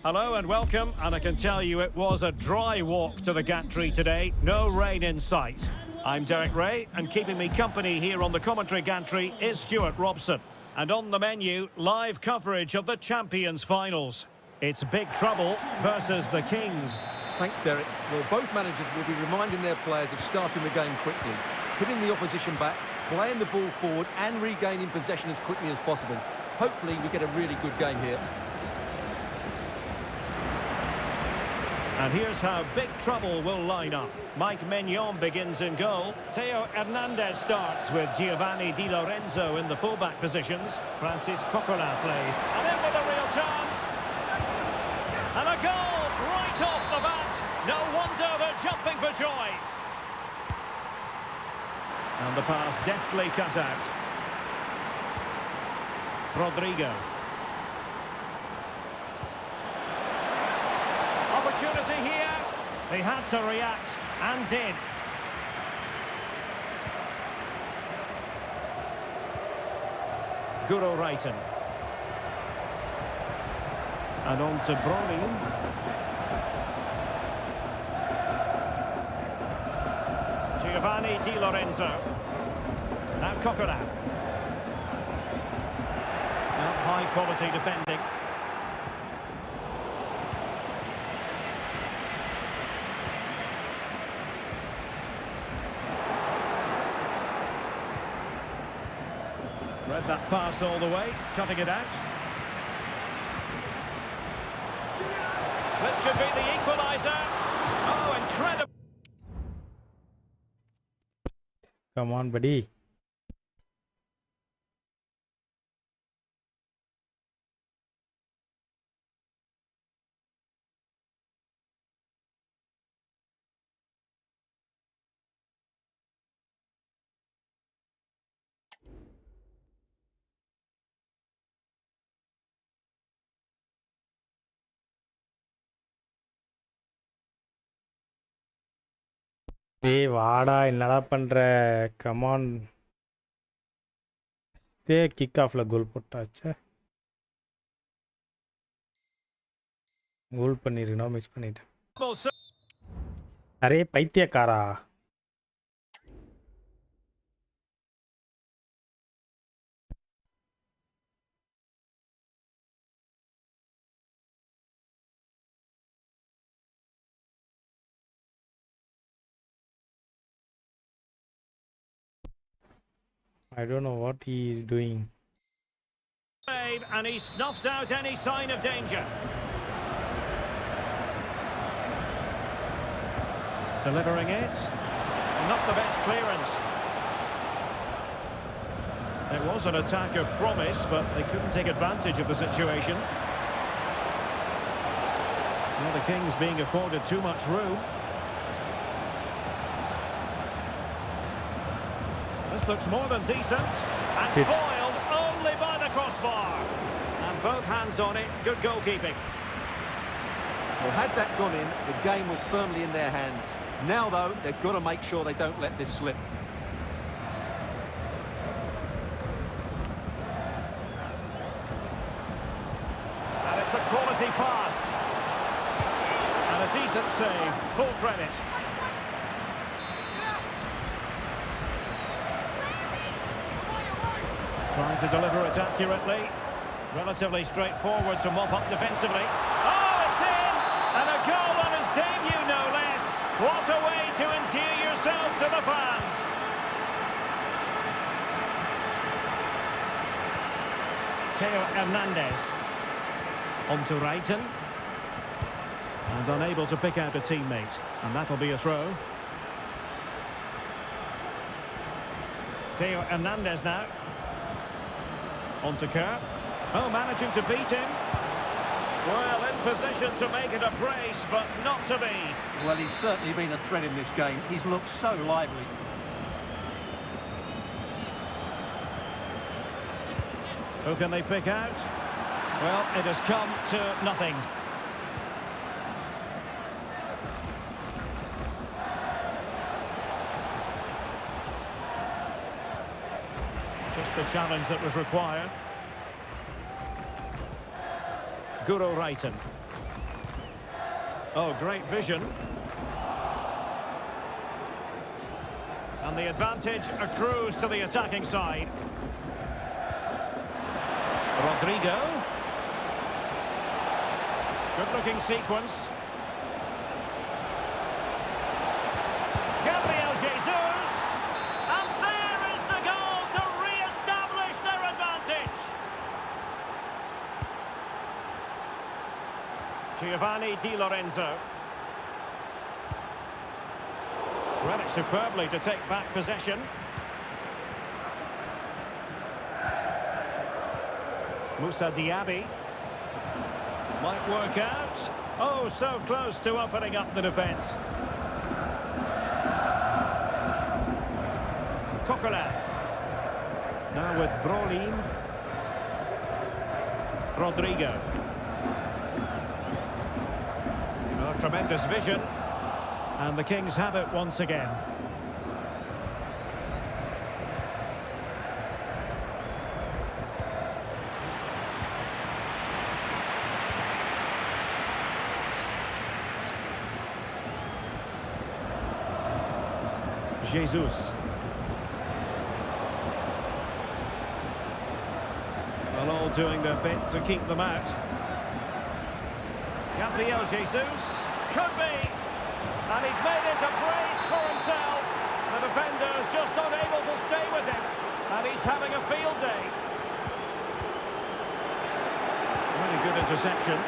Hello and welcome, and I can tell you it was a dry walk to the gantry today, no rain in sight. I'm Derek Ray, and keeping me company here on the commentary gantry is Stuart Robson. And on the menu, live coverage of the Champions Finals. It's big trouble versus the Kings. Thanks, Derek. Well, both managers will be reminding their players of starting the game quickly, hitting the opposition back, playing the ball forward and regaining possession as quickly as possible. Hopefully we get a really good game here. And here's how big trouble will line up. Mike Maignan begins in goal. Theo Hernandez starts with Giovanni Di Lorenzo in the fullback positions. Francis Coquelin plays. And in with a real chance. And a goal right off the bat. No wonder they're jumping for joy. And the pass deftly cut out. Rodrigo. Opportunity here. They had to react and did. Guro Reiten. And on to Brolin. Giovanni Di Lorenzo. Now Coquelin. High quality defending. Read that pass all the way, cutting it out. This could be the equaliser. Oh, incredible. Come on, buddy. டேய் வாடா என்னடா பண்ற come on டே kick ஆஃப்ல கோல் போட்டாச்சே கோல் பண்ணிருக்கணும் miss பண்ணிட்டேன் array பைத்தியக்காரா I don't know what he is doing. And he snuffed out any sign of danger. Delivering it. Not the best clearance. It was an attack of promise, but they couldn't take advantage of the situation. Well, the Kings being afforded too much room. This looks more than decent. And foiled only by the crossbar. And both hands on it. Good goalkeeping. Well, had that gone in, the game was firmly in their hands. Now, though, they've got to make sure they don't let this slip. And it's a quality pass. And a decent save. Full credit. Trying to deliver it accurately. Relatively straightforward to mop up defensively. Oh, it's in! And a goal on his debut, no less. What a way to endear yourself to the fans. Theo Hernandez. On to Reiten. And unable to pick out a teammate. And that'll be a throw. Theo Hernandez now. On to Kerr. Oh, managing to beat him. Well, in position to make it a brace, but not to be. Well, he's certainly been a threat in this game. He's looked so lively. Who can they pick out? Well, it has come to nothing. Just the challenge that was required. Guro Reiten. Oh, great vision. And the advantage accrues to the attacking side. Rodrigo. Good-looking sequence. Gabriel Jesus. And there is the goal to re-establish their advantage. Giovanni Di Lorenzo. Read it superbly to take back possession. Moussa Diaby. Might work out. Oh, so close to opening up the defence. Coquelin. Now with Brolin. Rodrigo. Oh, tremendous vision. And the Kings have it once again. Jesus. Well, all doing their bit to keep them out. Gabriel Jesus. Could be. And he's made it a brace for himself. The defender's just unable to stay with him. And he's having a field day. Really good interception.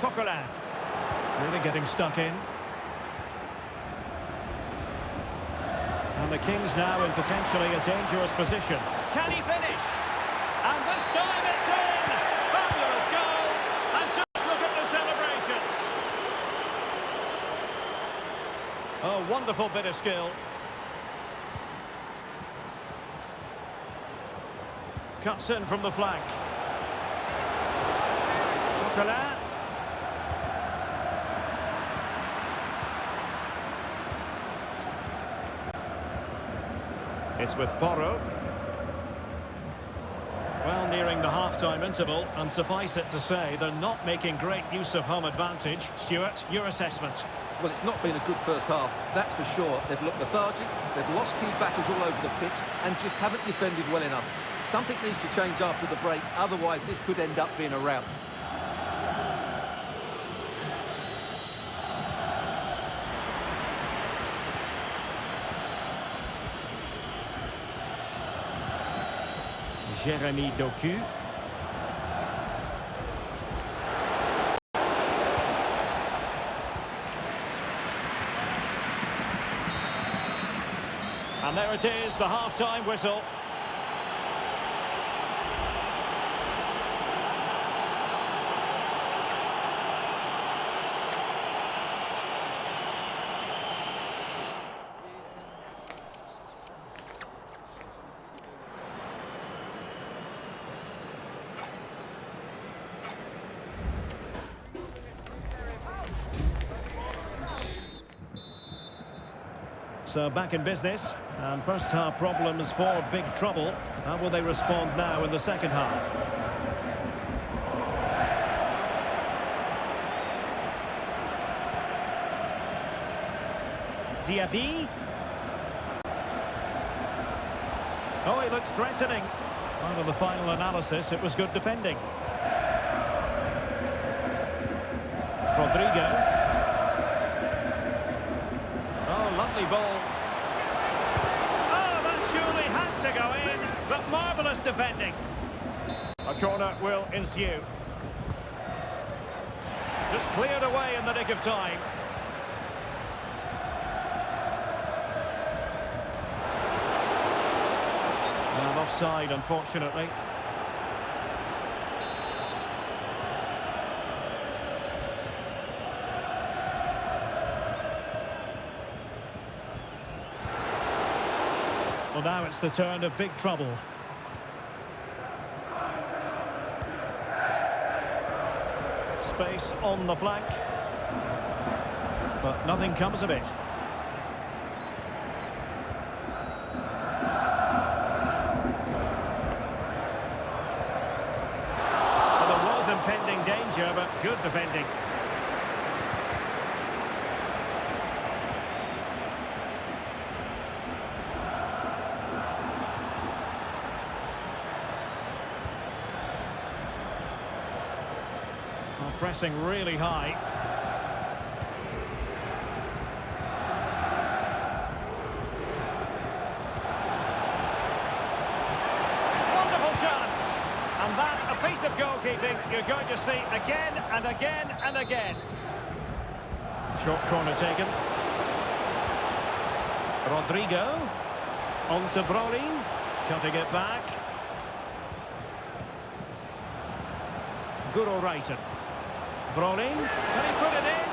Coquelin. Really getting stuck in. And the Kings now in potentially a dangerous position. Can he finish? And this time it's in! Fabulous goal! And just look at the celebrations! Oh, wonderful bit of skill. Cuts in from the flank. Coquelin. It's with Porro. Well, nearing the half-time interval, and suffice it to say, they're not making great use of home advantage. Stuart, your assessment? Well, it's not been a good first half, that's for sure. They've looked lethargic, they've lost key battles all over the pitch, and just haven't defended well enough. Something needs to change after the break, otherwise this could end up being a rout. Jérémy Doku. And there it is, the half-time whistle. So back in business, and first half problems for big trouble. How will they respond now in the second half? Diaby. Oh, he looks threatening. Part of the final analysis, it was good defending. Rodrigo. Lovely ball. Oh, that surely had to go in, but marvellous defending. A corner will ensue. Just cleared away in the nick of time. And offside, unfortunately. Well, now it's the turn of big trouble. Space on the flank. But nothing comes of it. impending danger, but good defending. Well, pressing really high. And that, a piece of goalkeeping you're going to see again and again and again. Short corner taken. Rodrigo. On to Brolin. Cutting it back. Guru Reiten. Brolin. Can he put it in?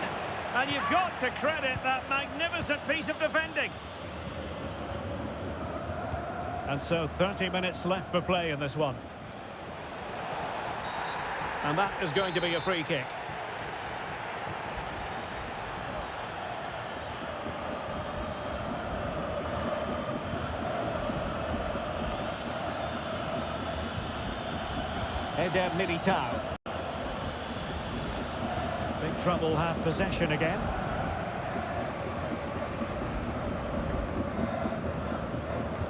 And you've got to credit that magnificent piece of defending. And so 30 minutes left for play in this one. And that is going to be a free kick. Eder Militao. Big trouble have possession again.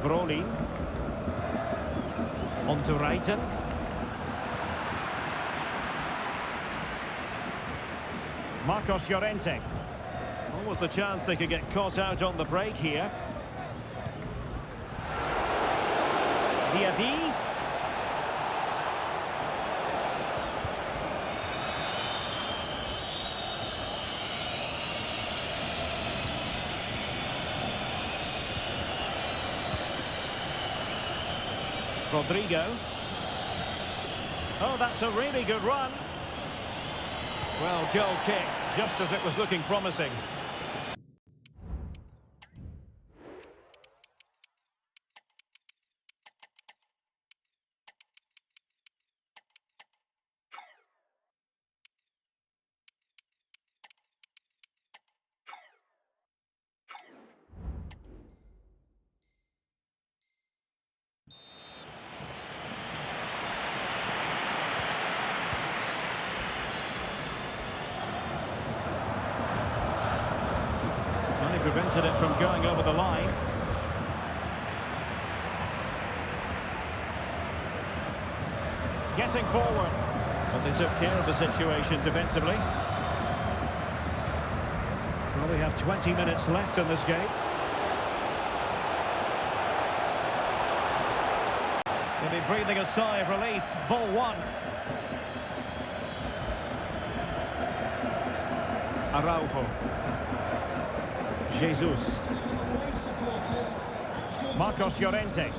Brolin. On to Reiten. Marcos Llorente. Almost the chance they could get caught out on the break here. Diaby. Rodrigo. Oh, that's a really good run. Well, goal kick, just as it was looking promising. Prevented it from going over the line. Getting forward. But they took care of the situation defensively. Well, we have 20 minutes left in this game. They'll be breathing a sigh of relief. Ball one. Araujo. Jesus. Marcos Llorente.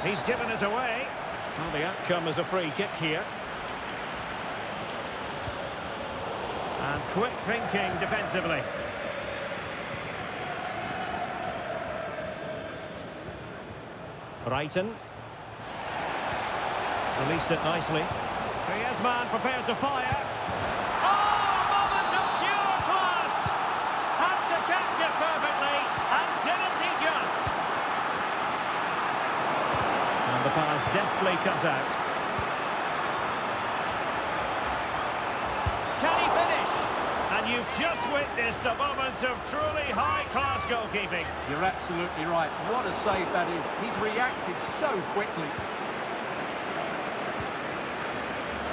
He's given us away. Well, the outcome is a free kick here. And quick thinking defensively. Reiten. Released it nicely. Griezmann prepared to fire. Oh, a moment of pure class! Had to catch it perfectly, and didn't he just? And the pass deftly cut out. Can he finish? And you've just witnessed a moment of truly high-class goalkeeping. You're absolutely right. What a save that is. He's reacted so quickly.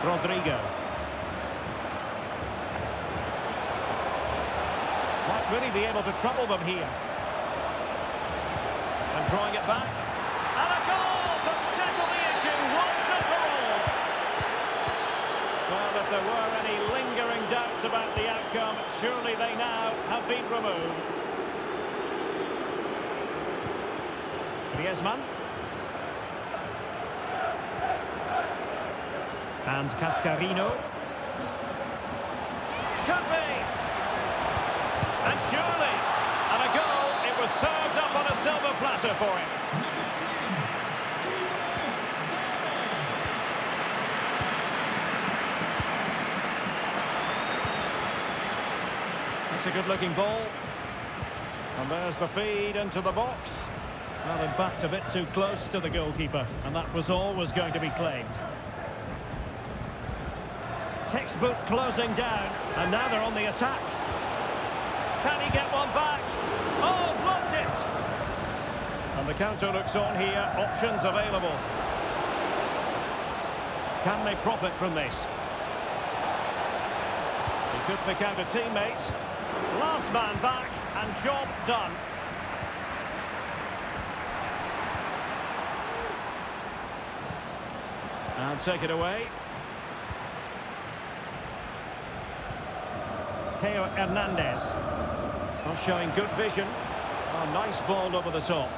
Rodrigo. Might really be able to trouble them here. And drawing it back. And a goal to settle the issue once and for all. Well, if there were any lingering doubts about the outcome, surely they now have been removed. Griezmann. And Cascarino. Could be! And surely, and a goal, it was served up on a silver platter for him. That's a good-looking ball. And there's the feed into the box. Well, in fact, a bit too close to the goalkeeper, and that was always going to be claimed. Textbook closing down, and now they're on the attack. Can he get one back? Oh, blocked it! And the counter looks on here, options available. Can they profit from this? He could pick out a teammate. Last man back, and job done. And take it away. Theo Hernandez. Not showing good vision. Oh, nice ball over the top.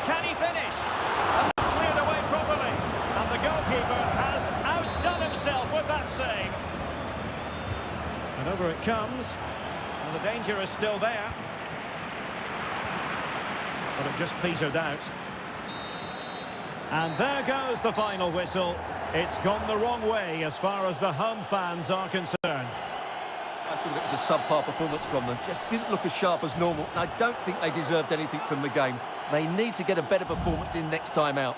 Can he finish? And cleared away properly. And the goalkeeper has outdone himself with that save. And over it comes. And the danger is still there. But it just petered out. And there goes the final whistle. It's gone the wrong way as far as the home fans are concerned. I thought it was a subpar performance from them. Just didn't look as sharp as normal. And I don't think they deserved anything from the game. They need to get a better performance in next time out.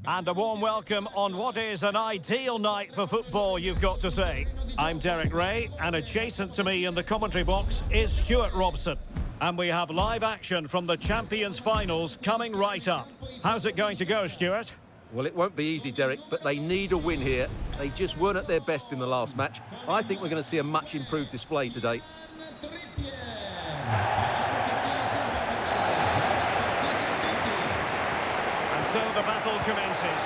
And a warm welcome on what is an ideal night for football, you've got to say. I'm Derek Ray, and adjacent to me in the commentary box is Stuart Robson. And we have live action from the Champions Finals coming right up. How's it going to go, Stuart? Well, it won't be easy, Derek, but they need a win here. They just weren't at their best in the last match. I think we're going to see a much improved display today. So the battle commences.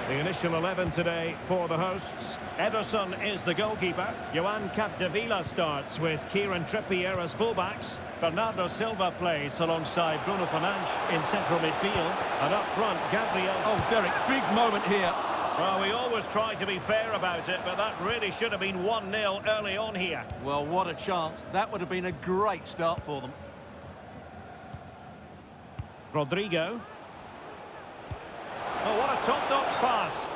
The initial 11 today for the hosts. Ederson is the goalkeeper. Joan Capdevila starts with Kieran Trippier as fullbacks. Bernardo Silva plays alongside Bruno Fernandes in central midfield. And up front, Gabriel... Oh, Derek, big moment here. Well, we always try to be fair about it, but that really should have been 1-0 early on here. Well, what a chance. That would have been a great start for them. Rodrigo. Oh, what a top-notch pass.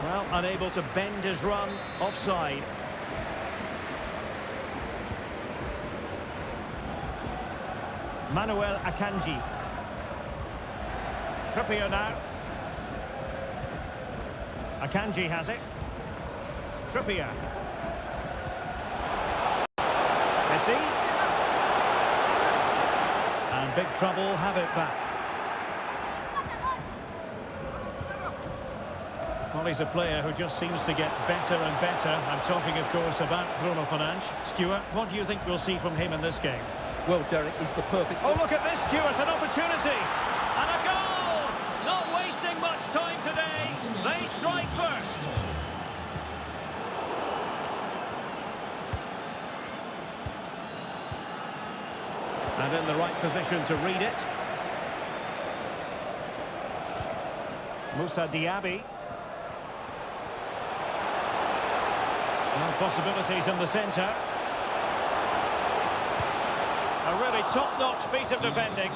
Well, unable to bend his run, offside. Manuel Akanji. Trippier now. Akanji has it. Trippier. Messi. And big trouble have it back. Well, he's a player who just seems to get better and better. I'm talking, of course, about Bruno Fernandes. Stuart, what do you think we'll see from him in this game? Well, Derek, he's the perfect... Oh, look at this, Stuart, an opportunity! And a goal! Not wasting much time today. They strike first. And in the right position to read it. Moussa Diaby. Well, possibilities in the centre. A really top-notch piece of defending.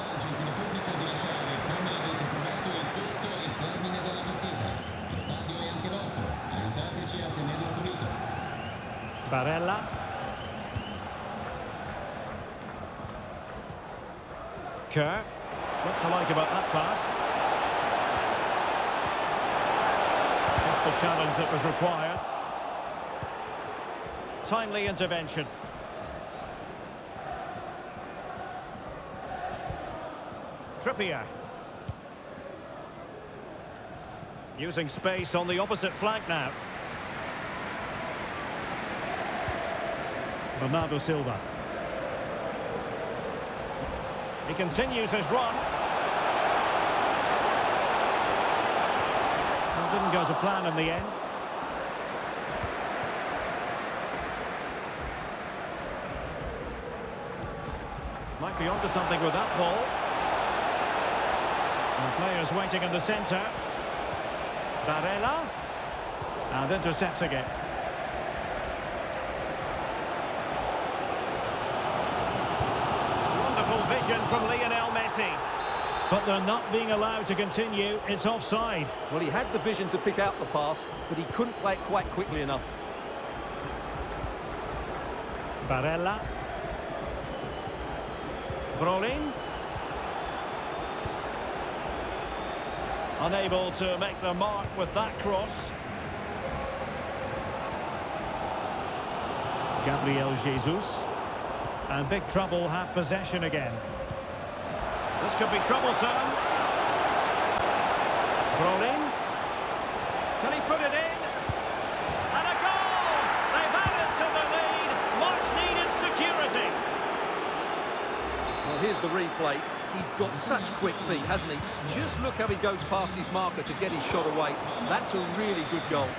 Barella. Kerr. What to like about that pass? Just the challenge that was required. Timely intervention. Trippier. Using space on the opposite flank now. Bernardo Silva. He continues his run. Well, didn't go to plan in the end. Might be onto something with that ball. And players waiting in the centre. Barella. And intercepting it. Wonderful vision from Lionel Messi. But they're not being allowed to continue. It's offside. Well, he had the vision to pick out the pass, but he couldn't play it quite quickly enough. Barella. Brolin. Unable to make the mark with that cross. Gabriel Jesus. And big trouble have possession again. This could be troublesome. Brolin. Can he put it in? And a goal! They've added to the lead. Much needed security. Well, here's the replay. He's got such quick feet, hasn't he? Just look how he goes past his marker to get his shot away. That's a really good goal.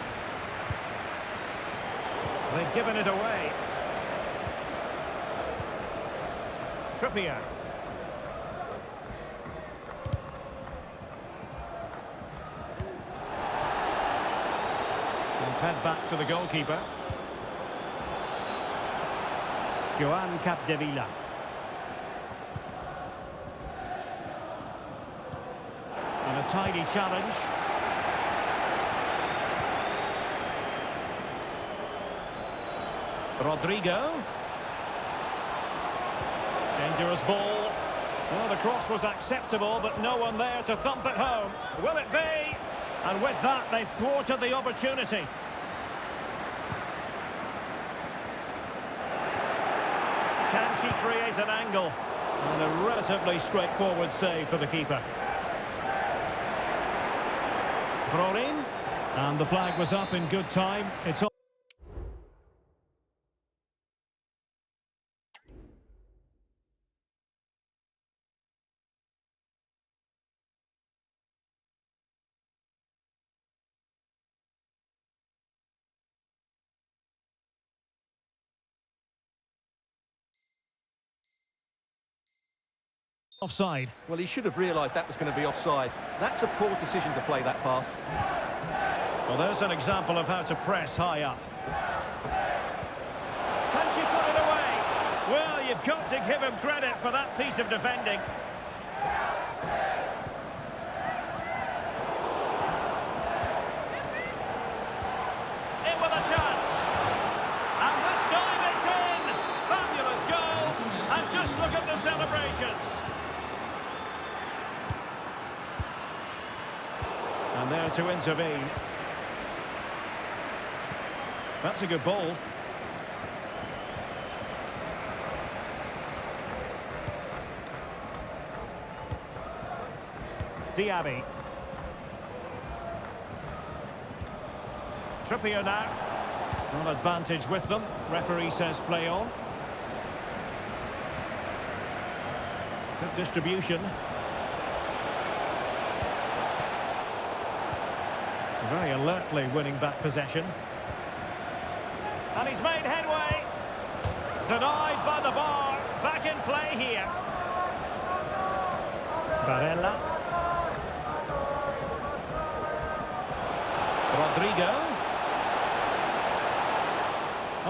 They've given it away. Trippier. And fed back to the goalkeeper. Joan Capdevila. And a tidy challenge. Rodrigo. Dangerous ball. Well, the cross was acceptable, but no one there to thump it home. Will it be? And with that, they've thwarted the opportunity. Can she create an angle? And a relatively straightforward save for the keeper. Brolin. And the flag was up in good time. It's on. Offside. Well, he should have realised that was going to be offside. That's a poor decision to play that pass. Well, there's an example of how to press high up. Can she put it away? Well, you've got to give him credit for that piece of defending. In with a chance. And this time it's in. Fabulous goal. And just look at the celebrations. And there to intervene. That's a good ball. Diaby. Trippier now. An advantage with them. Referee says play on. Good distribution. Very alertly winning back possession. And he's made headway. Denied by the bar. Back in play here. Barella. Rodrigo.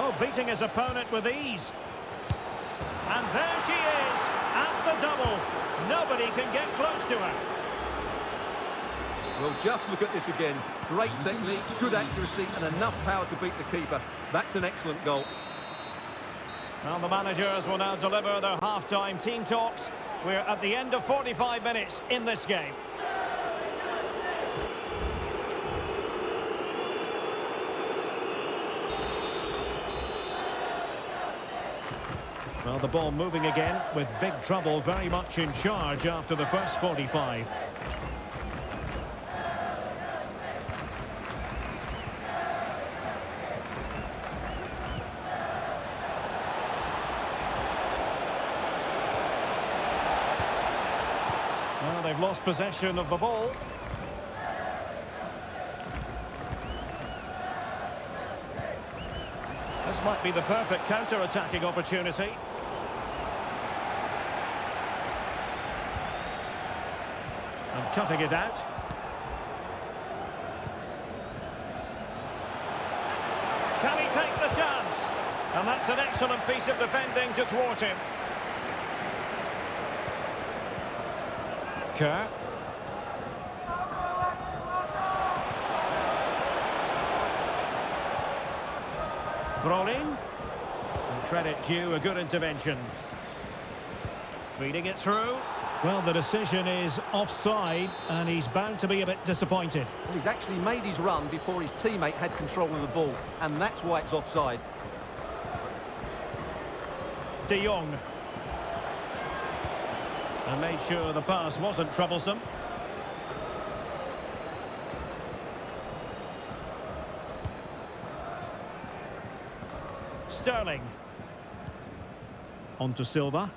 Oh, beating his opponent with ease. And there she is, at the double. Nobody can get close to her. Well, just look at this again. Great technique, good accuracy, and enough power to beat the keeper. That's an excellent goal. Well, the managers will now deliver their half-time team talks. We're at the end of 45 minutes in this game. Well, the ball moving again with big trouble, very much in charge after the first 45. Well, they've lost possession of the ball. This might be the perfect counter-attacking opportunity. And cutting it out. Can he take the chance? And that's an excellent piece of defending to thwart him. Kerr. Brolin. Credit due, a good intervention. Feeding it through. Well, the decision is offside, and he's bound to be a bit disappointed. Well, he's actually made his run before his teammate had control of the ball, and that's why it's offside. De Jong. And made sure the pass wasn't troublesome. Sterling. On to Silva.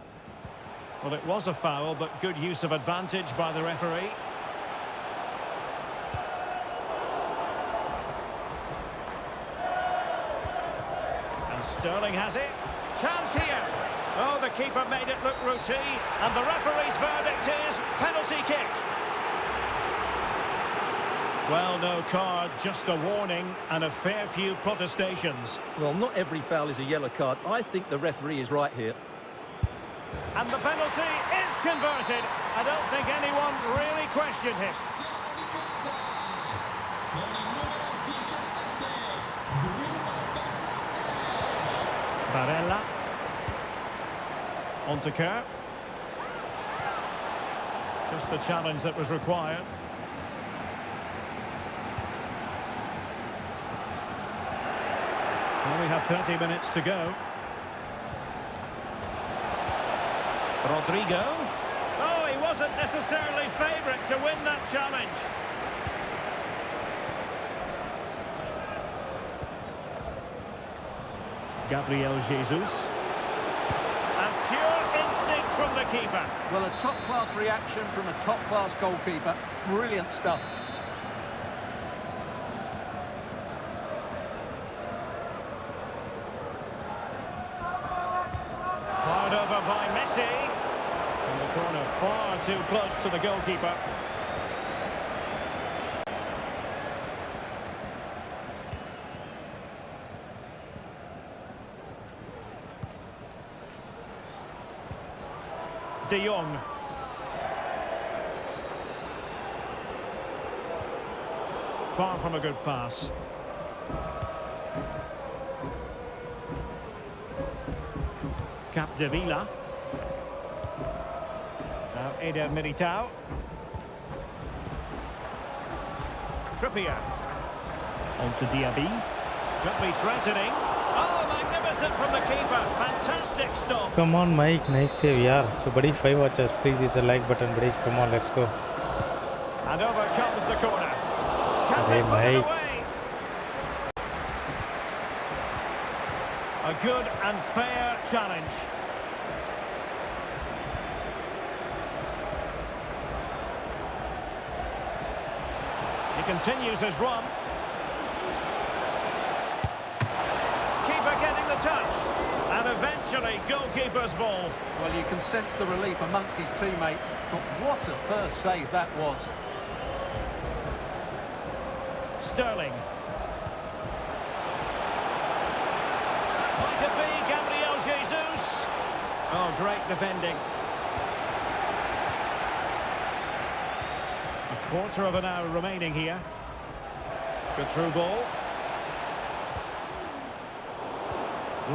Well, it was a foul, but good use of advantage by the referee. And Sterling has it. Chance here. Oh, the keeper made it look routine. And the referee's verdict is penalty kick. Well, no card, just a warning and a fair few protestations. Well, not every foul is a yellow card. I think the referee is right here. And the penalty is converted. I don't think anyone really questioned him. Barella. On to Kerr. Just the challenge that was required. Well, we have 30 minutes to go. Rodrigo. Oh, he wasn't necessarily favourite to win that challenge. Gabriel Jesus. And pure instinct from the keeper. Well, a top-class reaction from a top-class goalkeeper. Brilliant stuff. Fired over by Messi. And the corner far too close to the goalkeeper. De Jong. Far from a good pass. Capdevila. Now Eder Militao. Trippier. On to Diaby. Could be threatening. Oh, magnificent from the keeper. Fantastic stop. Come on, Mike. Nice save, yeah. So, buddies, 5 watchers, please hit the like button, buddies. Come on, let's go. And over comes the corner. Can Hey, they put it Mike. away? A good and fair challenge. He continues his run. Keeper getting the touch. And eventually, goalkeeper's ball. Well, you can sense the relief amongst his teammates, but what a first save that was. Sterling. Might it be Gabriel Jesus? Oh, great defending. A quarter of an hour remaining here. Good through ball.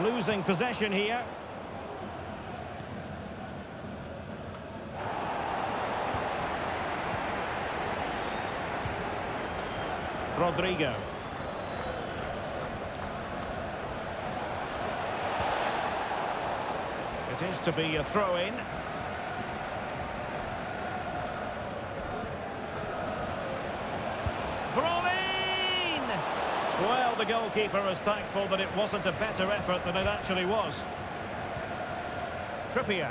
Losing possession here. Rodrigo. It is to be a throw-in. Well, the goalkeeper is thankful that it wasn't a better effort than it actually was. Trippier.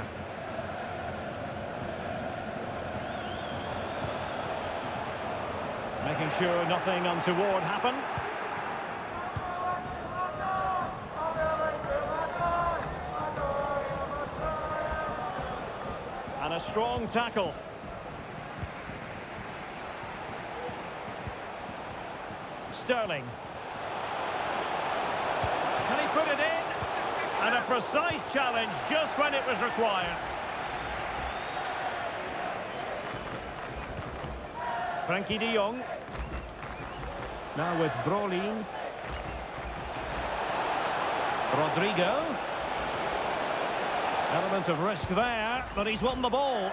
Making sure nothing untoward happened. And a strong tackle. Sterling. Can he put it in? And a precise challenge just when it was required. Frankie de Jong. Now with Brolin. Rodrigo. Element of risk there, but he's won the ball.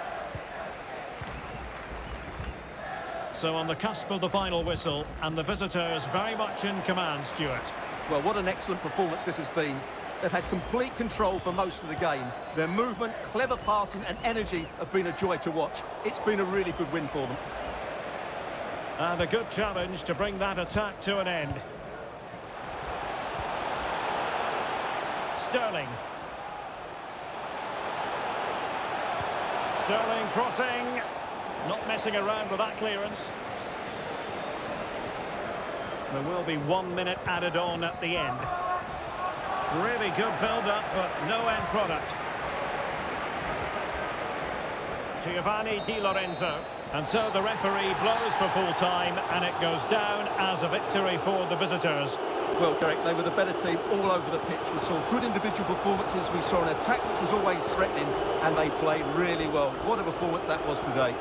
So on the cusp of the final whistle, and the visitors very much in command, Stuart. Well, what an excellent performance this has been. They've had complete control for most of the game. Their movement, clever passing and energy have been a joy to watch. It's been a really good win for them. And a good challenge to bring that attack to an end. Sterling. Sterling crossing. Not messing around with that clearance. There will be 1 minute added on at the end. Really good build-up, but no end product. Giovanni Di Lorenzo. And so the referee blows for full time, and it goes down as a victory for the visitors. Well, Derek, they were the better team all over the pitch. We saw good individual performances. We saw an attack which was always threatening, and they played really well. What a performance that was today.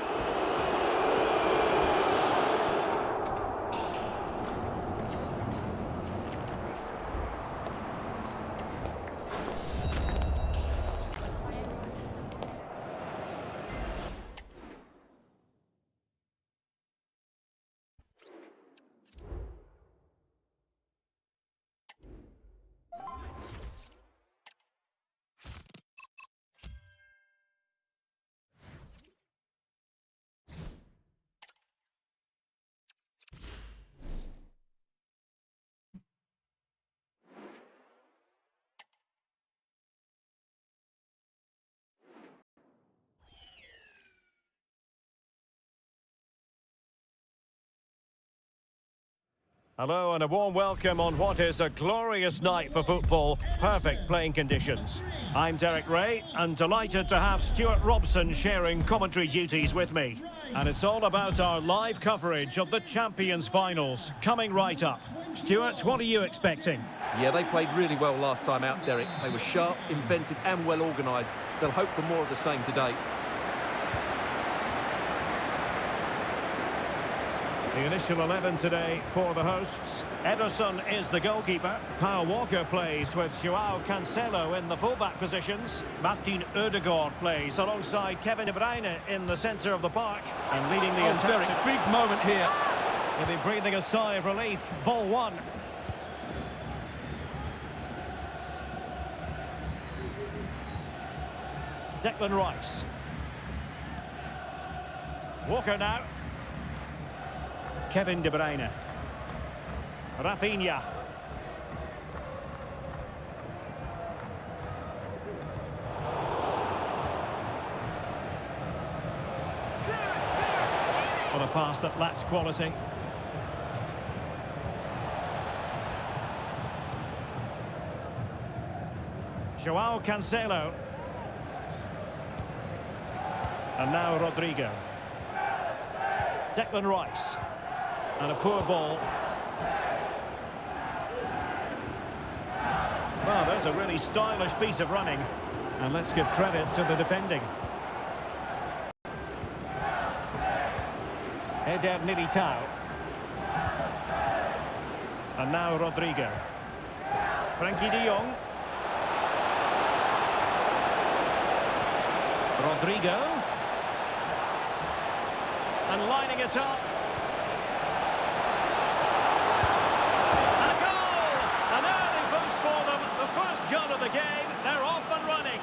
Hello and a warm welcome on what is a glorious night for football. Perfect playing conditions. I'm Derek Ray and delighted to have Stuart Robson sharing commentary duties with me. And it's all about our live coverage of the Champions Finals coming right up. Stuart, what are you expecting? Yeah, they played really well last time out, Derek. They were sharp, inventive and well organised. They'll hope for more of the same today. The initial 11 today for the hosts. Ederson is the goalkeeper. Kyle Walker plays with Joao Cancelo in the fullback positions. Martin Odegaard plays alongside Kevin De Bruyne in the centre of the park. And leading the attack. Derek, big moment here. He'll be breathing a sigh of relief. Ball one. Declan Rice. Walker now. Kevin De Bruyne. Rafinha. What a pass that lacks quality. Joao Cancelo. And now Rodrigo. Declan Rice. And a poor ball. Well, there's a really stylish piece of running. And let's give credit to the defending. Eder Militao. And now Rodrigo. Frankie de Jong. Rodrigo. And lining it up. A goal! An early boost for them. The first goal of the game. They're off and running.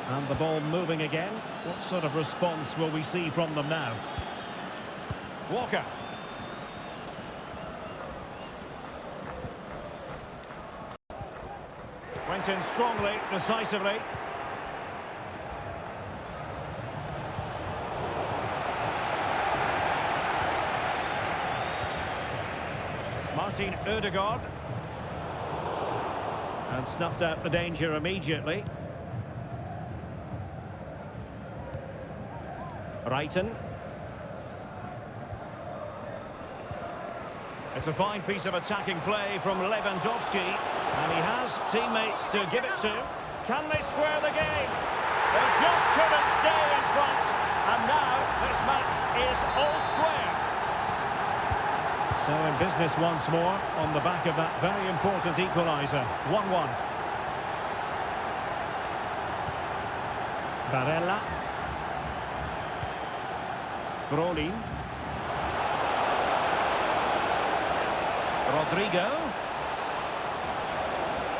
And the ball moving again. What sort of response will we see from them now? Walker. Went in strongly, decisively. Martin Ødegaard. And snuffed out the danger immediately. Brighton. It's a fine piece of attacking play from Lewandowski, and he has teammates to give it to. Can they square the game? They just couldn't stay in front, and now this match is all square. So in business once more on the back of that very important equaliser. 1-1. Barella. Brolin. Rodrigo.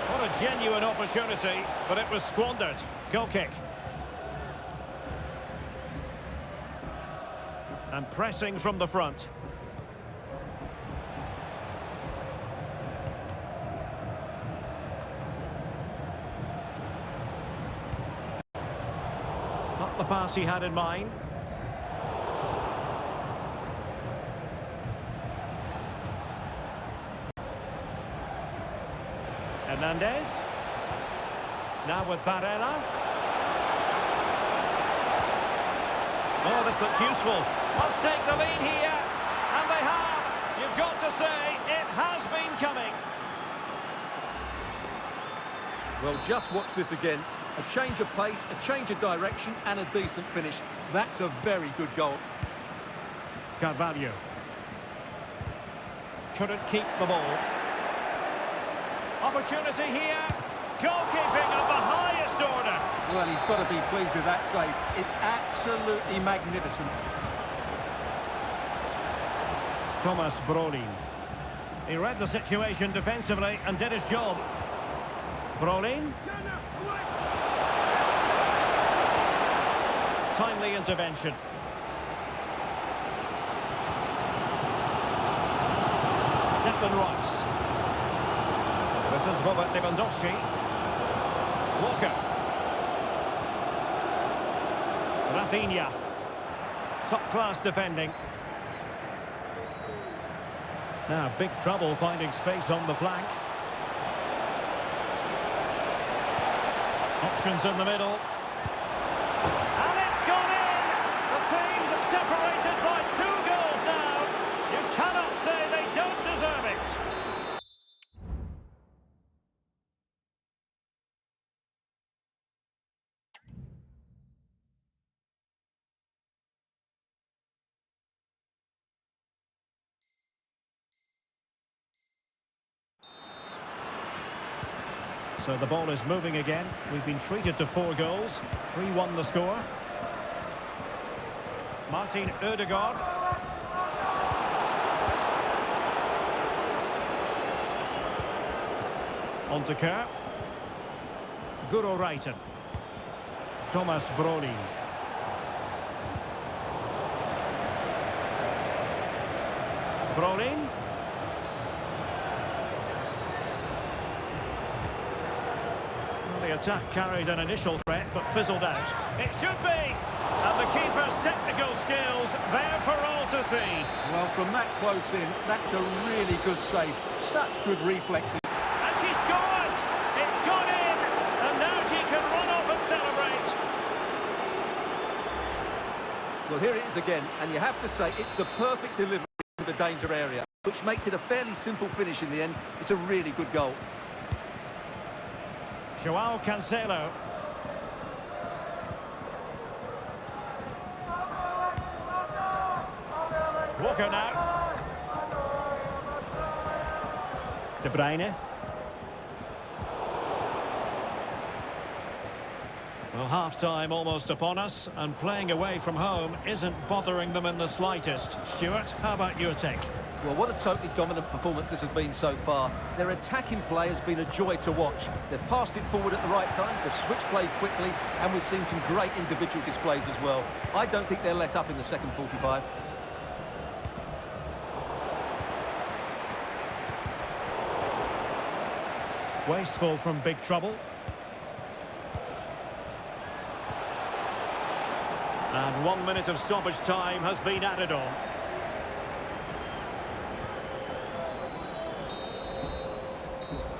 What a genuine opportunity, but it was squandered. Goal kick. And pressing from the front. Not the pass he had in mind. Hernandez. Now with Barella. Oh, this looks useful. Must take the lead here. And they have. You've got to say, it has been coming. Well, just watch this again. A change of pace, a change of direction, and a decent finish. That's a very good goal. Carvalho. Couldn't keep the ball. Opportunity here. Goalkeeping of the highest order. Well, he's got to be pleased with that save. It's absolutely magnificent. Thomas Brolin. He read the situation defensively and did his job. Brolin. Timely intervention. Declan Rice. This is Robert Lewandowski. Walker. Rafinha. Top-class defending. Now, big trouble finding space on the flank. Options in the middle. And it's gone in! The teams are separated by 2 goals now. You cannot say they don't deserve it. So the ball is moving again. We've been treated to 4 goals. 3-1 the score. Martin Ødegaard. On to Kerr. Guro Reiten. Thomas Brolin. Brolin. Well, the attack carried an initial threat but fizzled out. It should be! And the keeper's technical skills there for all to see. Well, from that close in, that's a really good save. Such good reflexes. And she scored! It's gone in! And now she can run off and celebrate. Well, here it is again, and you have to say it's the perfect delivery in the danger area, which makes it a fairly simple finish in the end. It's a really good goal. Joao Cancelo. Walker now. De Bruyne. Well, half-time almost upon us, and playing away from home isn't bothering them in the slightest. Stuart, how about your take? Well, what a totally dominant performance this has been so far. Their attacking play has been a joy to watch. They've passed it forward at the right times, they've switched play quickly, and we've seen some great individual displays as well. I don't think they'll let up in the second 45. Wasteful from big trouble. And 1 minute of stoppage time has been added on.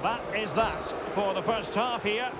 That is that for the first half here.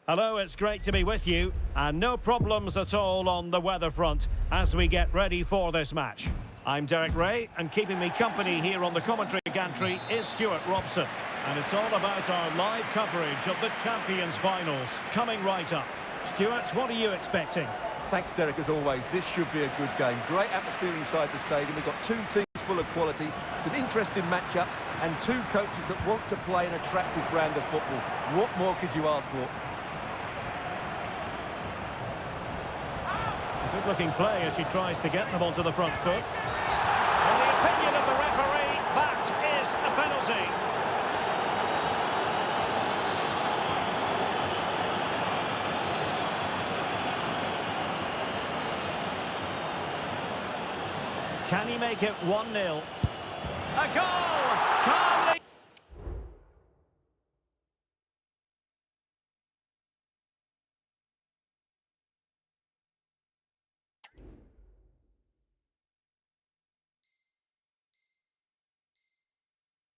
Hello, it's great to be with you, and no problems at all on the weather front as we get ready for this match. I'm Derek Ray, and keeping me company here on the commentary gantry is Stuart Robson. And it's all about our live coverage of the Champions Finals, coming right up. Stuart, what are you expecting? Thanks, Derek, as always. This should be a good game. Great atmosphere inside the stadium. We've got two teams full of quality, some interesting matchups, and two coaches that want to play an attractive brand of football. What more could you ask for? Good-looking play as she tries to get them onto the front foot. In the opinion of the referee, that is a penalty. Can he make it 1-0? A goal! Calmly.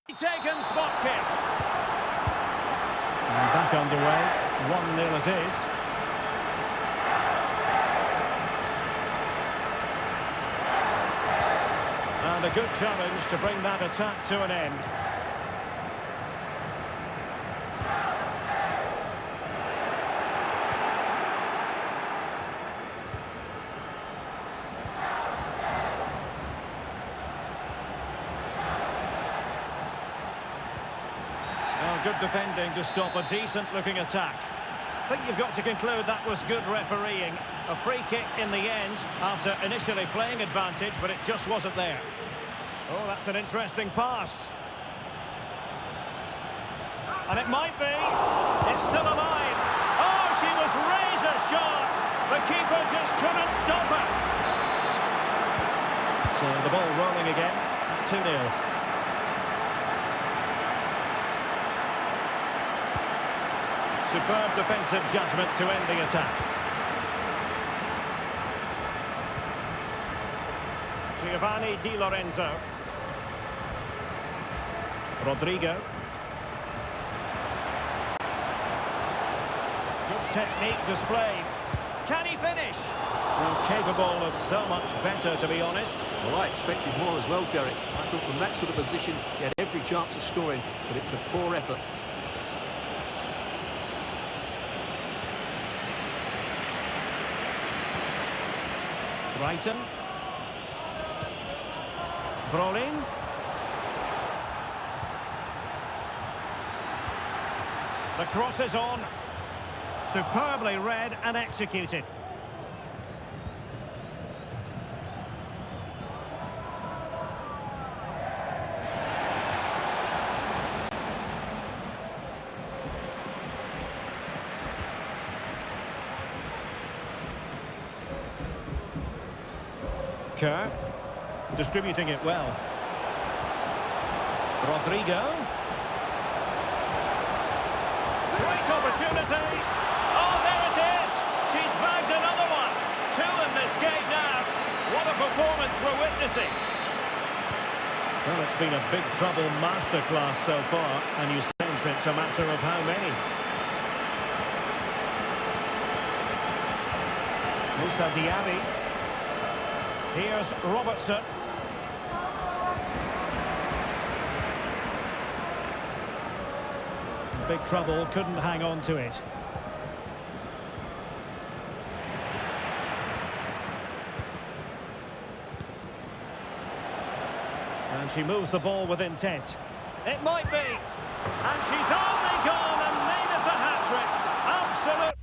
Taken, spot kick. And back underway, 1-0 it is. And a good challenge to bring that attack to an end. Good defending to stop a decent-looking attack. I think you've got to conclude that was good refereeing. A free kick in the end after initially playing advantage, but it just wasn't there. Oh, that's an interesting pass. And it might be. It's still alive. Oh, she was razor sharp. The keeper just couldn't stop her. So the ball rolling again. 2-0. Superb defensive judgment to end the attack. Giovanni Di Lorenzo. Rodrigo. Good technique displayed. Can he finish? Well, capable of so much better, to be honest. Well, I expected more as well, Derek. I thought from that sort of position, he had every chance of scoring, but it's a poor effort. Brighton. Brolin. The cross is on. Superbly read and executed. Kerr, distributing it well. Rodrigo. Great opportunity. Oh, there it is. She's bagged another one. Two in this game now. What a performance we're witnessing. Well, it's been a big trouble masterclass so far, and you sense it's a matter of how many. Musa Diaby. Here's Robertson. Big trouble, couldn't hang on to it. And she moves the ball with intent. It might be. And she's only gone and made it a hat-trick. Absolute.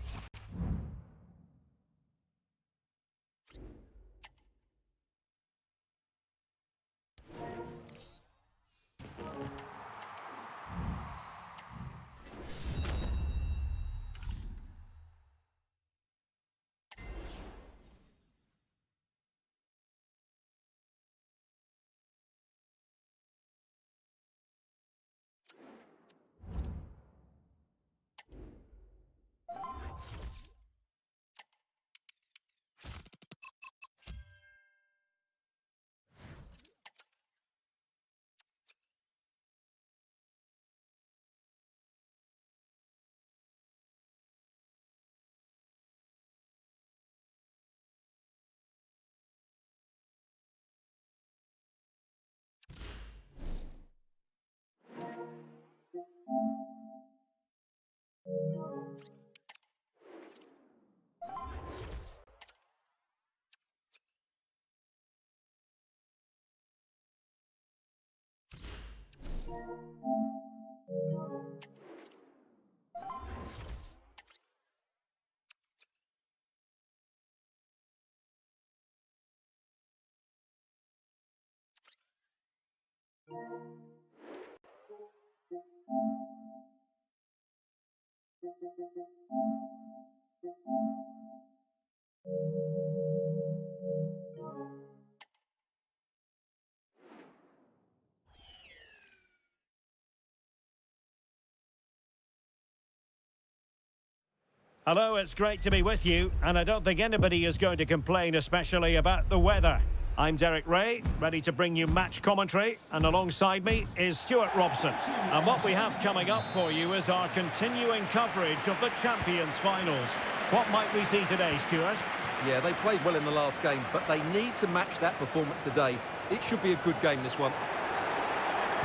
Hello, it's great to be with you, and I don't think anybody is going to complain, especially about the weather. I'm Derek Ray, ready to bring you match commentary, and alongside me is Stuart Robson. And what we have coming up for you is our continuing coverage of the Champions Finals. What might we see today, Stuart? Yeah, they played well in the last game, but they need to match that performance today. It should be a good game, this one.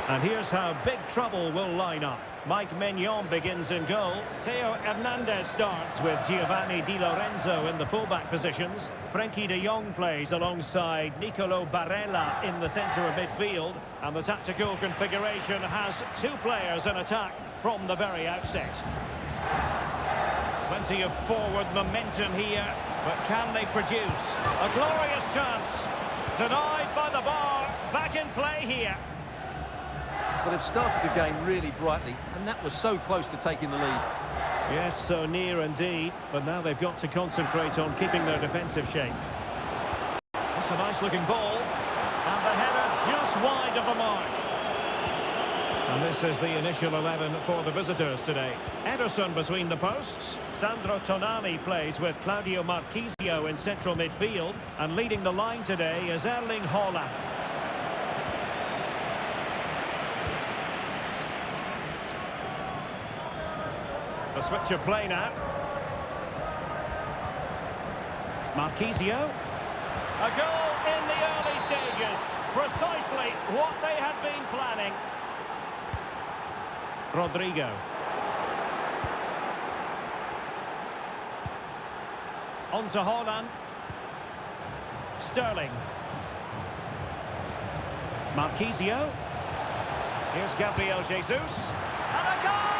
And here's how big trouble will line up. Mike Maignan begins in goal. Theo Hernandez starts with Giovanni Di Lorenzo in the fullback positions. Frenkie de Jong plays alongside Nicolo Barella in the centre of midfield. And the tactical configuration has two players in attack from the very outset. Plenty of forward momentum here, but can they produce? A glorious chance. Denied by the bar. Back in play here. Well, they've started the game really brightly, and that was so close to taking the lead. Yes, so near indeed, but now they've got to concentrate on keeping their defensive shape. That's a nice-looking ball, and the header just wide of the mark. And this is the initial 11 for the visitors today. Ederson between the posts. Sandro Tonali plays with Claudio Marchisio in central midfield, and leading the line today is Erling Haaland. A switch of play now. Marchisio. A goal in the early stages. Precisely what they had been planning. Rodrigo. On to Haaland. Sterling. Marchisio. Here's Gabriel Jesus. And a goal!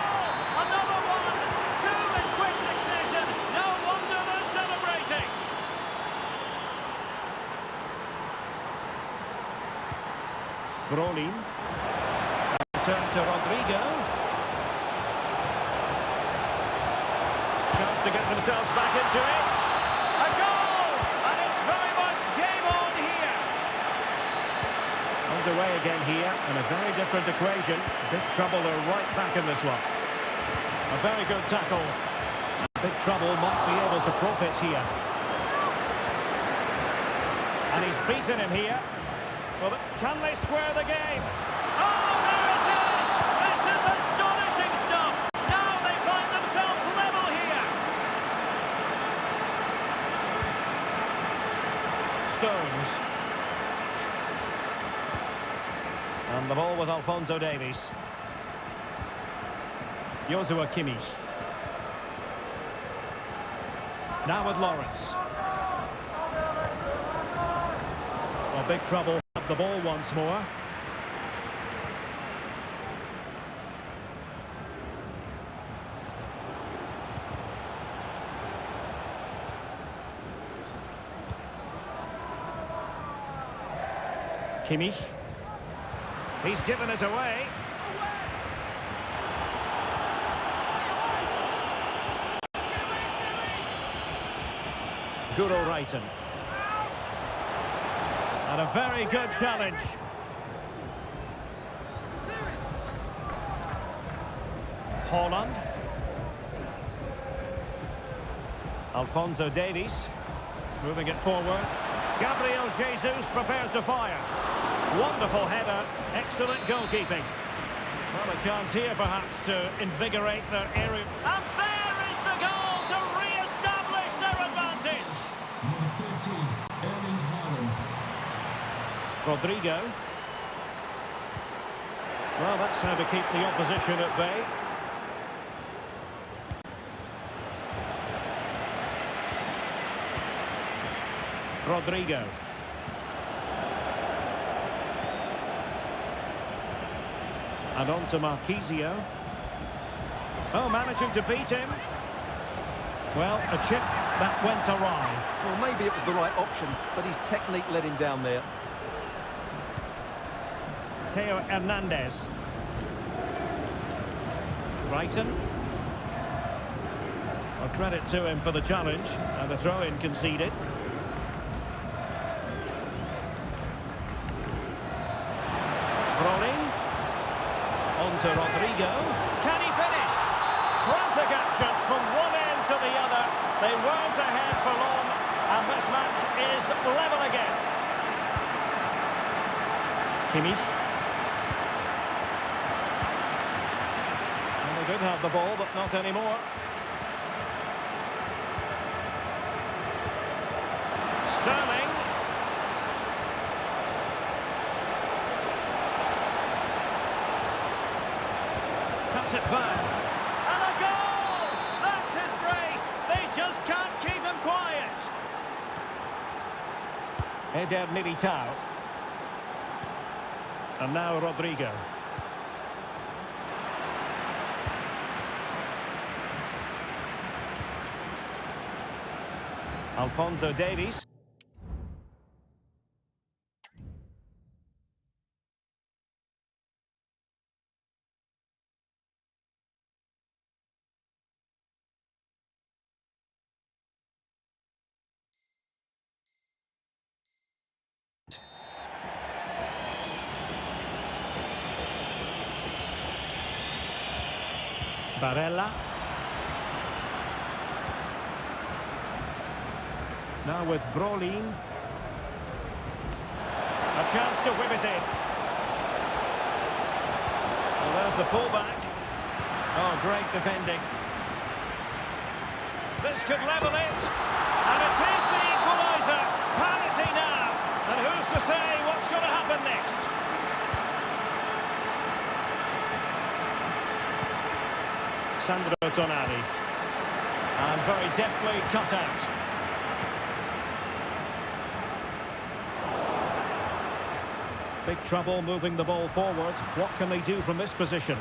Another one! Two in quick succession. No wonder they're celebrating. Brolin. Turn to Rodrigo. Chance to get themselves back into it. A goal! And it's very much game on here. Underway again here, and a very different equation. Big trouble, they're right back in this one. A very good tackle. Big trouble might be able to profit here. And he's beaten him here. Well, can they square the game? Oh, there it is! This is astonishing stuff! Now they find themselves level here. Stones. And the ball with Alphonso Davies. Joshua Kimmich. Now with Lawrence. Well, big trouble. The ball once more. Kimmich. He's given it away. Guro Reiten. And a very good challenge. Holland. Alphonso Davies. Moving it forward. Gabriel Jesus prepared to fire. Wonderful header. Excellent goalkeeping. Well, a chance here perhaps to invigorate their area. And there is the goal to re-establish their advantage. Number 13, Erling Haaland. Rodrigo. Well, that's how to keep the opposition at bay. Rodrigo. And on to Marquisio. Oh, managing to beat him. Well, a chip that went awry. Well, maybe it was the right option, but his technique let him down there. Theo Hernandez. Brighton. Well, credit to him for the challenge, and the throw-in conceded. Rolling. On to Rodrigo. Can he finish? Frantic action from one end to the other. They weren't ahead for long, and this match is level again. Kimmich. And they did have the ball, but not anymore. Sterling. Cuts it back. And a goal! That's his brace! They just can't keep him quiet. Eder Militao. And now Rodrigo. Alphonso Davies. Barella. Now with Brolin. A chance to whip it in. Well, there's the pullback. Oh, great defending. This could level it. And it is the equaliser. Parity now. And who's to say what's going to happen next? Sandro Tonali. And very deftly cut out. Big trouble moving the ball forward. What can they do from this position?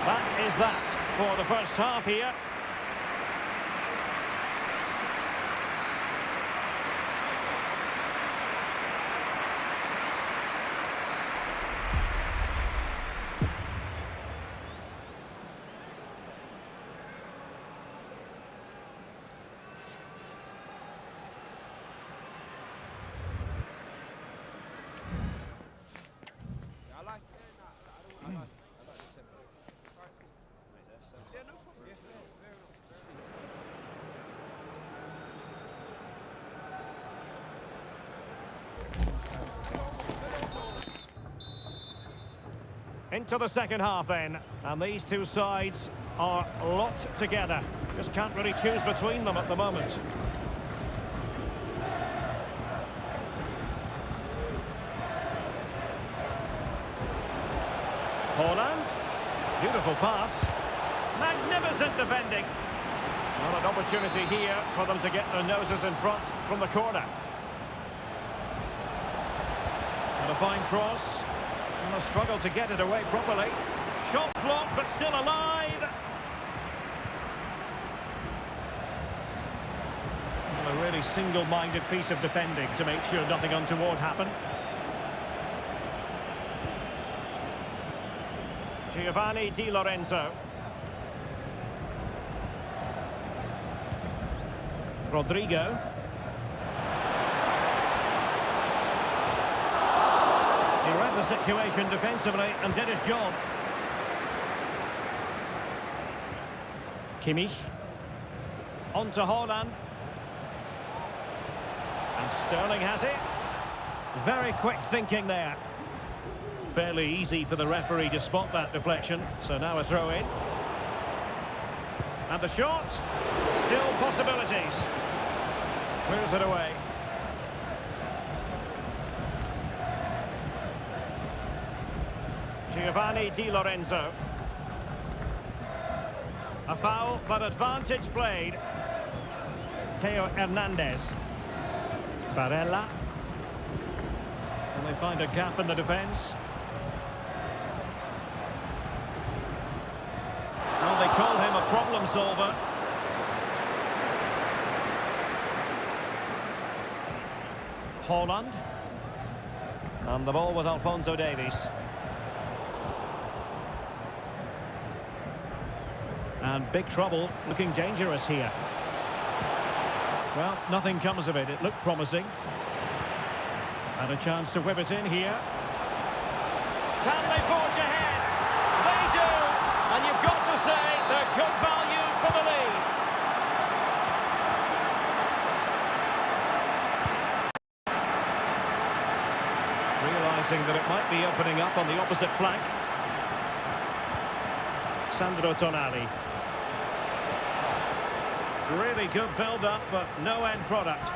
That is that for the first half here. Into the second half then. And these two sides are locked together. Just can't really choose between them at the moment. Holland. Beautiful pass. Magnificent defending. Well, an opportunity here for them to get their noses in front from the corner. And a fine cross. And a struggle to get it away properly. Shot blocked, but still alive. Well, a really single-minded piece of defending to make sure nothing untoward happened. Giovanni Di Lorenzo. Rodrigo. He read the situation defensively and did his job. Kimmich. On to Holland. And Sterling has it. Very quick thinking there. Fairly easy for the referee to spot that deflection. So now a throw in. And the shot. Still possibilities. Clears it away. Giovanni Di Lorenzo. A foul, but advantage played. Theo Hernandez. Barella. And they find a gap in the defence. Well, they call him a problem solver. Holland. And the ball with Alphonso Davies. And big trouble, looking dangerous here. Well, nothing comes of it. It looked promising. And a chance to whip it in here. Can they forge ahead? They do! And you've got to say they're good value for the lead. Realising that it might be opening up on the opposite flank. Sandro Tonali. Really good build-up, but no end product.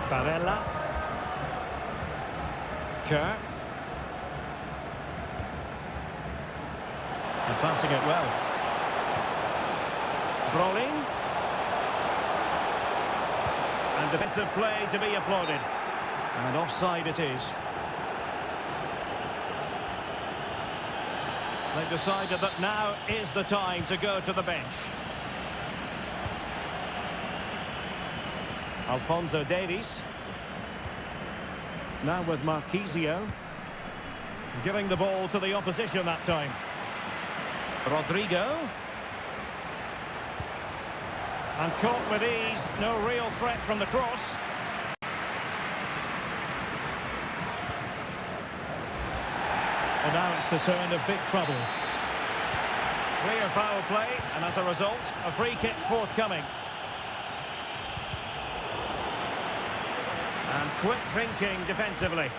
Barella. Kerr. And passing it well. Brolin. And defensive play to be applauded. And offside it is. They've decided that now is the time to go to the bench. Alphonso Davies. Now with Marquisio. Giving the ball to the opposition that time. Rodrigo. And caught with ease. No real threat from the cross. And now it's the turn of big trouble. Clear foul play, and as a result, a free kick forthcoming. And quick thinking defensively.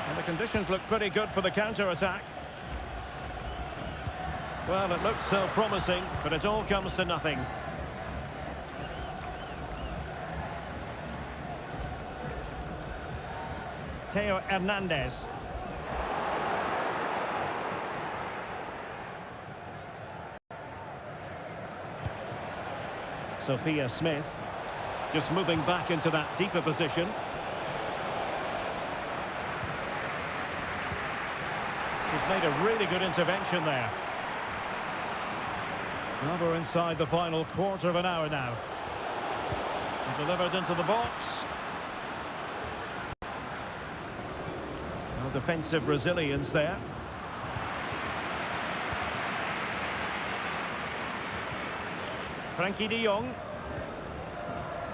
And the conditions look pretty good for the counter-attack. Well, it looked so promising, but it all comes to nothing. Theo Hernandez. Sophia Smith. Just moving back into that deeper position. He's made a really good intervention there. Well, we're inside the final quarter of an hour now. And delivered into the box. Well, defensive resilience there. Frankie de Jong.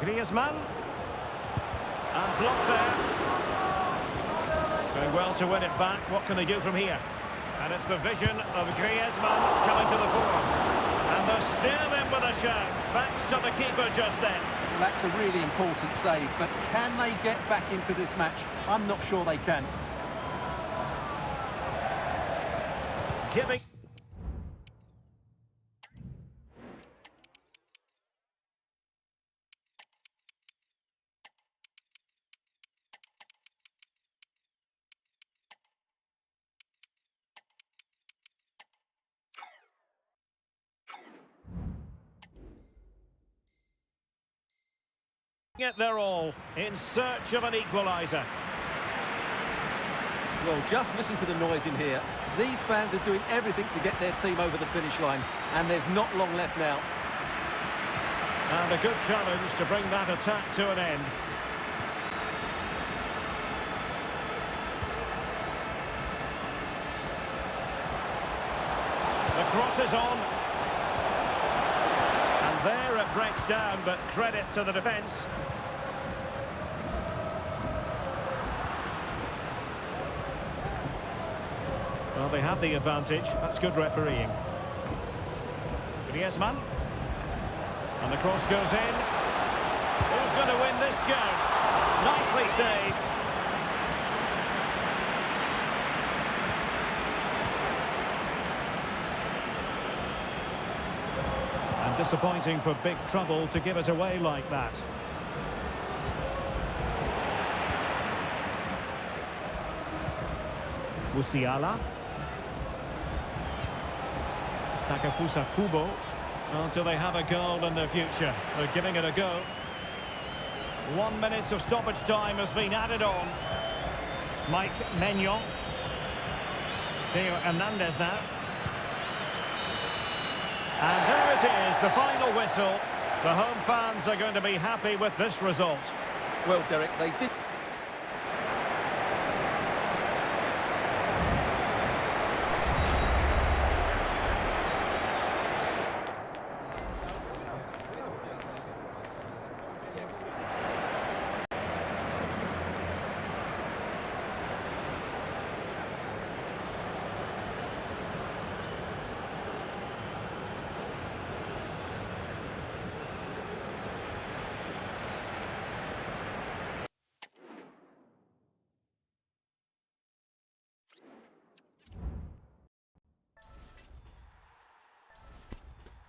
Griezmann. And blocked there. Doing well to win it back. What can they do from here? And it's the vision of Griezmann coming to the fore. And they're still in with a shout, thanks to the keeper just then. Well, that's a really important save, but can they get back into this match? I'm not sure they can. Giving. It their all in search of an equaliser. Well, just listen to the noise in here. These fans are doing everything to get their team over the finish line, and there's not long left now. And a good challenge to bring that attack to an end. The cross is on. And there it breaks down, but credit to the defence. Well, they have the advantage. That's good refereeing. Griezmann. And the cross goes in. Who's going to win this joust? Nicely saved. And disappointing for Big Trouble to give it away like that. Musiala. Takafusa Kubo. Well, do they have a goal in their future? They're giving it a go. 1 minute of stoppage time has been added on. Mike Maignan. Theo Hernandez now. And there it is, the final whistle. The home fans are going to be happy with this result. Well, Derek, they did...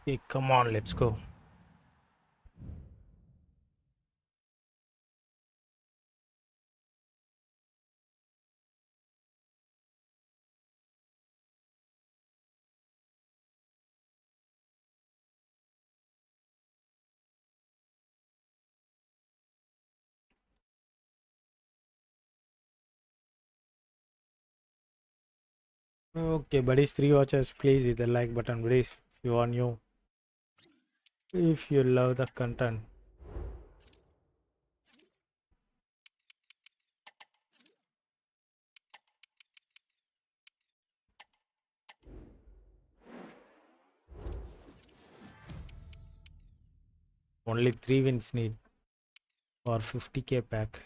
Okay, come on, let's go. Okay, buddies, 3 watchers, please hit the like button, buddies, if you are new. If you love the content. Only 3 wins need for 50k pack.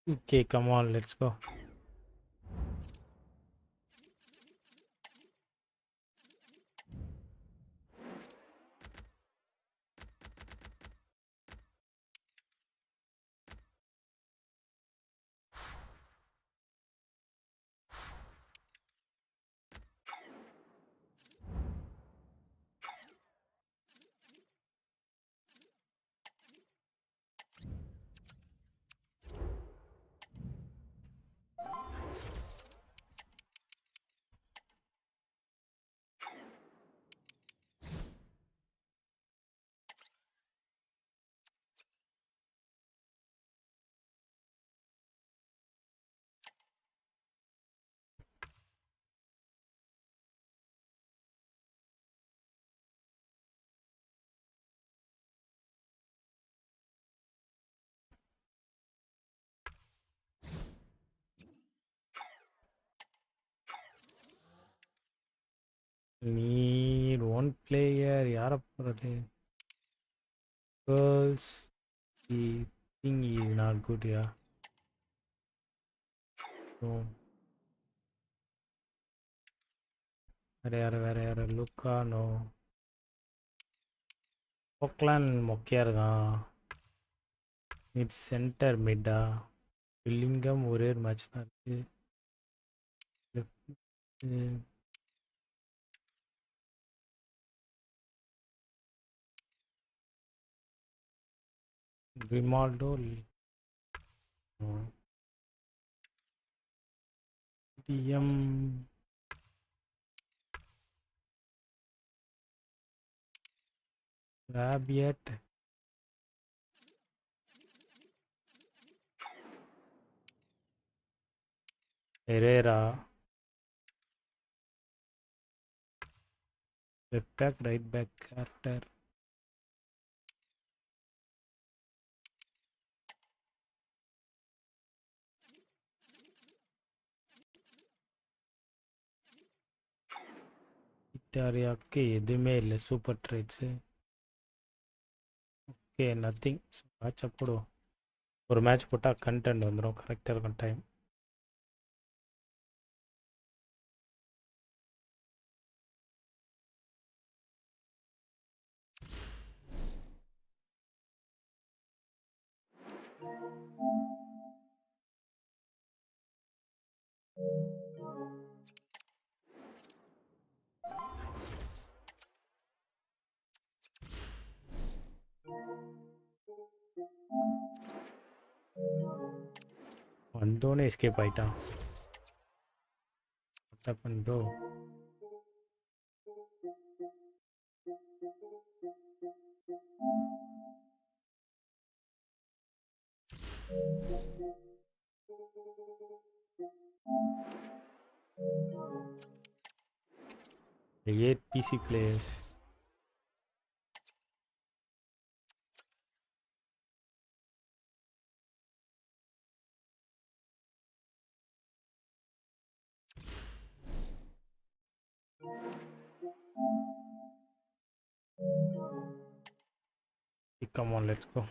Okay, come on, let's go. Need one player. யார போறது? Girls. The thing is not good, yeah. So. வேற யாரு? லுக்கா no. Oakland மொக்கையா இருக்கான். Need center midடா. வில்லிங்கம் ஒரே ஒரு match தான் இருக்கு. Grimaldo. DM. Rabiot. Herrera. Left back, right back, Carter. இட்டாரியாவுக்கு எதுவுமே இல்லை சூப்பர் ட்ரேட்ஸு. Okay nothing. மேட்சை போடுவோம். ஒரு மேட்ச் போட்டால் கண்டென்ட் வந்துடும். கரெக்டாக இருக்கும் டைம். வந்தோடனே எஸ்கேப் ஆயிட்டான். What happened, bro? The 8 PC players. Come on, let's go.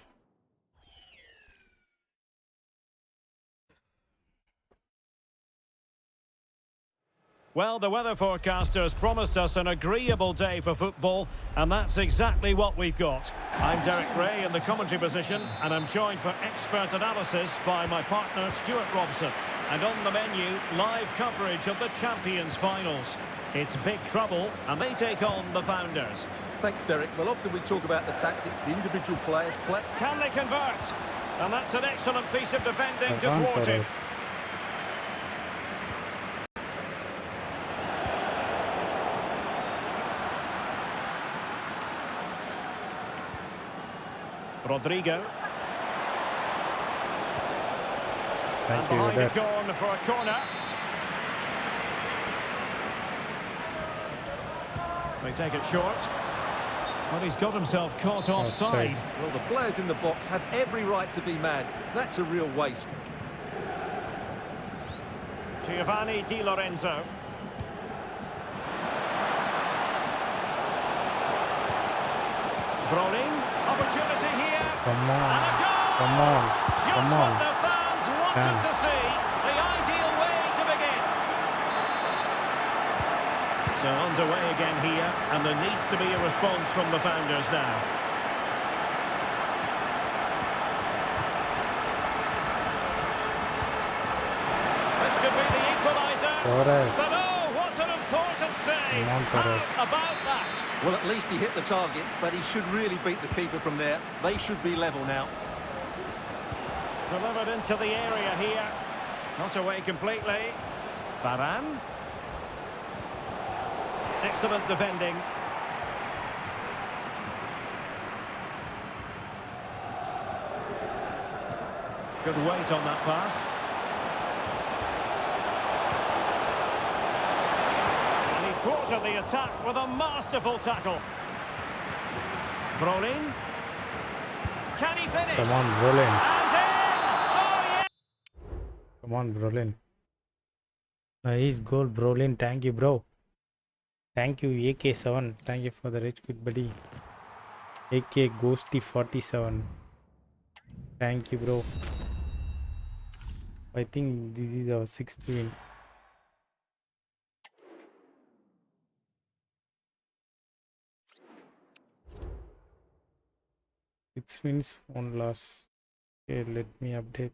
Well, the weather forecasters promised us an agreeable day for football, and that's exactly what we've got. I'm Derek Ray in the commentary position, and I'm joined for expert analysis by my partner Stuart Robson. And on the menu, live coverage of the Champions Finals. It's big trouble, and they take on the Founders. Thanks, Derek. Well, often we talk about the tactics the individual players play. Can they convert? And that's an excellent piece of defending to thwart it. Rodrigo. Thank And you. behind it's gone for a corner. They take it short. But he's got himself caught offside. Well, the players in the box have every right to be mad. That's a real waste. Giovanni Di Lorenzo. Brolin, opportunity here. Come on. And a goal! Come on. Just Come what on. the fans wanted to see. The ideal way to begin. So underway again here, and there needs to be a response from the Founders now. This could be the equaliser. Torres. But oh, what an important save. Come on, Torres. How about that? Well, at least he hit the target, but he should really beat the keeper from there. They should be level now. Delivered into the area here. Not away completely. Varane. Excellent defending. Good weight on that pass. And he thwarted the attack with a masterful tackle. Brolin. Can he finish? Come on, Brolin. And in! Oh, yeah! Come on, Brolin. Nice goal, Brolin. Thank you, bro. Thank you, AK7. Thank you for the rich quit, buddy. AK Ghosty 47. Thank you, bro. I think this is our 6th win. Six wins, one loss. Okay, let me update.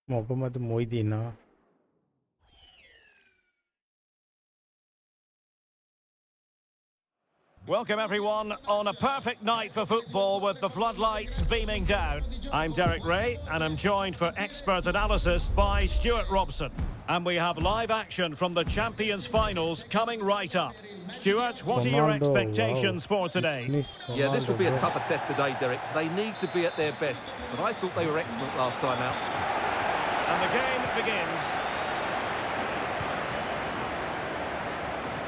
Mohammad Moidina. Welcome everyone on a perfect night for football with the floodlights beaming down. I'm Derek Ray and I'm joined for expert analysis by Stuart Robson. And we have live action from the Champions Finals coming right up. Stuart, what are your Ronaldo, expectations wow. for today? Yeah, this will be a Ronaldo, bro. tougher test today, Derek. They need to be at their best, but I thought they were excellent last time out. And the game begins.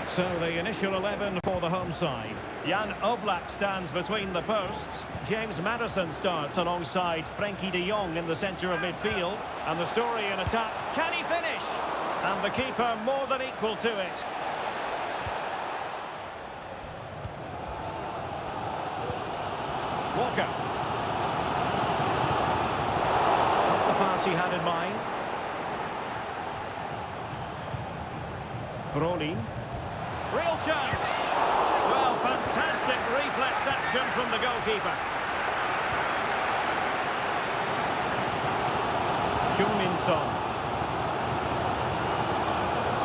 So the initial 11 for the home side. Jan Oblak stands between the posts. James Maddison starts alongside Frenkie de Jong in the centre of midfield. And the story in attack, can he finish? And the keeper more than equal to it. Walker. Not the pass he had in mind. Brolin. Real chance. Well, fantastic reflex action from the goalkeeper. Heung-min Son.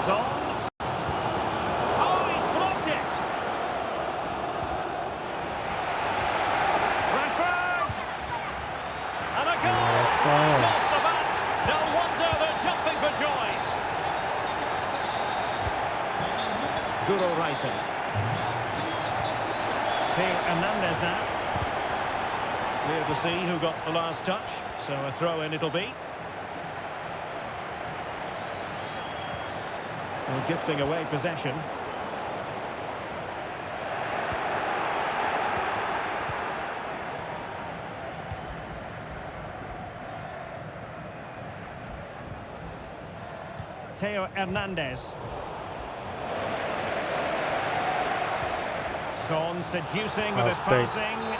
Son. Oh, he's blocked it. Rashford. And a goal. Rashford. Off the bat. No wonder they're jumping for joy. Guro Reiten. Theo Hernandez now. Clear to see who got the last touch, so a throw in it'll be. Well, gifting away possession. Theo Hernandez. Son seducing with his Offside. passing.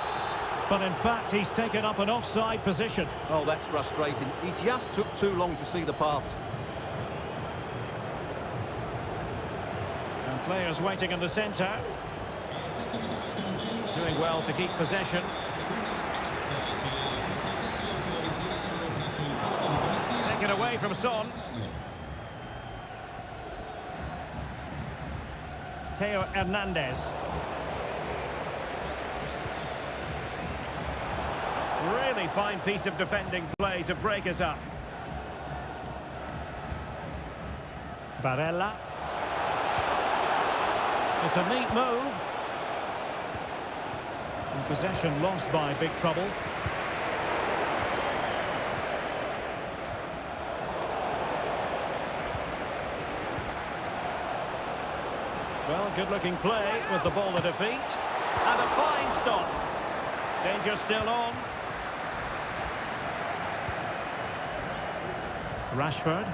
But in fact, he's taken up an offside position. Oh, that's frustrating. He just took too long to see the pass. And players waiting in the centre. Doing well to keep possession. Taken away from Son. Theo Hernandez. Really fine piece of defending play to break us up. Barella. It's a neat move. And possession lost by big trouble. Well, good-looking play with the ball at her feet. And a fine stop. Danger still on. Rashford.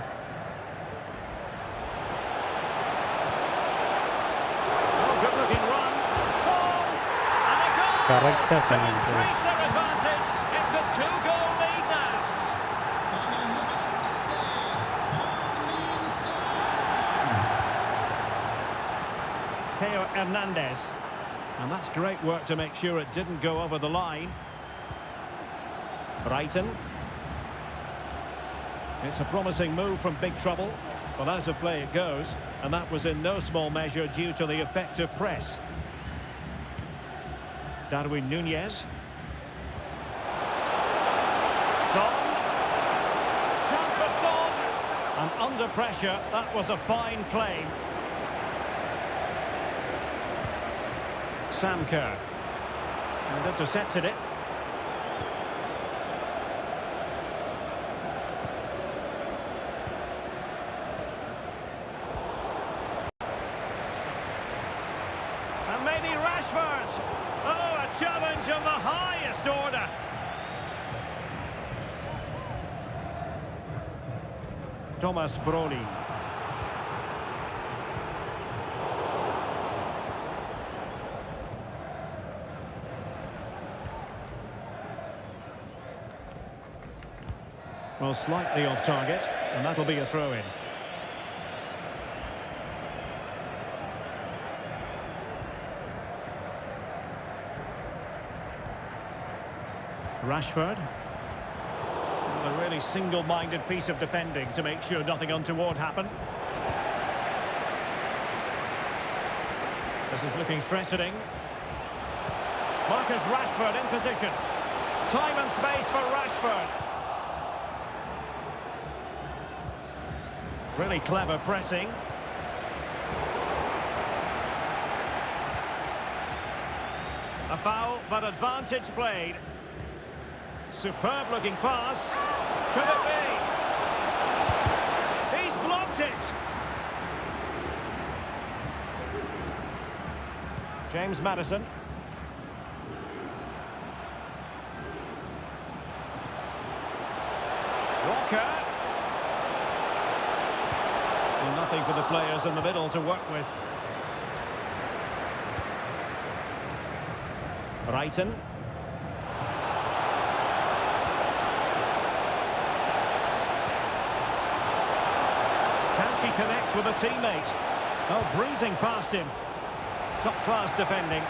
Oh, good-looking run. Son! And a goal! Correct, To Hassan. increase their advantage. It's a two-goal lead now. Theo Hernandez. And that's great work to make sure it didn't go over the line. Brighton. It's a promising move from big trouble, but out of play it goes, and that was in no small measure due to the effective press. Darwin Núñez. Son. Chance for Son. And under pressure, that was a fine claim. Samker. And intercepted it. And maybe Rashford. Oh, a challenge of the highest order. Thomas Brolly. Well, slightly off target, and that'll be a throw-in. Rashford. A really single-minded piece of defending to make sure nothing untoward happened. This is looking threatening. Marcus Rashford in position. Time and space for Rashford. Really clever pressing. A foul, but advantage played. Superb looking pass. Could it be? He's blocked it. James Maddison. Walker. Well, nothing for the players in the middle to work with. Brighton. Can she connect with a teammate? Oh, breezing past him. Top-class defending.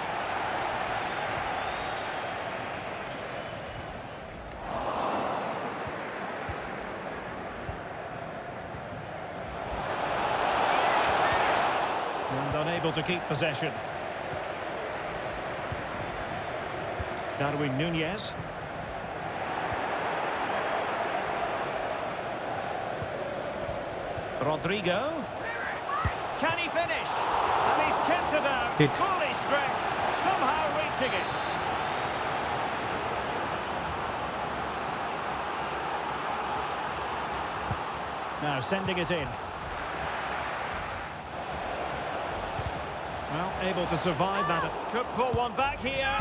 And unable to keep possession. Darwin Núñez. Rodrigo. Can he finish? And he's kept it out. Hit. Fully stretched. Somehow reaching it. Now sending it in. Well, able to survive that. Could pull one back here.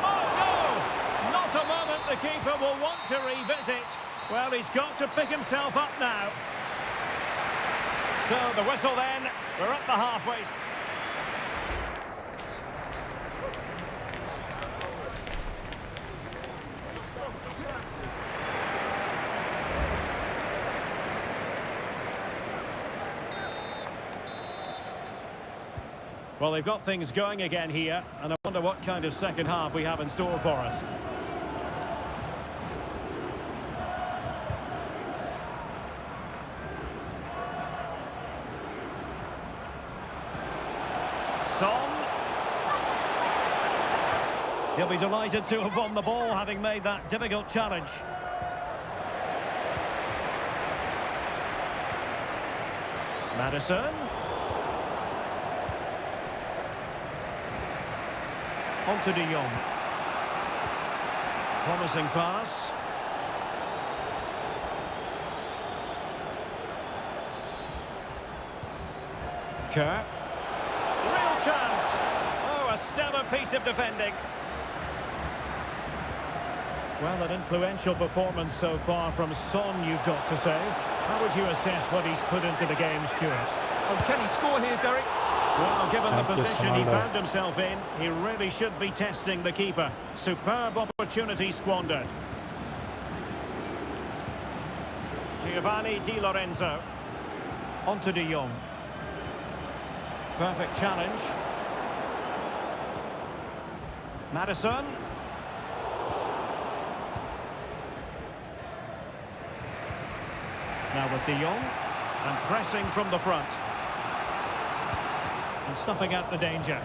Oh, no! Not a moment the keeper will want to revisit. Well, he's got to pick himself up now. So, the whistle then. We're at the halfway. Well, they've got things going again here, and I wonder what kind of second half we have in store for us. Son. He'll be delighted to have won the ball, having made that difficult challenge. Maddison. On to De Jong. Promising pass. Kerr. Real chance. Oh, a stellar piece of defending. Well, an influential performance so far from Son, you've got to say. How would you assess what he's put into the game, Stuart? Oh, can he score here, Derek? Well, given the Thank you, position he Ronaldo. found himself in, he really should be testing the keeper. Superb opportunity squandered. Giovanni Di Lorenzo. On to De Jong. Perfect challenge. Maddison. Now with De Jong. And pressing from the front. And snuffing out the danger.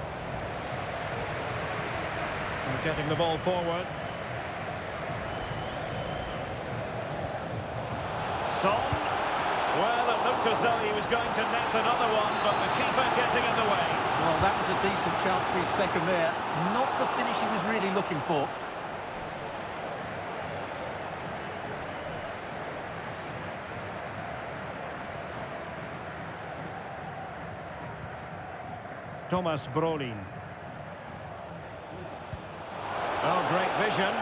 And getting the ball forward. Son. Well, it Looked as though he was going to net another one, but the keeper getting in the way. Well, that was a decent chance for his second there. Not the finish he was really looking for. Thomas Brolin. Oh, great vision.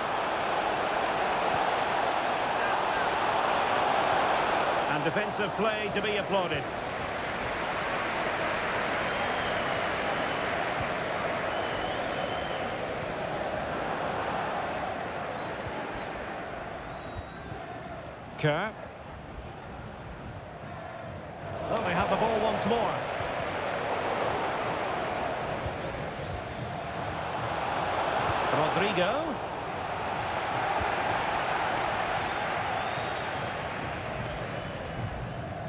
And defensive play to be applauded. Kerr. Oh, they have the ball once more. Rodrigo.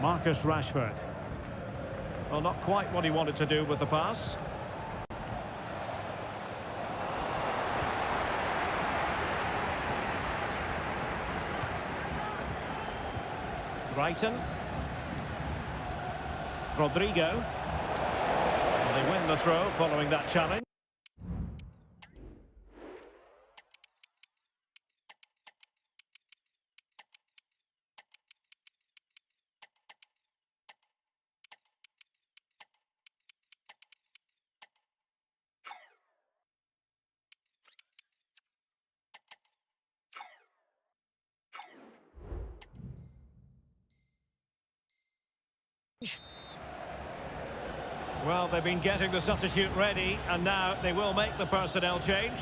Marcus Rashford. Well, not quite what he wanted to do with the pass. Brighton. Rodrigo. And they win the throw following that challenge. Well, they've been getting the substitute ready, and now they will make the personnel change.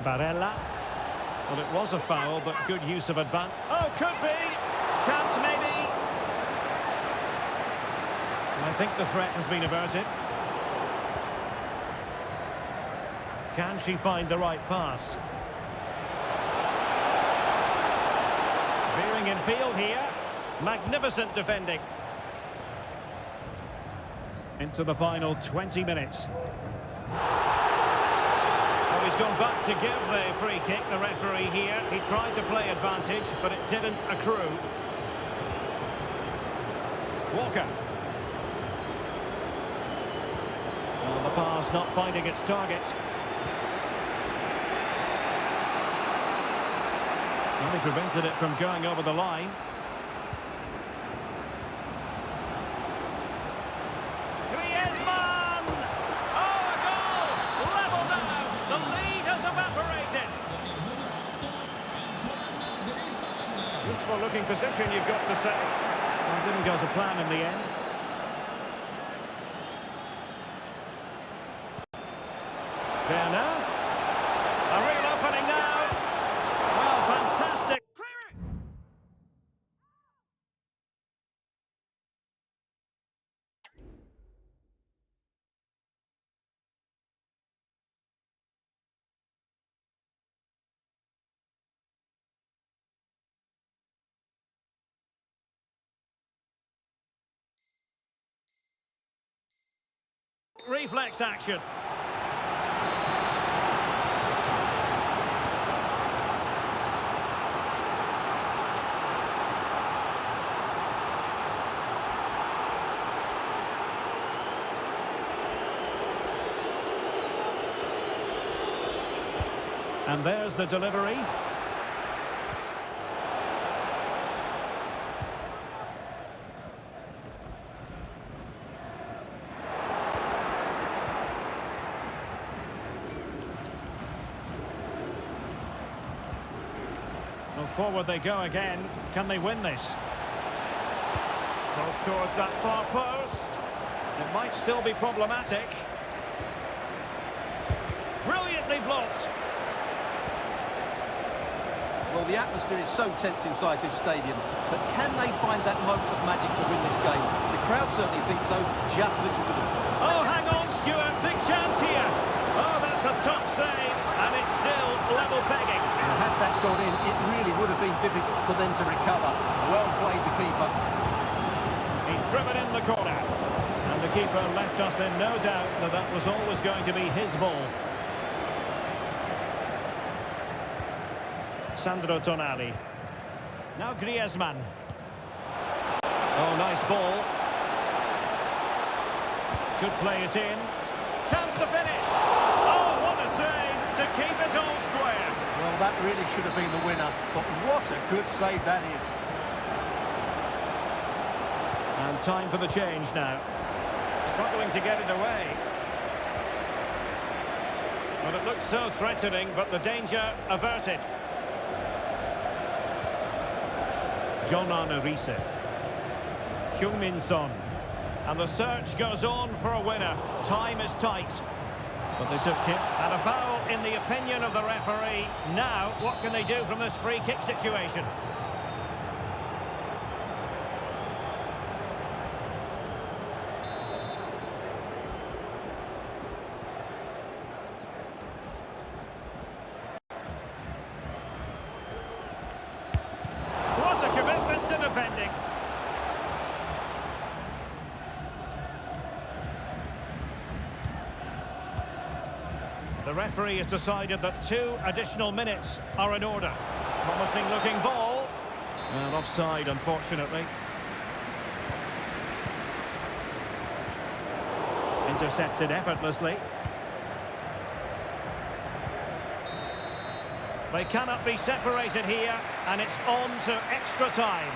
Barella. Well, it was a foul, but good use of advance. Oh, could be! Chance, maybe! I think the threat has been averted. Can she find the right pass? Veering in field here. Magnificent defending. Into the final 20 minutes. Oh, he's gone back to give the free kick, the referee here. He tried to play advantage, but it didn't accrue. Walker. Well, the pass not finding its target. Well, he prevented it from going over the line. Useful looking position, you've got to say. Well, didn't go to plan in the end. There now. A real opening now. Well, fantastic. Clear it. Reflex action. And there's the delivery. Well, forward they go again. Can they win this? Goes towards that far post. It might still be problematic. Brilliantly blocked. Well, the atmosphere is so tense inside this stadium, but can they find that moment of magic to win this game? The crowd certainly think so. Just listen to them. Oh, hang on, Stuart. Big chance here. Oh, that's a top save, and it's still level pegging. And had that gone in, it really would have been difficult for them to recover. Well played, the keeper. He's driven in the corner. And the keeper left us in no doubt that that was always going to be his ball. Sandro Tonali. Now Griezmann. Oh, nice ball. Could play it in. Chance to finish. Oh, what a save to keep it all square. Well, that really should have been the winner, but what a good save that is. And time for the change now. Struggling to get it away. Well, it looked so threatening, but the danger averted. Jonan Arise. Heung-min Son. And the search goes on for a winner. Time is tight. But they took it. And a foul in the opinion of the referee. Now, what can they do from this free kick situation? Was a commitment to defending. The referee has decided that 2 additional minutes are in order. Promising looking ball. And offside, unfortunately. Intercepted effortlessly. They cannot be separated here, and it's on to extra time.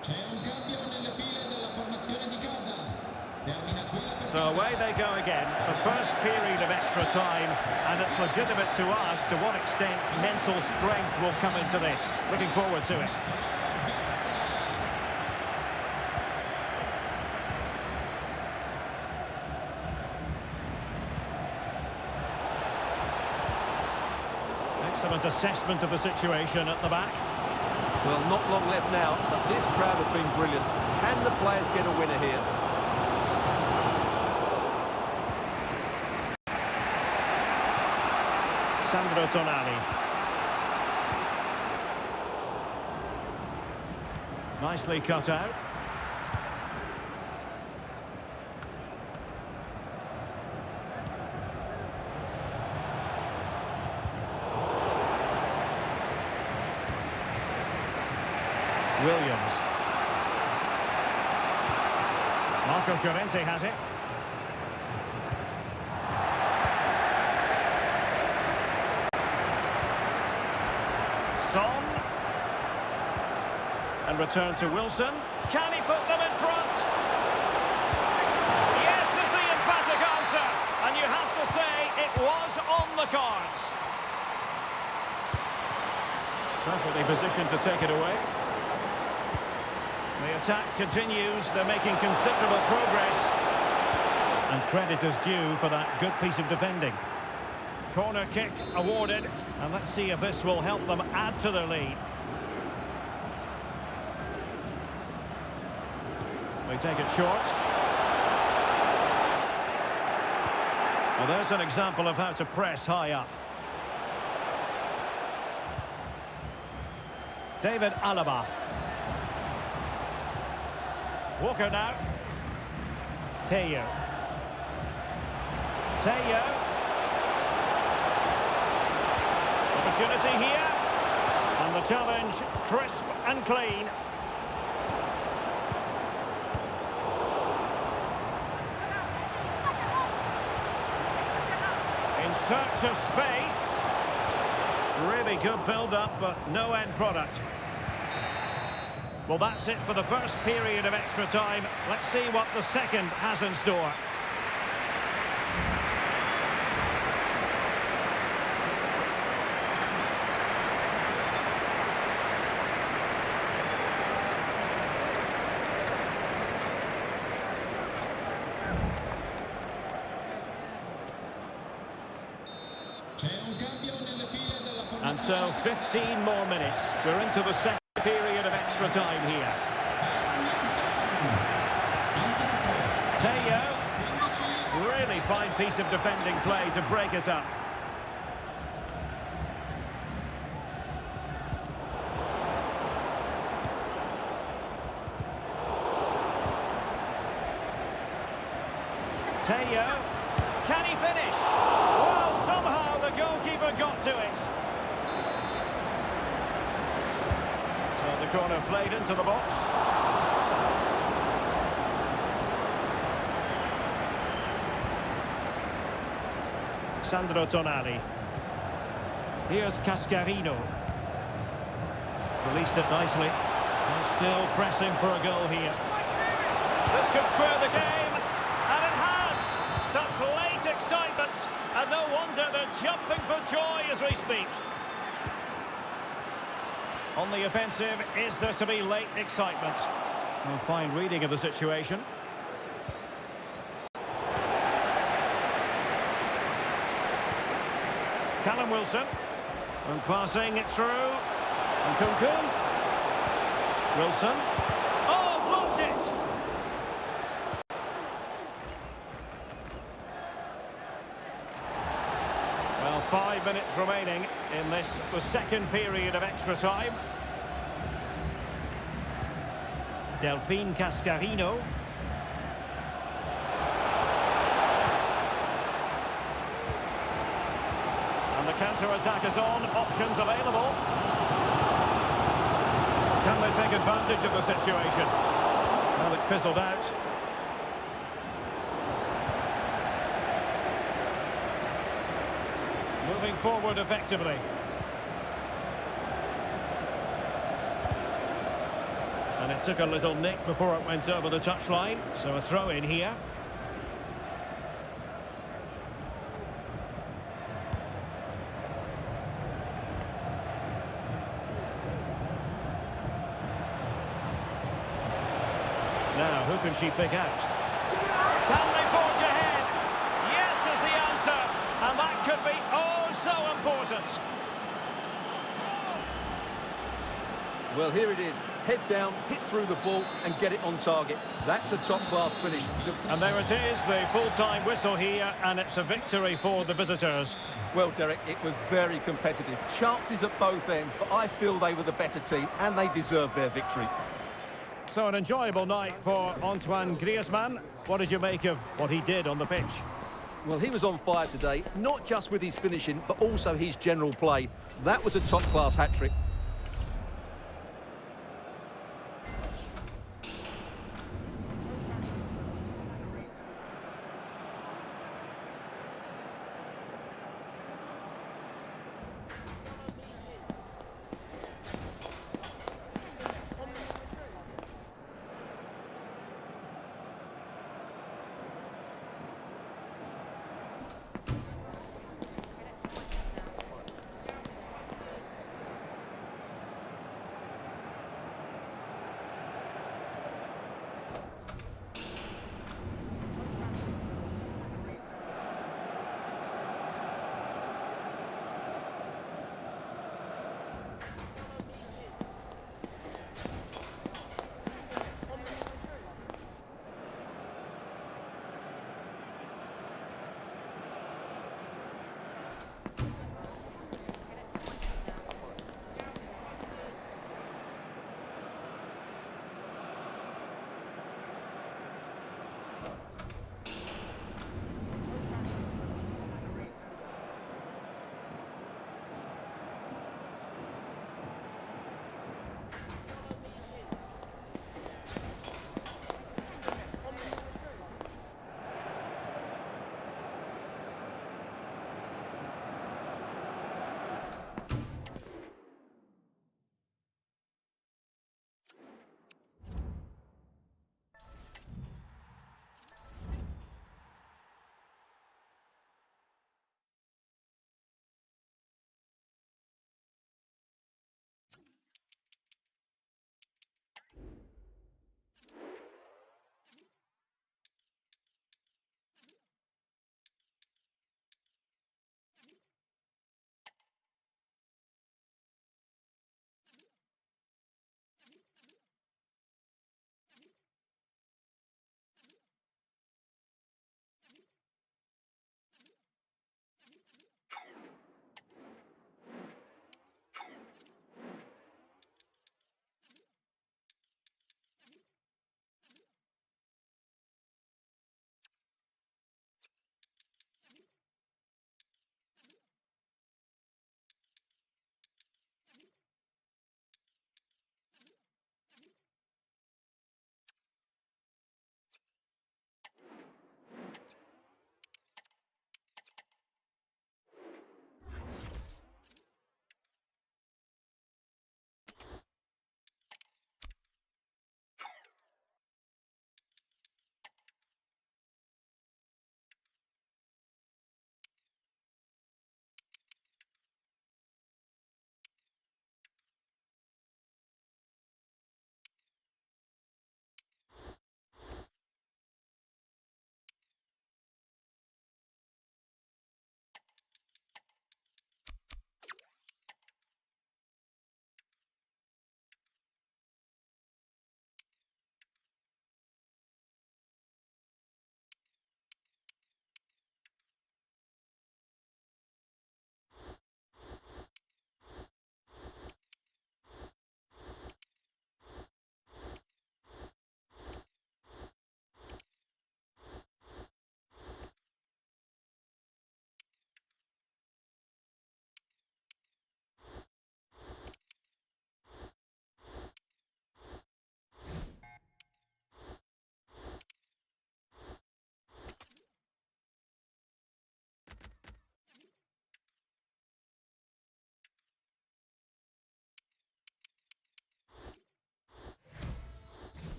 C'è un cambio nelle file della formazione di casa. Termina quella che So away they go again, the first period of extra time, and it's legitimate to ask to what extent mental strength will come into this. Looking forward to it. Excellent assessment of the situation at the back. Well, not long left now, but this crowd have been brilliant. Can the players get a winner here? Sandro Tonali. Nicely cut out. Williams. Marco Llorente has it. Son. And return to Wilson. Can he put them in front? Yes is the emphatic answer. And you have to say it was on the cards. Perfectly positioned to take it away. The attack continues. They're making considerable progress. And credit is due for that good piece of defending. Corner kick awarded. And let's see if this will help them add to their lead. They take it short. Well, there's an example of how to press high up. David Alaba. Walker now. Teo. Opportunity here. And the challenge crisp and clean. In search of space. Really good build-up, but no end product. Well, that's it for the first period of extra time. Let's see what the second has in store. c'è un cambio And so 15 more minutes. We're into the second period of extra time here. Teo. Really fine piece of defending play to break us up. Teo. Can he finish? Well, somehow the goalkeeper got to it. So the corner played into the box. Sandro Tonali. Here's Cascarino. Released it nicely. And still pressing for a goal here. This could square the game. And it has. Such late excitement. And no wonder they're jumping for joy as we speak. On the offensive, is there to be late excitement? A fine reading of the situation. Callum Wilson. And passing it through. And Kunku. Wilson. Oh, blocked it! Well, 5 minutes remaining in this, the second period of extra time. Delphine Cascarino. And the counter-attack is on, options available. Can they take advantage of the situation? Well, it fizzled out. Moving forward effectively. And it took a little nick before it went over the touchline, so a throw in here. Now, who can she pick out? Can they forge ahead? Yes is the answer, and that could be oh so important. Well, here it is. Head down, hit through the ball and get it on target. That's a top-class finish. And there it is, the full-time whistle here, and it's a victory for the visitors. Well, Derek, it was very competitive. Chances at both ends, but I feel they were the better team and they deserved their victory. So an enjoyable night for Antoine Griezmann. What did you make of what he did on the pitch? Well, he was on fire today, not just with his finishing, but also his general play. That was a top-class hat-trick.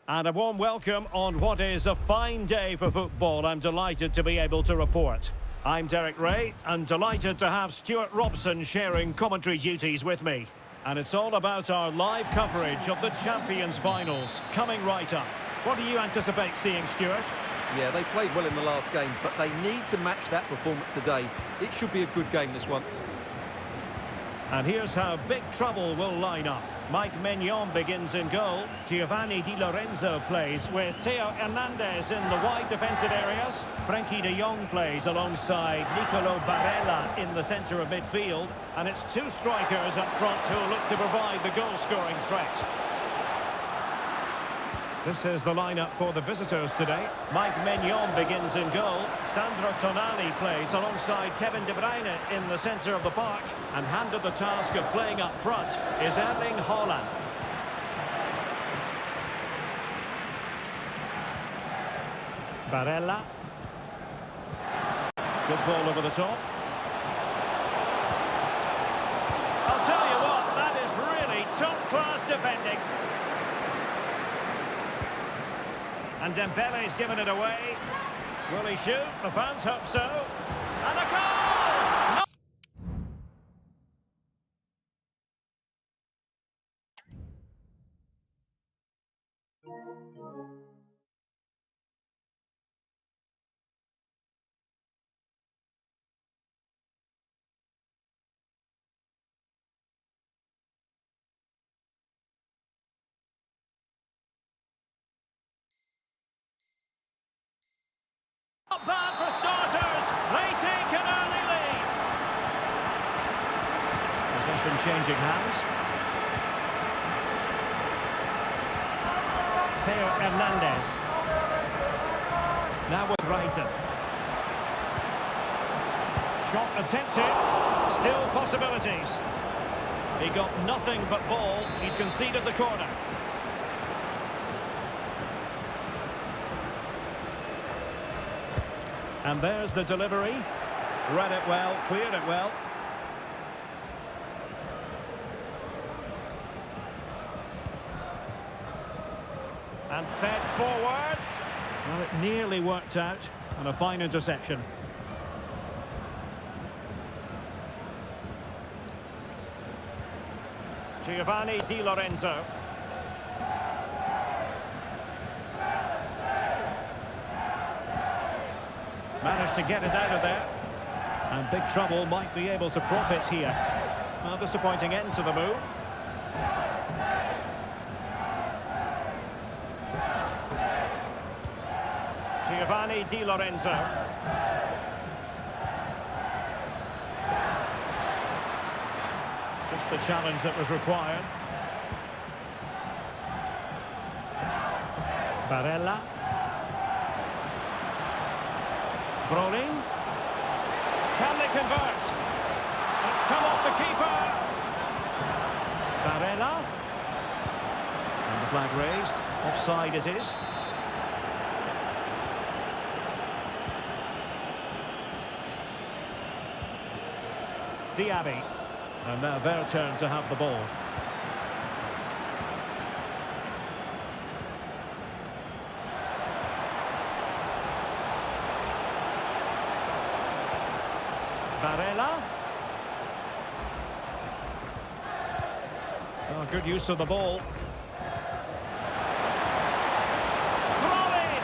And a warm welcome on what is a fine day for football. I'm delighted to be able to report. I'm Derek Ray, and delighted to have Stuart Robson sharing commentary duties with me. And it's all about our live coverage of the Champions Finals, coming right up. What do you anticipate seeing, Stuart? Yeah, they played well in the last game, but they need to match that performance today. It should be a good game, this one. And here's how Big Trouble will line up. Mike Maignan begins in goal. Giovanni Di Lorenzo plays with Theo Hernandez in the wide defensive areas. Frankie de Jong plays alongside Nicolo Barella in the centre of midfield. And it's two strikers up front who will look to provide the goal-scoring threat. This is the lineup for the visitors today. Mike Maignan begins in goal. Sandro Tonali plays alongside Kevin De Bruyne in the centre of the park. And handed the task of playing up front is Erling Haaland. Barella. Good ball over the top. I'll tell you what, that is really top-class defending. And Dembele's given it away. Will he shoot? The fans hope so. And a goal! Not bad for starters. They take an early lead. Possession changing hands. Theo Hernandez. Now with Brighton. Shot attempted. Still possibilities. He got nothing but ball. He's conceded the corner. And there's the delivery. Read it well, cleared it well. And fed forwards. Well, it nearly worked out. And a fine interception. Giovanni Di Lorenzo. Managed to get it out of there. And big trouble might be able to profit here. Well, disappointing end to the move. Giovanni Di Lorenzo. Just the challenge that was required. Barella. Brolin. Can they convert? It's come off the keeper. Barella. And the flag raised. Offside it is. Diaby. And now their turn to have the ball. Barella. Oh, good use of the ball. Brolin!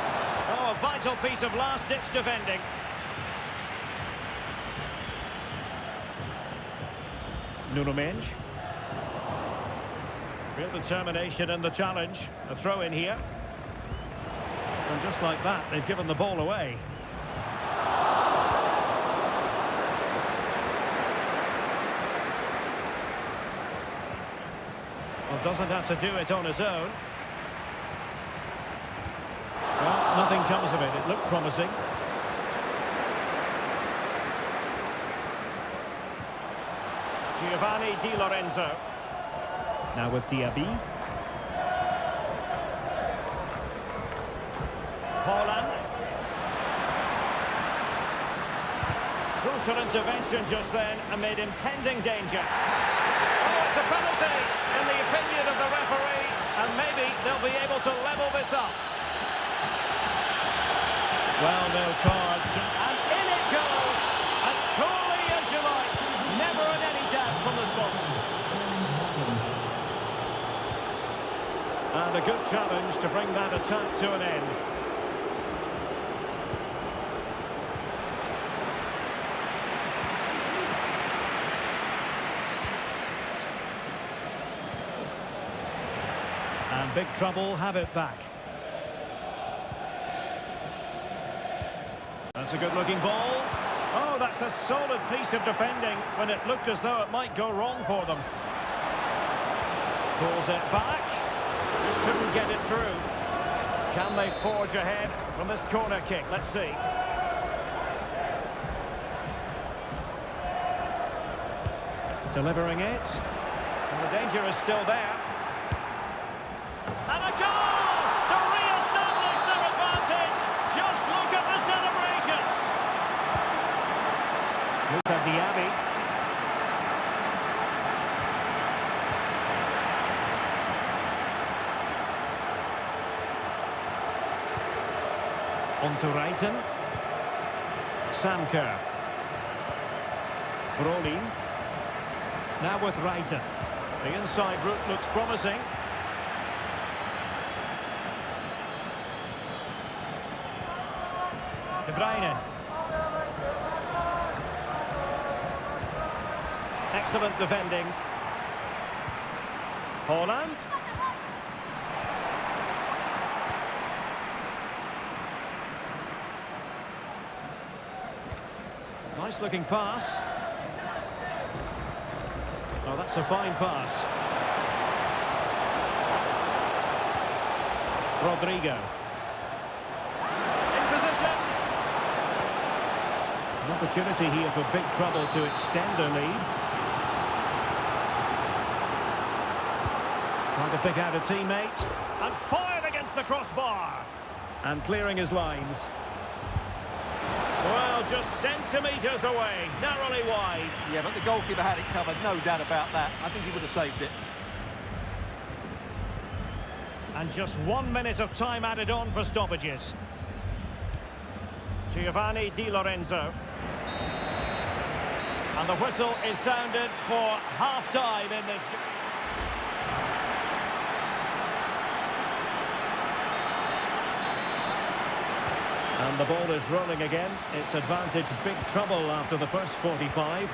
Oh, a vital piece of last-ditch defending. Nuno Mendes. Real determination in the challenge. A throw in here. And just like that, they've given the ball away. Well, doesn't have to do it on his own. Well, nothing comes of it. It looked promising. Giovanni Di Lorenzo. Now with Diaby. Haaland. Crucial intervention just then amid impending danger. Oh, it's a penalty in the opinion of the referee, and maybe they'll be able to level this up. Well, no card. And in it goes, as coolly as you like. Never in any doubt from the spot. And a good challenge to bring that attack to an end. And big trouble have it back. That's a good-looking ball. Oh, that's a solid piece of defending when it looked as though it might go wrong for them. Pulls it back. Just couldn't get it through. Can they forge ahead from this corner kick? Let's see. Delivering it. And the danger is still there. And a goal to re-establish their advantage. Just look at the celebrations. Look at Diaby. On to Reiten. Sam Kerr. Brolin. Now with Reiten. The inside route looks promising. De Bruyne. Excellent defending. Haaland. Nice looking pass. Oh, that's a fine pass. Rodrigo. In position. Not Opportunity here for big trouble to extend their lead. Trying to pick out a teammate. And fired against the crossbar. And clearing his lines. Well, just centimetres away, narrowly wide. Yeah, but the goalkeeper had it covered, no doubt about that. I think he would have saved it. And just 1 minute of time added on for stoppages. Giovanni Di Lorenzo. And the whistle is sounded for half-time in this. And the ball is rolling again. It's advantage big trouble after the first 45.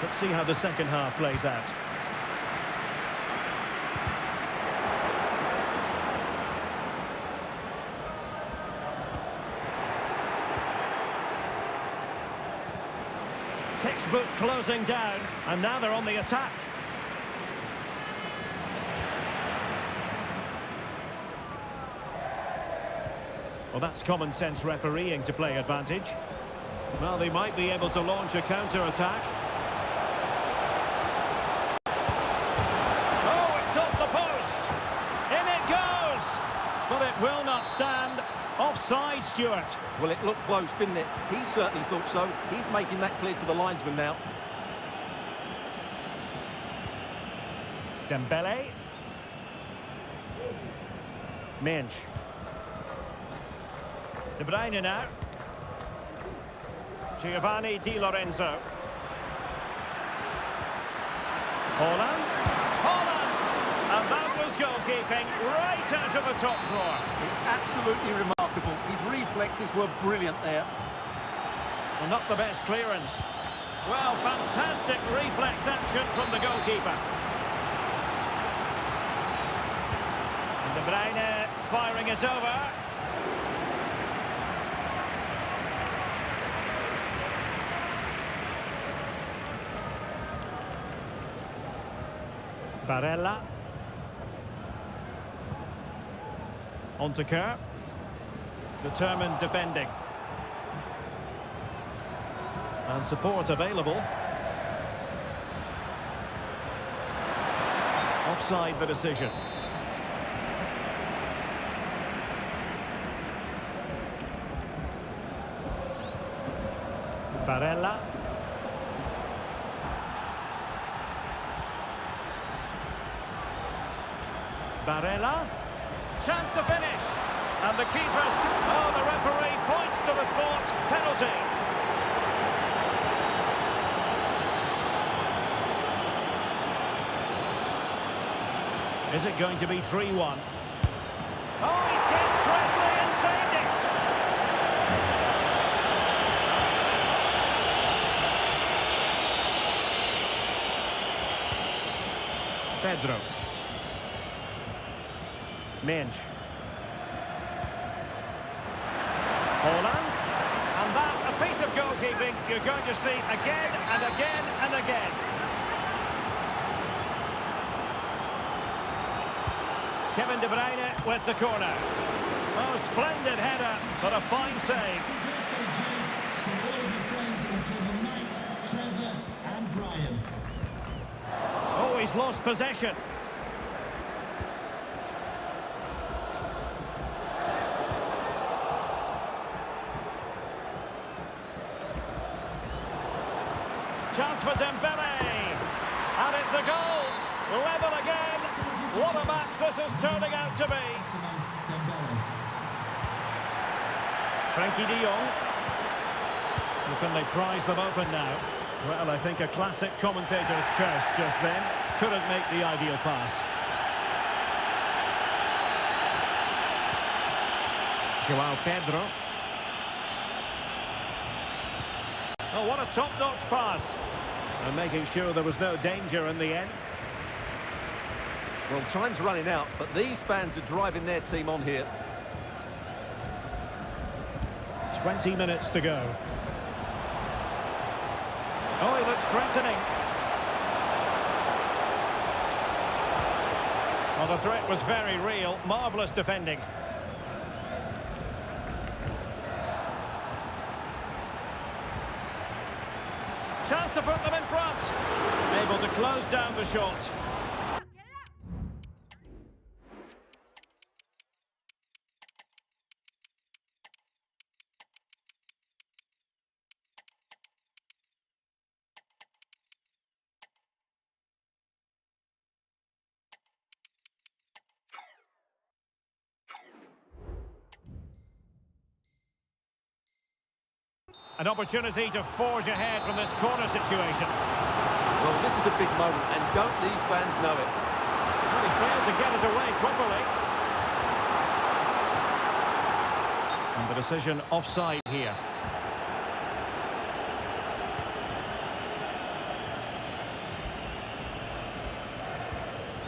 Let's see how the second half plays out. Textbook closing down, and now they're on the attack. Well, that's common sense refereeing to play advantage. Well, they might be able to launch a counter-attack. Oh, it's off the post! In it goes! But it will not stand. Offside, Stuart. Well, it looked close, didn't it? He certainly thought so. He's making that clear to the linesman now. Dembele. Minch. De Bruyne now. Giovanni Di Lorenzo. Holland. Holland! And that was goalkeeping right out of the top drawer. It's absolutely remarkable. His reflexes were brilliant there. Well, not the best clearance. Well, fantastic reflex action from the goalkeeper. And De Bruyne firing it over. Barella. On to Kerr. Determined defending. And support available. Offside the decision. Barella. Barella. Chance to finish. And the keeper's... Oh, the referee points to the spot. Penalty. Is it going to be 3-1? Oh, he's guessed correctly and saved it. Pedro. Minch. Holland. And that, a piece of goalkeeping you're going to see again and again and again. Kevin De Bruyne with the corner. Oh, splendid header, but a fine save. Happy birthday, Jim, from all of your friends, including Mike, Trevor and Brian. Oh, he's lost possession. Chance for Dembele. And it's a goal. Level again. What a match this is turning out to be. Frankie de Jong. Well, can they prize them open now? Well, I think a classic commentator's curse just then. Couldn't make the ideal pass. João Pedro. Oh, what a top-notch pass. And making sure there was no danger in the end. Well, time's running out, but these fans are driving their team on here. 20 minutes to go. Oh, he looks threatening. Well, the threat was very real. Marvellous defending. Chance to put them in front. Able to close down the shot. An opportunity to forge ahead from this corner situation. Well, this is a big moment, and don't these fans know it? Well, he failed to get it away properly. And the decision offside here.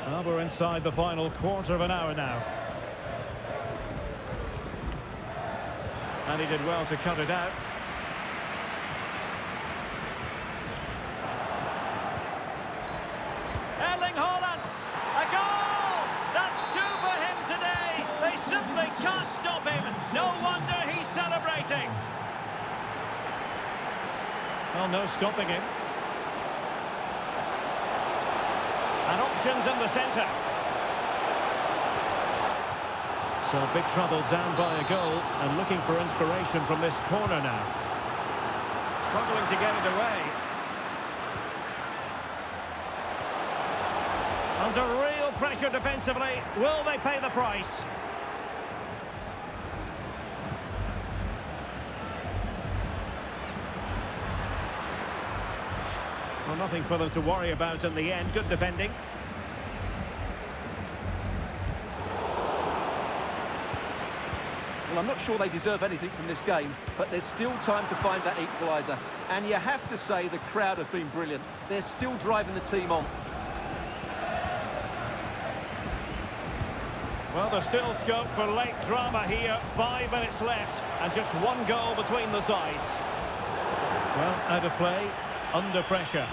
Well, we're inside the final quarter of an hour now. And he did well to cut it out. A goal! That's two for him today. They simply can't stop him. No wonder he's celebrating. Well, no stopping him. And options in the centre. So big trouble down by a goal and looking for inspiration from this corner now. Struggling to get it away. Under real pressure defensively, will they pay the price? Well, nothing for them to worry about in the end. Good defending. Well, I'm not sure they deserve anything from this game, but there's still time to find that equaliser. And you have to say the crowd have been brilliant. They're still driving the team on. Well, there's still scope for late drama here. 5 minutes left and just one goal between the sides. Well, out of play, under pressure.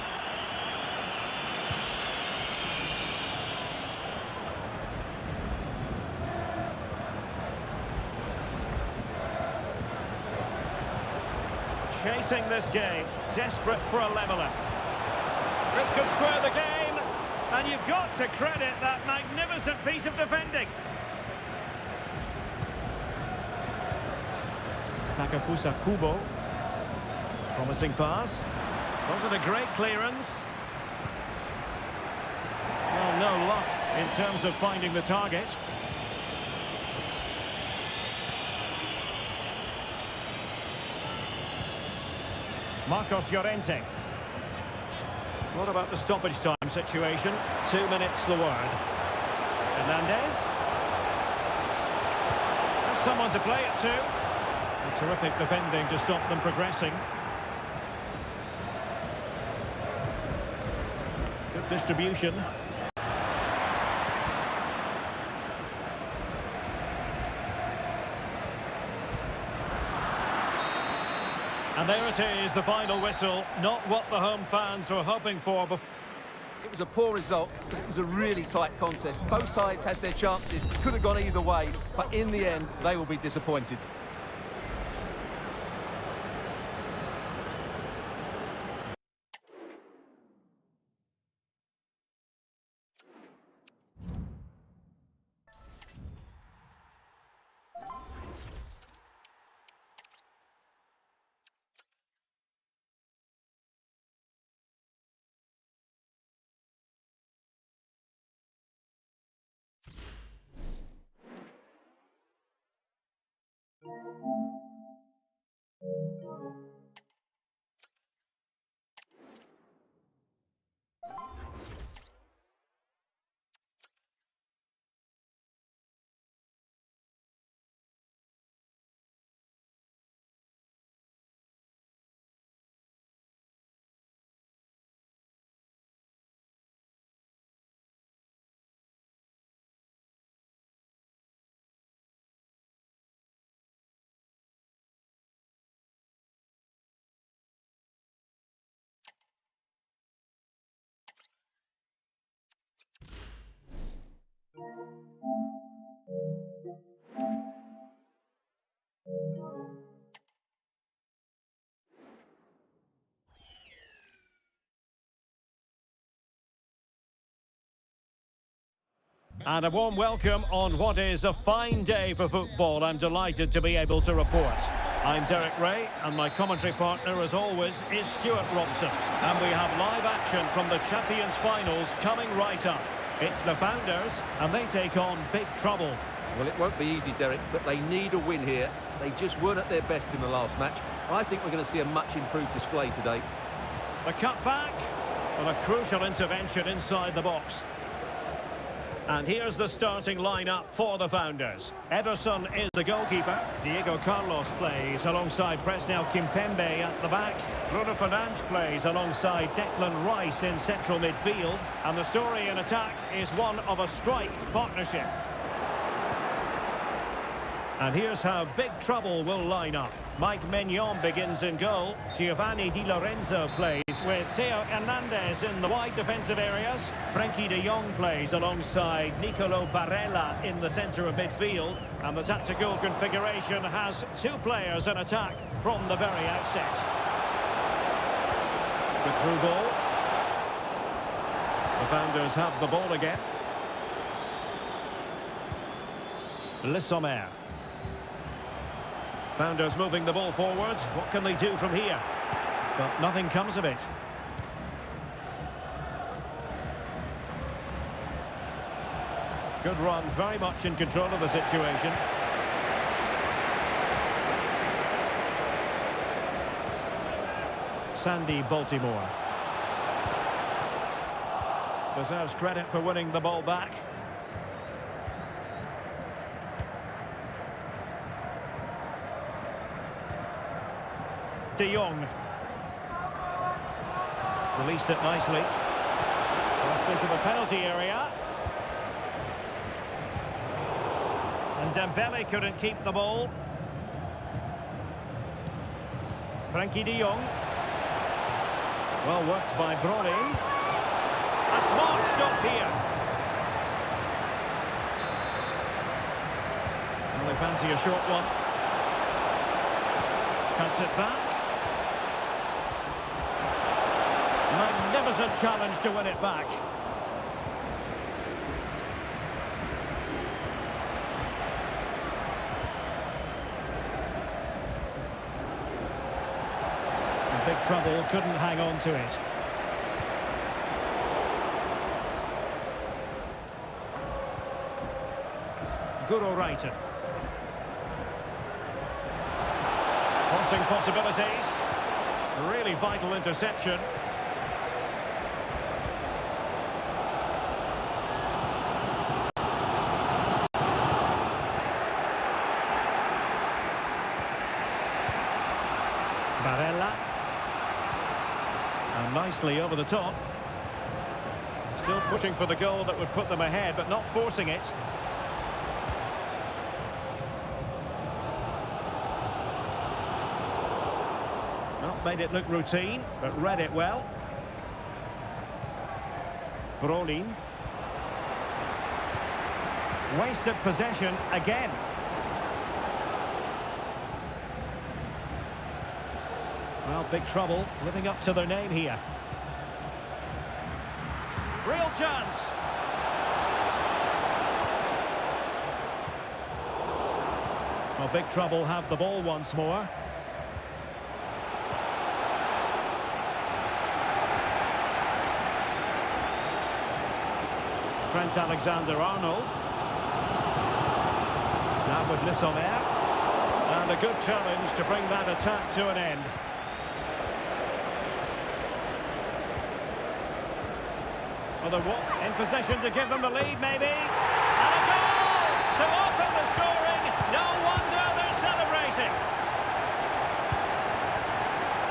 Chasing this game, desperate for a leveller. This could square the game, and you've got to credit that magnificent piece of defending. Takafusa Kubo. Promising pass. Wasn't a great clearance. Well, no luck in terms of finding the target. Marcos Llorente. What about the stoppage time situation? 2 minutes the word. Hernandez. There's someone to play it to. Terrific defending to stop them progressing. Good distribution. And there it is, the final whistle. Not what the home fans were hoping for before. It was a poor result, but it was a really tight contest. Both sides had their chances, could have gone either way, but in the end, they will be disappointed. And a warm welcome on what is a fine day for football. I'm delighted to be able to report. I'm Derek Ray, and my commentary partner, as always, is Stuart Robson. And we have live action from the Champions Finals coming right up. It's the Founders, and they take on big trouble. Well, it won't be easy, Derek, but they need a win here. They just weren't at their best in the last match. I think we're going to see a much improved display today. The cut back, and a crucial intervention inside the box. And here's the starting lineup for the Founders. Ederson is the goalkeeper. Diego Carlos plays alongside Presnel Kimpembe at the back. Bruno Fernandes plays alongside Declan Rice in central midfield. And the story in attack is one of a strike partnership. And here's how big trouble will line up. Mike Maignan begins in goal. Giovanni Di Lorenzo plays with Theo Hernandez in the wide defensive areas. Frankie de Jong plays alongside Nicolo Barella in the centre of midfield. And the tactical configuration has two players in attack from the very outset. The through ball. The Founders have the ball again. Le Sommer. Founders moving the ball forward. What can they do from here? But nothing comes of it. Good run, very much in control of the situation. Sandy Baltimore. Deserves credit for winning the ball back. De Jong. Released it nicely. Crossed into the penalty area. And Dembele couldn't keep the ball. Frankie de Jong. Well worked by Brody. A smart stop here. Well, they fancy a short one. Cuts it back. Magnificent challenge to win it back. And big trouble, couldn't hang on to it. Guro Reiten. Crossing possibilities. Really vital interception. Barella. And nicely over the top. Still pushing for the goal that would put them ahead, but not forcing it. Not made it look routine, but read it well. Brolin. Wasted possession again. Well, big trouble, living up to their name here. Real chance. Well, big trouble have the ball once more. Trent Alexander-Arnold. Now with Le Sommer. And a good challenge to bring that attack to an end. Well, they're in possession to give them the lead, maybe. And a goal to open the scoring. No wonder they're celebrating.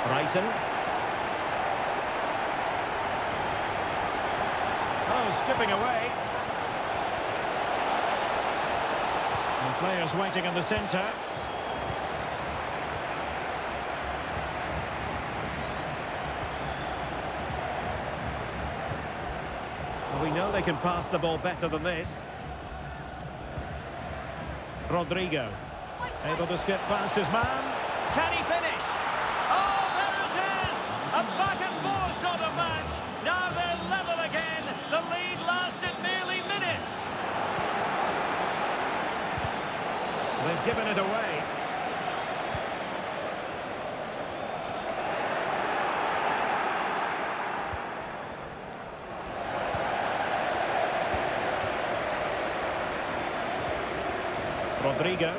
Brighton. Oh, skipping away. And players waiting in the centre. We know they can pass the ball better than this. Rodrigo. Able to skip past his man. Can he finish? Oh, there it is! A back and forth sort of match. Now they're level again. The lead lasted merely minutes. given it away. Rodrigo.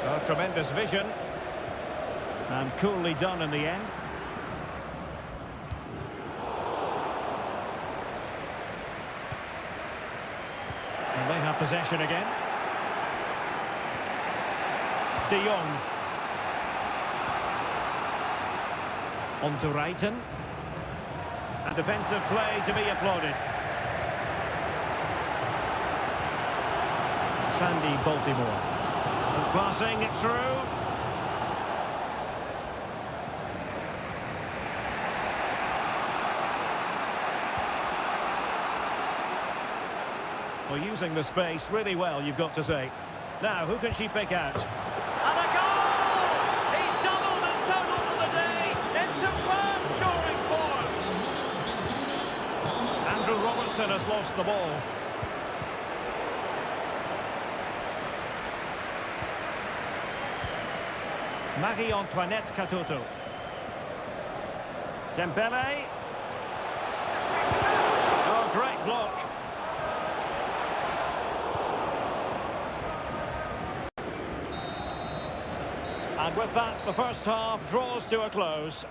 Oh, tremendous vision. And coolly done in the end. And they have possession again. De Jong. On to Reiten. And defensive play to be applauded. Sandy Baltimore. And passing it through. Well, using the space really well, you've got to say. Now, who can she pick out? And a goal! He's doubled his total for the day in superb scoring form. Andrew Robertson has lost the ball. Marie-Antoinette Katoto. Dembele. Oh, great block. And with that, the first half draws to a close.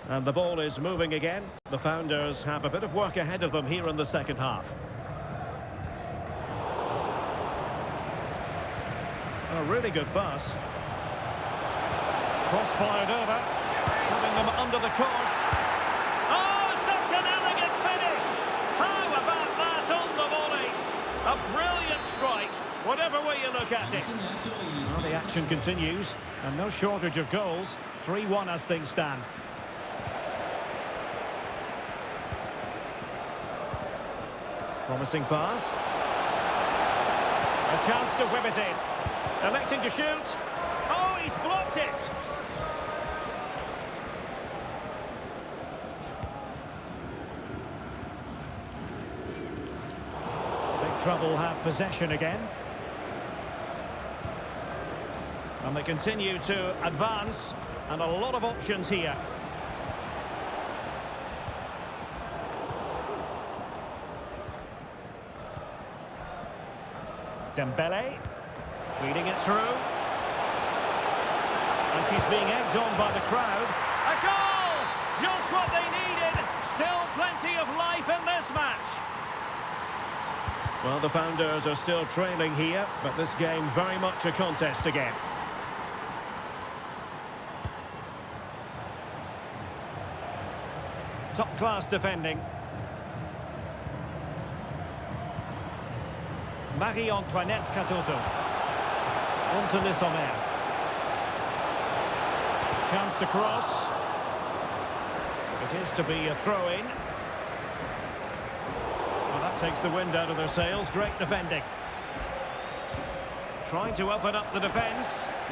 And the ball is moving again. The Founders have a bit of work ahead of them here in the second half. A really good pass. Cross fired over, putting them under the course. Oh, such an elegant finish! How about that on the volley? A brilliant strike, whatever way you look at it. Well, the action continues, and no shortage of goals. 3-1 as things stand. Promising pass. A chance to whip it in. Electing to shoot. Oh, he's blocked it. Big Trouble have possession again. And they continue to advance. And a lot of options here. Dembele. Feeding it through. And she's being egged on by the crowd. A goal! Just what they needed. Still plenty of life in this match. Well, the Founders are still trailing here, but this game very much a contest again. Top-class defending. Marie-Antoinette Katoto. On to Lissomer. Chance to cross. It is to be a throw-in. Well, that takes the wind out of their sails. Great defending. Trying to open up the defence.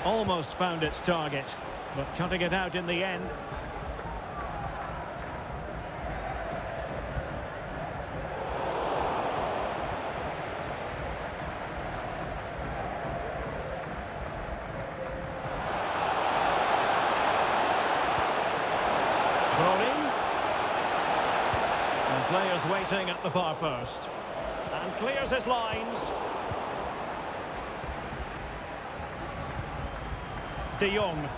Almost found its target, but cutting it out in the end. And players waiting at the far post. And clears his lines. De Jong.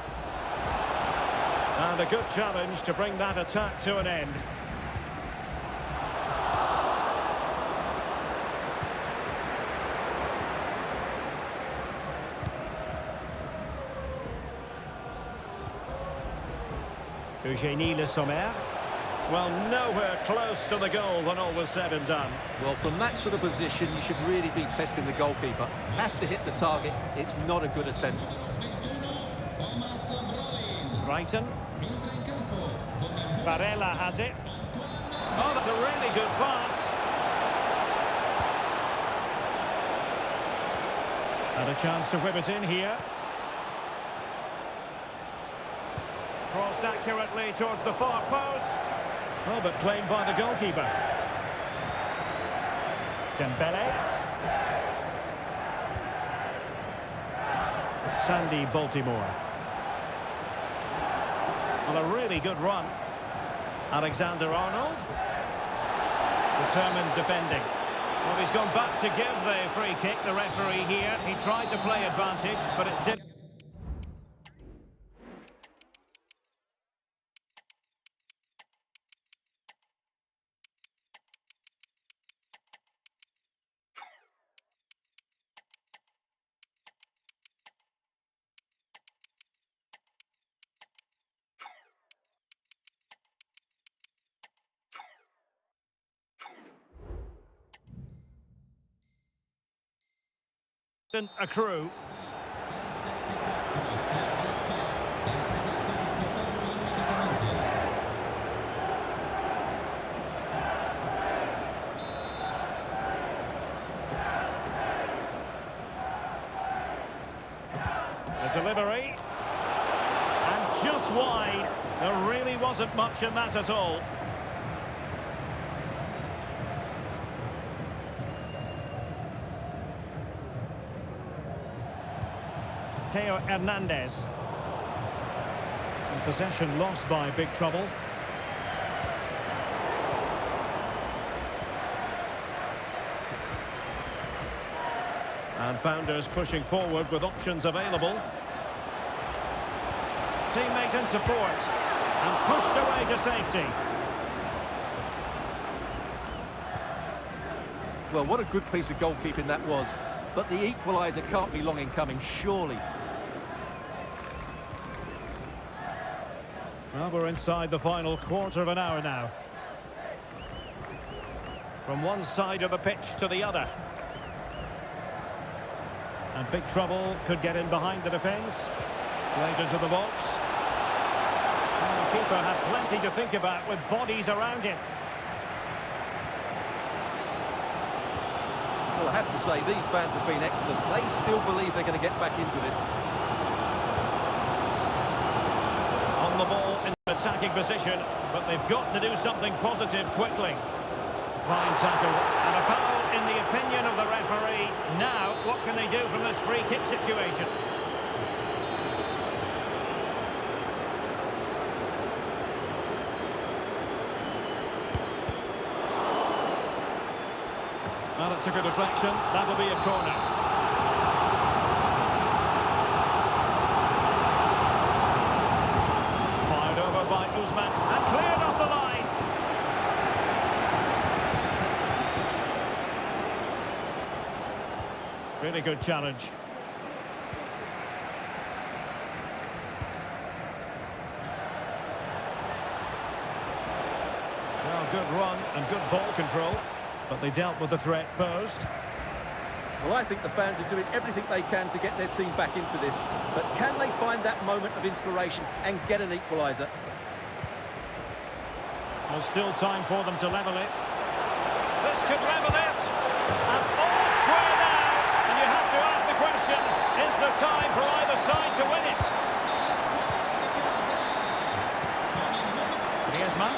And a good challenge to bring that attack to an end. Eugénie Lissomer. Well, nowhere close to the goal when all was said and done. Well, from that sort of position, you should really be testing the goalkeeper. Has to hit the target. It's not a good attempt. Brighton. Barella has it. Oh, that's a really good pass. And a chance to whip it in here. Crossed accurately towards the far post. Oh, but claimed by the goalkeeper. Dembele. Sandy Baltimore. Well, a really good run. Alexander-Arnold. Determined defending. Well, he's gone back to give the free kick, the referee here. He tried to play advantage, but it didn't. Accrue. The delivery. And just wide. There really wasn't much in that at all. Theo Hernandez. And possession lost by big trouble. And founders pushing forward with options available. Teammate in support. And pushed away to safety. Well, what a good piece of goalkeeping that was. But the equaliser can't be long in coming, surely. Well, we're inside the final quarter of an hour now. From one side of the pitch to the other. And big trouble could get in behind the defence. Played into the box. And the keeper had plenty to think about with bodies around him. Well, I have to say, these fans have been excellent. They still believe they're going to get back into this. On the ball in an attacking position, but they've got to do something positive quickly. Fine tackle, and a foul in the opinion of the referee. Now, what can they do from this free kick situation? Well, it's a good deflection. That'll be a corner. Fired over by Usman and cleared off the line. Really good challenge. Well, good run and good ball control. But they dealt with the threat posed. Well, I think the fans are doing everything they can to get their team back into this. But can they find that moment of inspiration and get an equaliser? There's still time for them to level it. This could level it. And all square now. And you have to ask the question, is there time for either side to win it? Griezmann.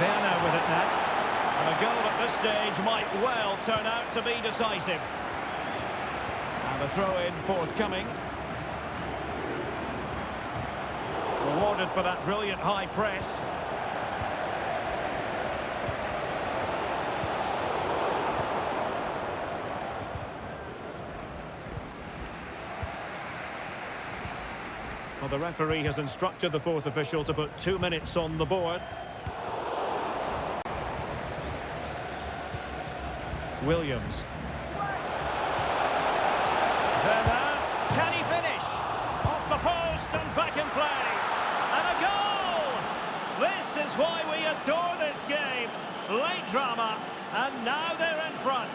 Werner with it now. And a goal at this stage might well turn out to be decisive. And the throw-in forthcoming. Rewarded for that brilliant high press. Well, the referee has instructed the fourth official to put 2 minutes on the board. Williams. Werner, can he finish? Off the post and back in play. And a goal! This is why we adore this game. Late drama, and now they're in front.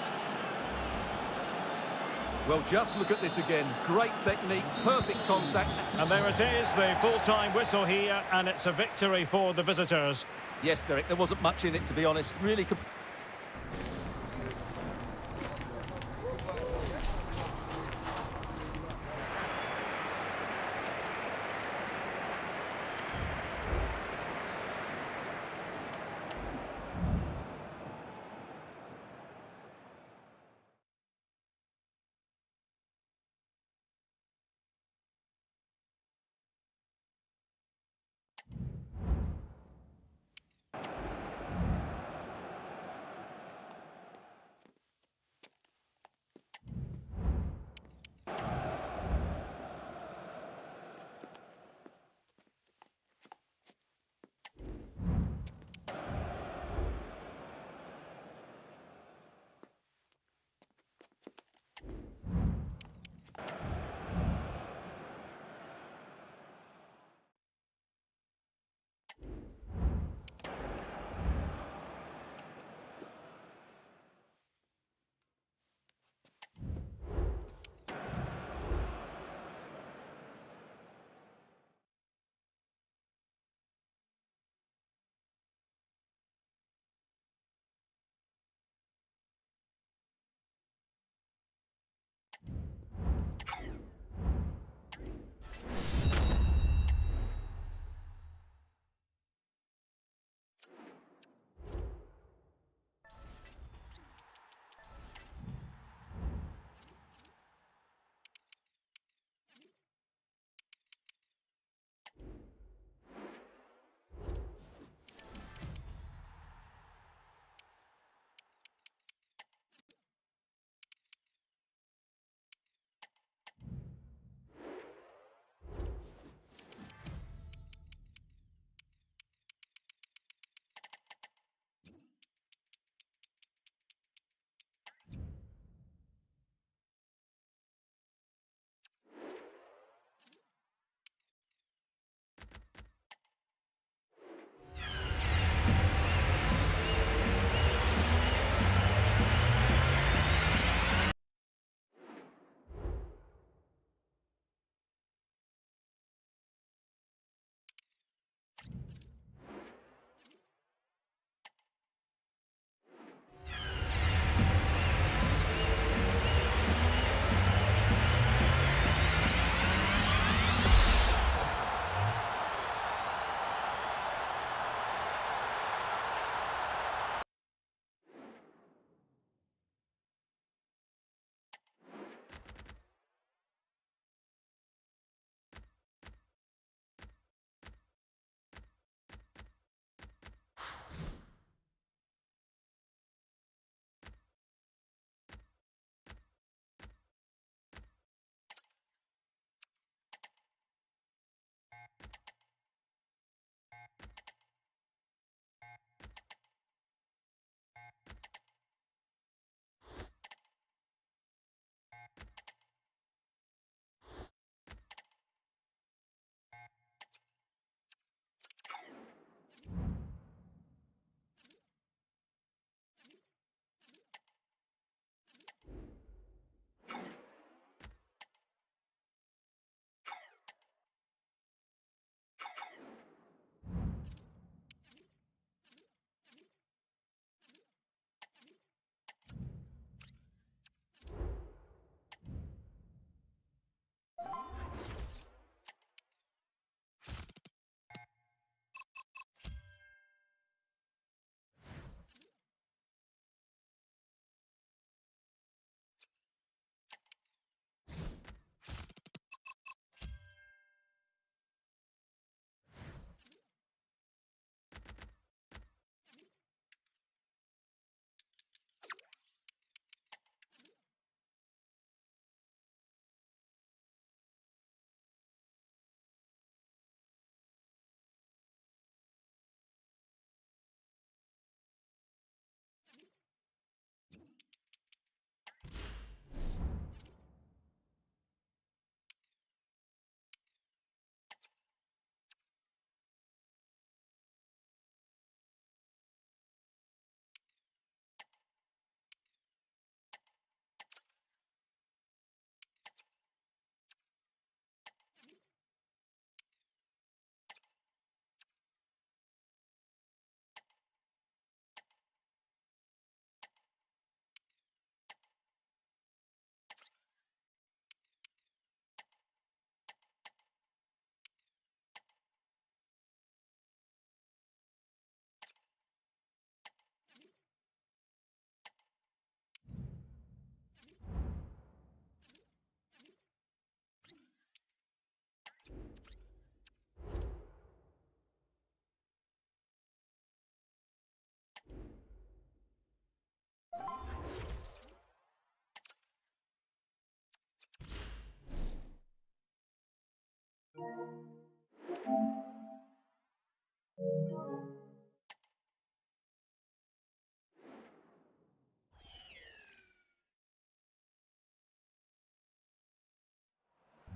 Well, just look at this again. Great technique, perfect contact. And there it is, the full-time whistle here, and it's a victory for the visitors. Yes, Derek, there wasn't much in it, to be honest. Really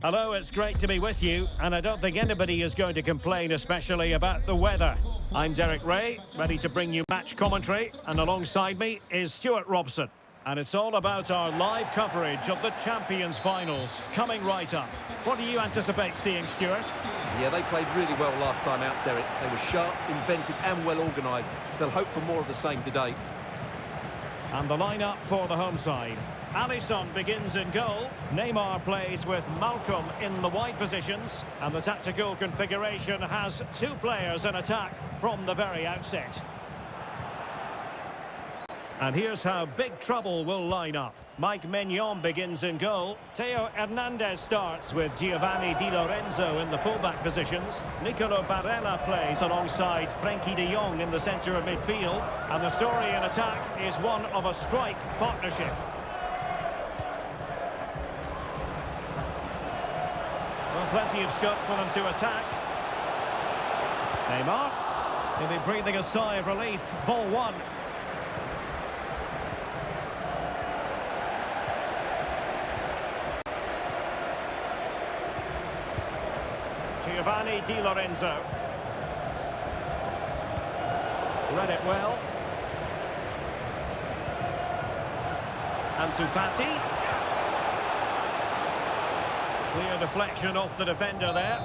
Hello, it's great to be with you, and I don't think anybody is going to complain, especially about the weather. I'm Derek Ray, ready to bring you match commentary, and alongside me is Stuart Robson. And it's all about our live coverage of the Champions Finals, coming right up. What do you anticipate seeing, Stuart? Yeah, they played really well last time out, Derek. They were sharp, inventive and well organised. They'll hope for more of the same today. And the lineup for the home side. Alisson begins in goal. Neymar plays with Malcolm in the wide positions. And the tactical configuration has two players in attack from the very outset. And here's how big trouble will line up. Mike Maignan begins in goal. Theo Hernandez starts with Giovanni Di Lorenzo in the fullback positions. Nicolo Barella plays alongside Frenkie de Jong in the centre of midfield. And the story in attack is one of a strike partnership. Well, plenty of scope for them to attack. Neymar. He'll be breathing a sigh of relief. Ball one. Giovanni Di Lorenzo. Read it well. Ansu Fati. Clear deflection off the defender there.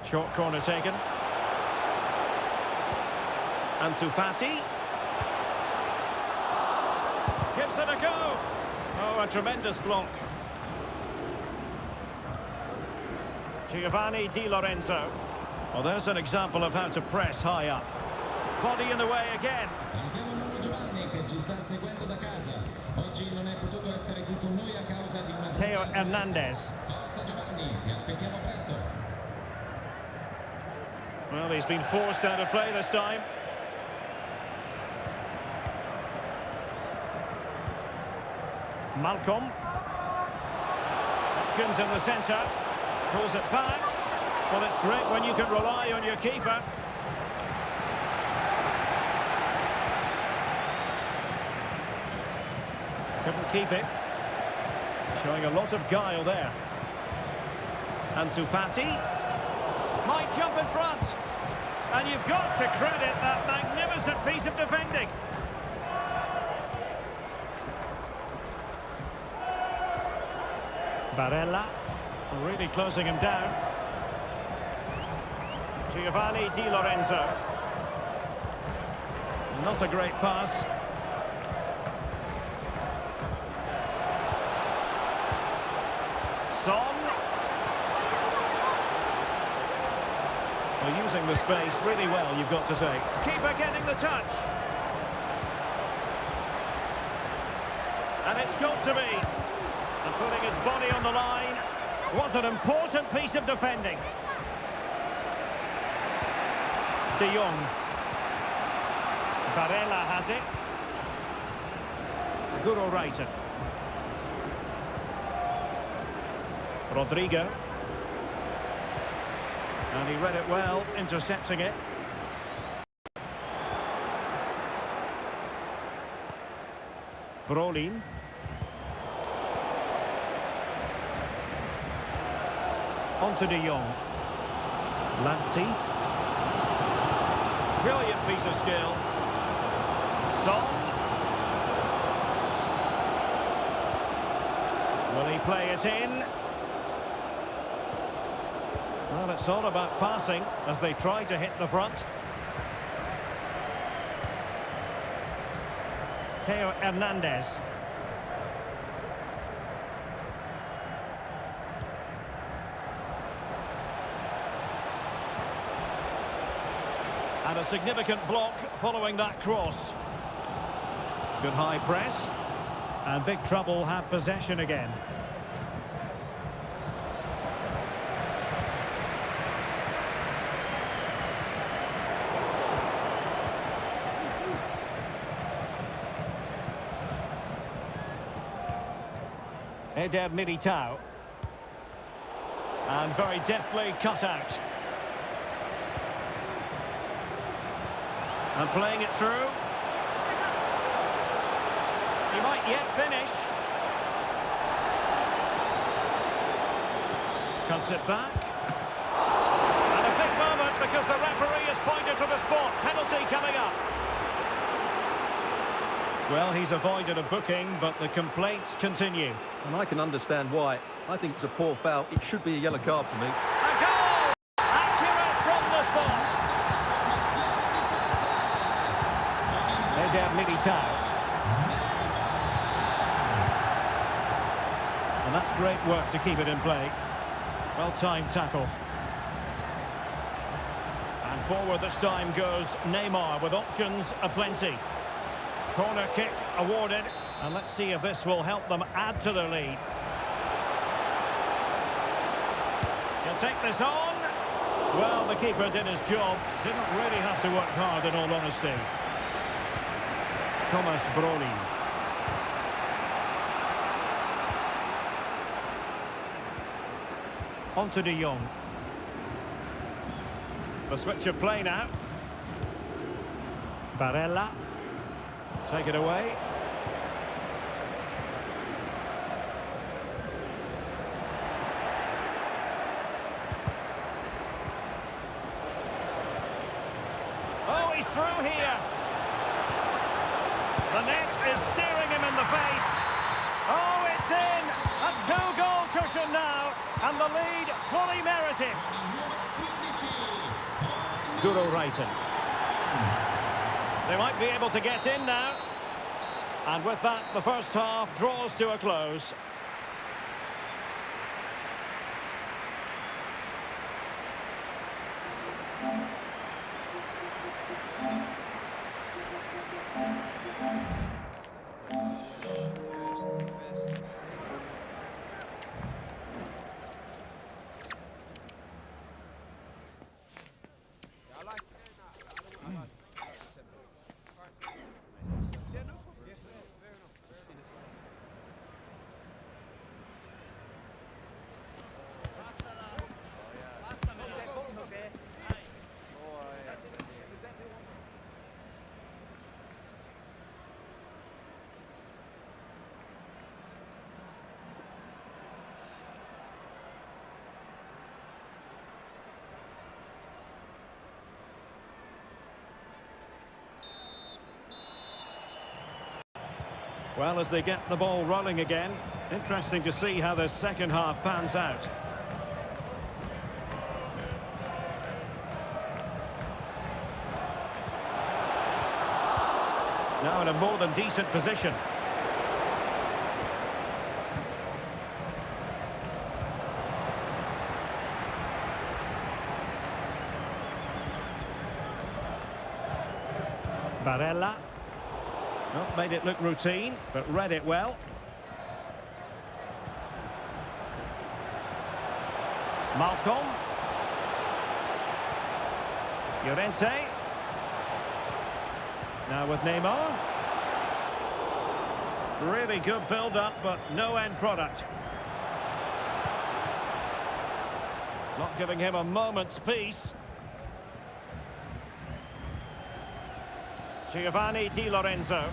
Short corner taken. Ansu Fati. Gives it a go. Oh, a tremendous block. Giovanni Di Lorenzo. Well, there's an example of how to press high up. Body in the way again. Salutiamo il nonno Giovanni che ci sta seguendo da casa. Oggi non è potuto essere qui con noi a causa di una... Theo Hernandez. Forza Giovanni, ti aspettiamo presto. Well, he's been forced out of play this time. Malcolm. Options in the centre. Pulls it back. Well, it's great when you can rely on your keeper. Couldn't keep it. Showing a lot of guile there. Ansu Fati. Might jump in front. And you've got to credit that magnificent piece of defending. Barella, really closing him down. Giovanni Di Lorenzo. Not a great pass. Son. Well, using the space really well, you've got to say. Keeper getting the touch. And it's got to be. And putting his body on the line was an important piece of defending. De Jong. Barella has it. Guru Reiter. Rodrigo. And he read it well, intercepting it. Brolin. On to De Jong. Lamptey. Brilliant piece of skill. Son. Will he play it in? Well, it's all about passing as they try to hit the front. Theo Hernandez. And a significant block following that cross. Good high press. And big trouble have possession again. Eder Militao. And very deftly cut out. And playing it through. He might yet finish. Cuts it back. And a big moment because the referee has pointed to the spot. Penalty coming up. Well, he's avoided a booking, but the complaints continue. And I can understand why. I think it's a poor foul. It should be a yellow card for me. A goal! Accurate from the spot. Eder Militao. And that's great work to keep it in play. Well-timed tackle. And forward this time goes Neymar with options aplenty. Corner kick awarded. And let's see if this will help them add to their lead. He'll take this on. Well, the keeper did his job. Didn't really have to work hard, in all honesty. Thomas Brolin. On to De Jong. The switch of play now. Barella. Take it away. Oh, he's through here. The net is staring him in the face. Oh, it's in. A two-goal cushion now. And the lead fully merited. Guru Reiten. They might be able to get in now. And with that, the first half draws to a close. Well, as they get the ball rolling again, interesting to see how the second half pans out. Now in a more than decent position. Barella. Not made it look routine, but read it well. Malcolm. Llorente. Now with Neymar. Really good build-up, but no end product. Not giving him a moment's peace. Giovanni Di Lorenzo.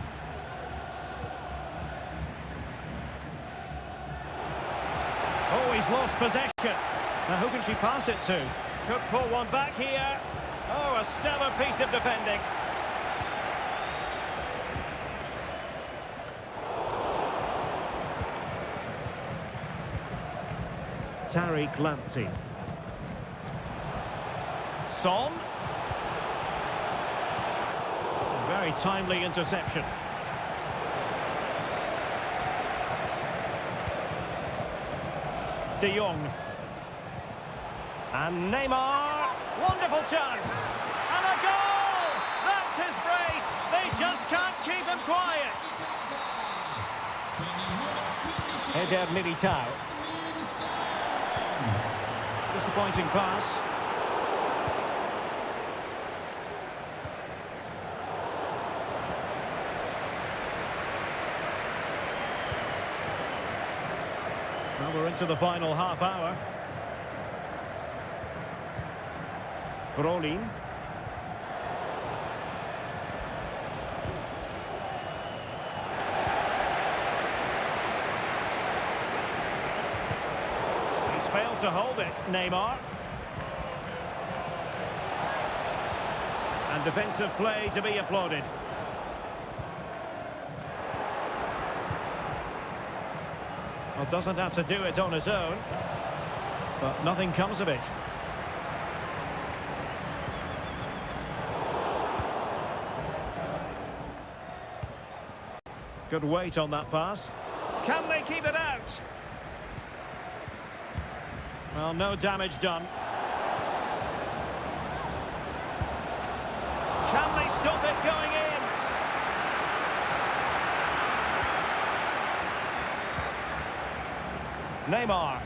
Oh, he's lost possession. Now, who can she pass it to? Could pull one back here. Oh, a stellar piece of defending. Tariq Lamptey. Son. Very timely interception. De Jong. And Neymar. Wonderful chance. And a goal! That's his brace. They just can't keep him quiet. Eder Militao. Disappointing pass. Well, we're into the final half hour. Brolin. to hold it, Neymar. And defensive play to be applauded. Well, doesn't have to do it on his own, but nothing comes of it. Good weight on that pass. Can they keep it out? Well, no damage done. Can they stop it going in? Neymar.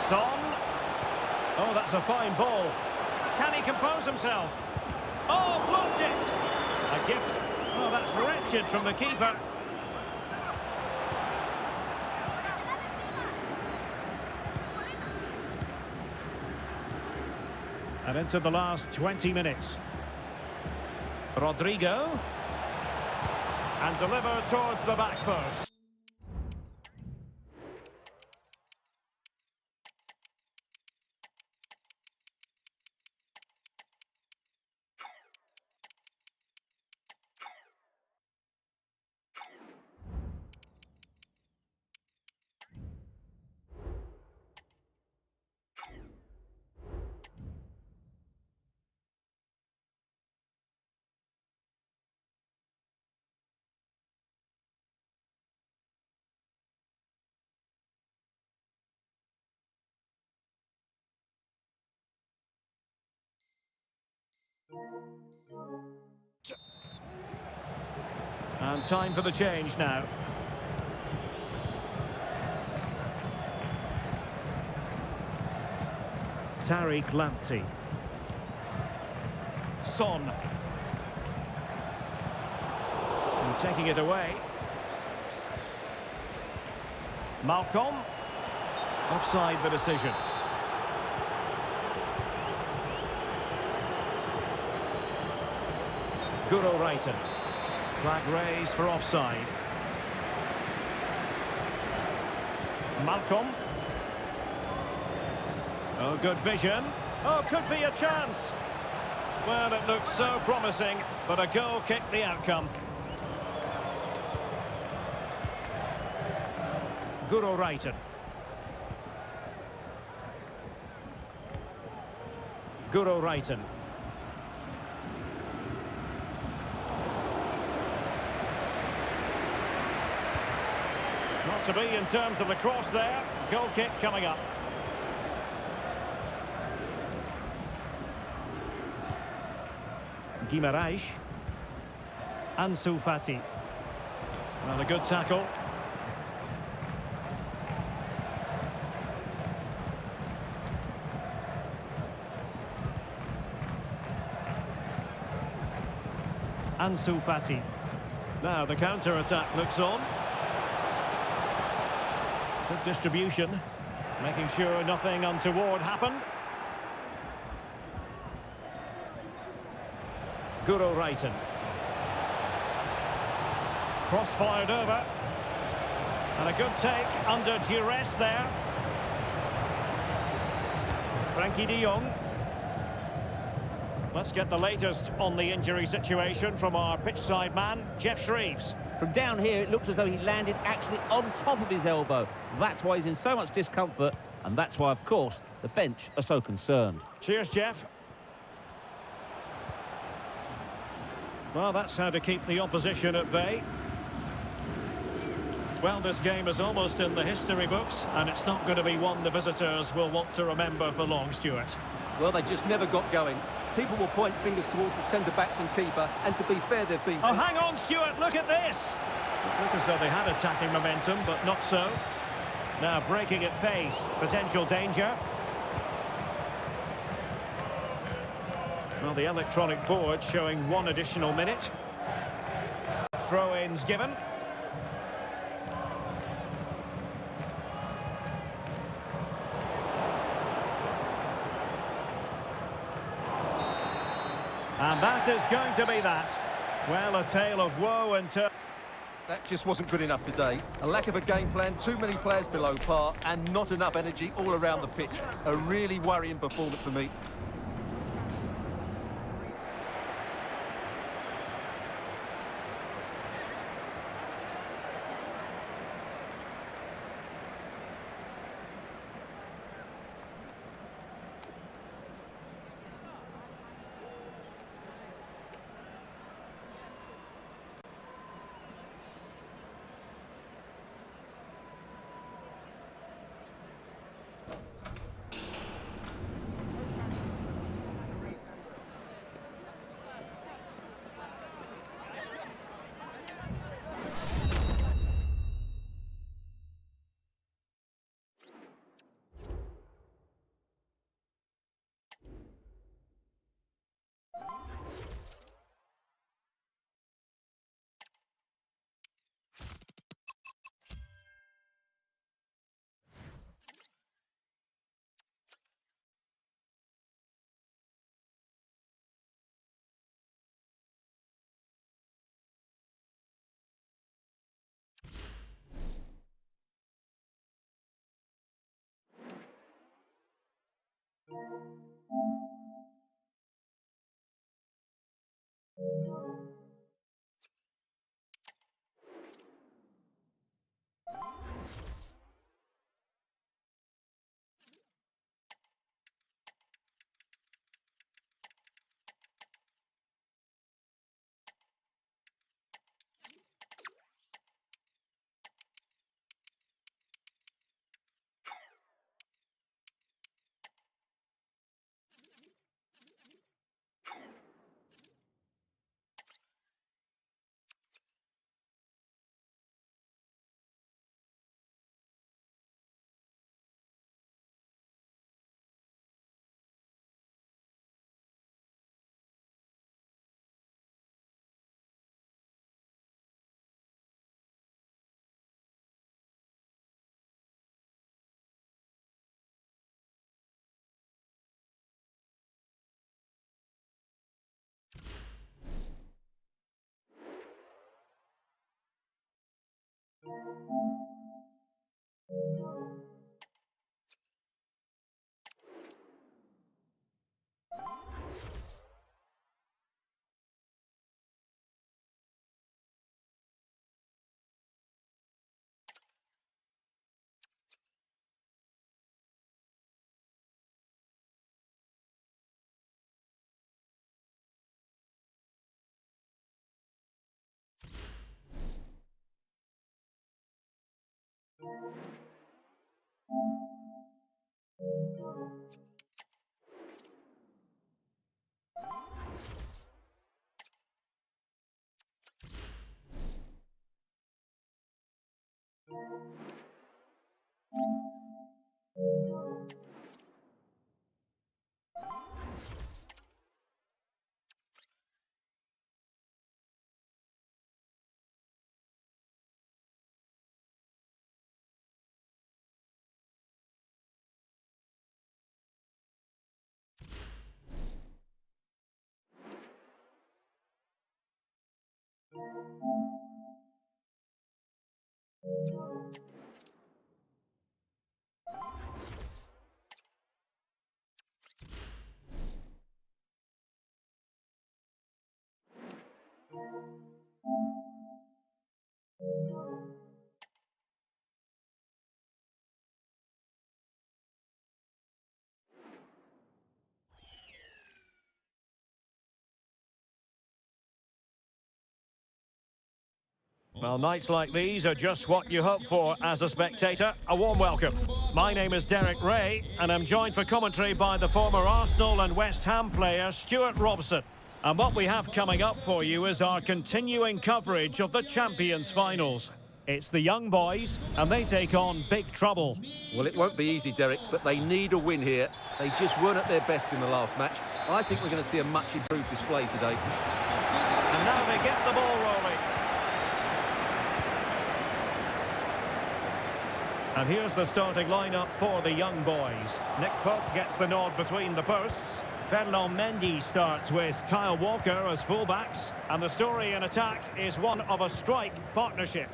Son. Oh, that's a fine ball. Can he compose himself? Oh, blocked it! A gift. Oh, that's wretched from the keeper. And into the last 20 minutes. Rodrigo. And delivered towards the back post. And time for the change now. Tariq Lamptey. Son. And taking it away. Malcolm. Offside the decision. Guro Reiten. Flag raised for offside. Malcolm. Oh, good vision. Oh, could be a chance. Well, it looks so promising, but a goal kicked the outcome. Guro Reiten. Guro Reiten. Not to be in terms of the cross there. Goal kick coming up. Guimaraes. Ansu Fati. Well, a good tackle. Ansu Fati. Now the counter-attack looks on. Good distribution, making sure nothing untoward happened. Guro Reiten. Cross fired over. And a good take under duress there. Frankie de Jong. Let's get the latest on the injury situation from our pitchside man, Jeff Shreves. From down here, it looks as though he landed actually on top of his elbow. That's why he's in so much discomfort, and that's why, of course, the bench are so concerned. Cheers, Jeff. Well, that's how to keep the opposition at bay. Well, this game is almost in the history books, and it's not going to be one the visitors will want to remember for long, Stuart. Well, they just never got going. People will point fingers towards the centre-backs and keeper, and to be fair, they've been... Oh, hang on, Stuart, look at this! It looked as though they had attacking momentum, but not so. Now breaking at pace, potential danger. Well, the electronic board showing 1 additional minute. Throw-ins given. And that is going to be that. Well, a tale of woe and That just wasn't good enough today. A lack of a game plan, too many players below par, and not enough energy all around the pitch. A really worrying performance for me. Well, nights like these are just what you hope for as a spectator. A warm welcome. My name is Derek Ray, and I'm joined for commentary by the former Arsenal and West Ham player Stuart Robson. And what we have coming up for you is our continuing coverage of the Champions Finals. It's the young boys, and they take on big trouble. Well, it won't be easy, Derek, but they need a win here. They just weren't at their best in the last match. I think we're going to see a much improved display today. And now they get the ball rolling. And here's the starting lineup for the young boys. Nick Pope gets the nod between the posts. Fernand Mendy starts with Kyle Walker as fullbacks. And the story in attack is one of a strike partnership.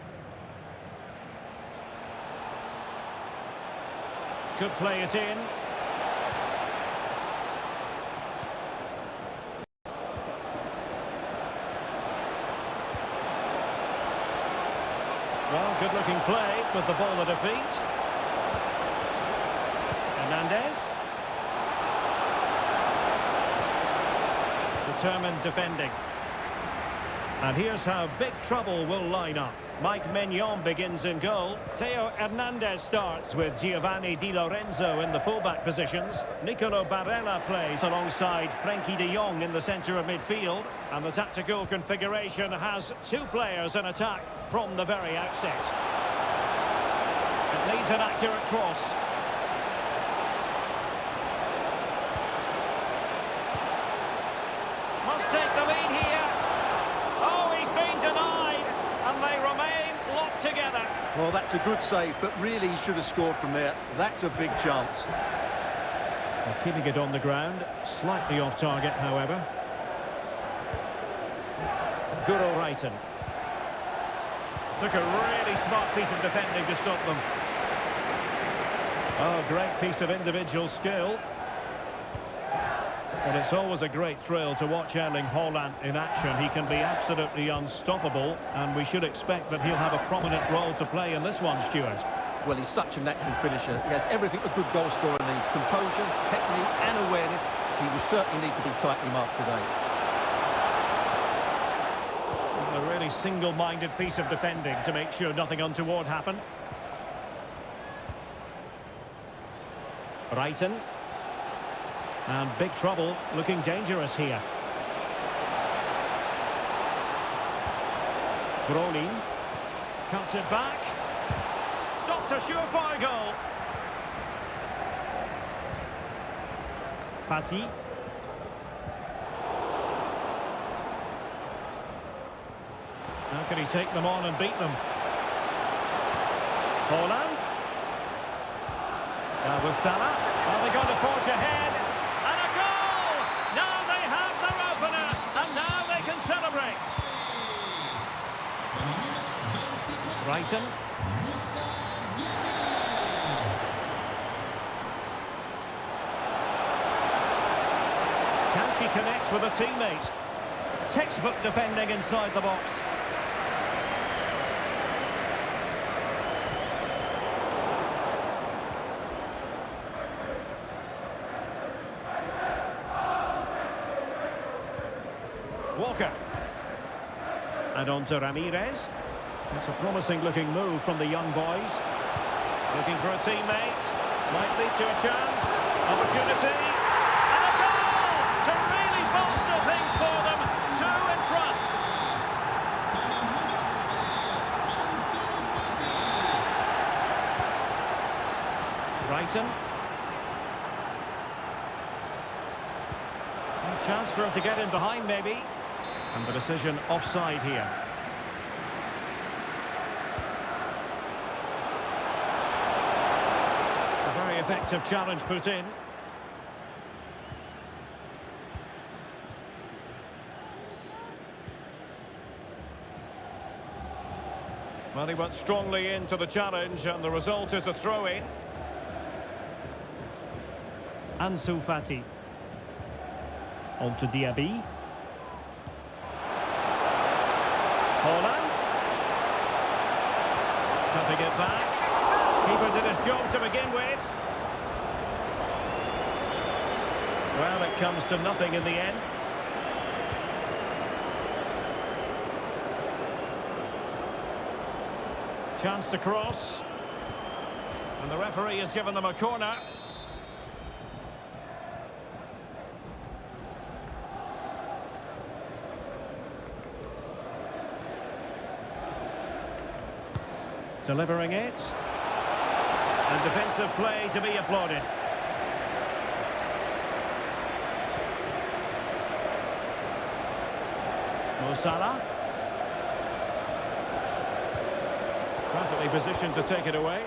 Could play it in. Well, good-looking play with the ball at her feet. Hernandez. Determined defending. And here's how big trouble will line up. Mike Maignan begins in goal. Theo Hernandez starts with Giovanni Di Lorenzo in the fullback positions. Nicolo Barella plays alongside Frenkie de Jong in the centre of midfield. And the tactical configuration has two players in attack from the very outset. It needs an accurate cross. Must take the lead here. Oh, he's been denied, and they remain locked together. Well, that's a good save, but really he should have scored from there. That's a big chance. Well, keeping it on the ground, slightly off target, however. Guro Reiten. Took a really smart piece of defending to stop them. Oh, great piece of individual skill. But it's always a great thrill to watch Erling Haaland in action. He can be absolutely unstoppable, and we should expect that he'll have a prominent role to play in this one, Stuart. Well, he's such a natural finisher. He has everything a good goal scorer needs. Composure, technique and awareness. He will certainly need to be tightly marked today. A really single-minded piece of defending to make sure nothing untoward happened. Reiten. And big trouble, looking dangerous here. Gronin. Cuts it back. Stopped a surefire goal. Fati. How can he take them on and beat them? Haaland. Now with Salah. Are they going to forge ahead? And a goal! Now they have their opener, and now they can celebrate. Reiten. Can she connect with a teammate? Textbook defending inside the box. Walker. And on to Ramirez. It's a promising looking move from the young boys. Looking for a teammate. Might lead to a chance. Opportunity. And a goal to really bolster things for them. Two in front. Brighton. A chance for him to get in behind maybe. And the decision offside here. A very effective challenge put in. Well, he went strongly into the challenge, and the result is a throw-in. Ansu Fati. On to Diaby. Haaland. Cutting it back. Keeper did his job to begin with. Well, it comes to nothing in the end. Chance to cross. And the referee has given them a corner. Delivering it. And defensive play to be applauded. Mo Salah. Perfectly positioned to take it away.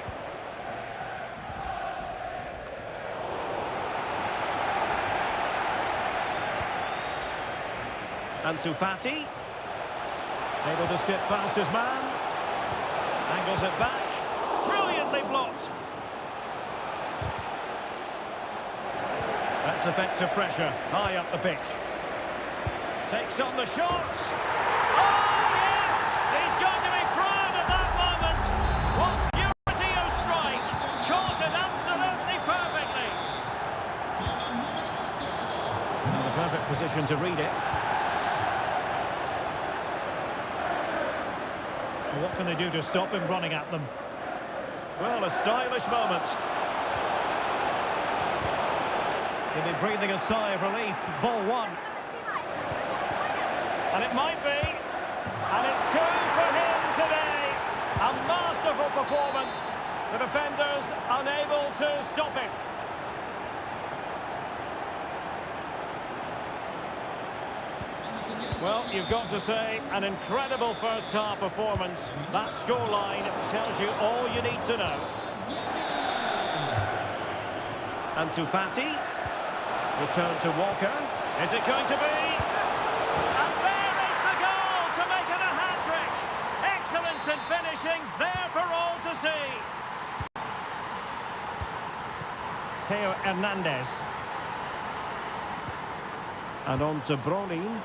Ansu Fati. Able to skip past his man. Angles it back. Brilliantly blocked. That's effective pressure. High up the pitch. Takes on the shot. Oh, yes! He's going to be proud of that moment. What purity of strike. Caught it absolutely perfectly. In the perfect position to read it. What can they do to stop him running at them? Well, a stylish moment. He'll be breathing a sigh of relief. Ball one. And it might be. And it's two for him today. A masterful performance. The defenders unable to stop him. Well, you've got to say, an incredible first-half performance. That scoreline tells you all you need to know. Ansu Fati. Return to Walker. Is it going to be? And there is the goal to make it a hat-trick. Excellence in finishing, there for all to see. Theo Hernandez. And on to Brolin.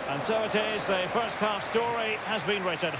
And so it is, the first half story has been written.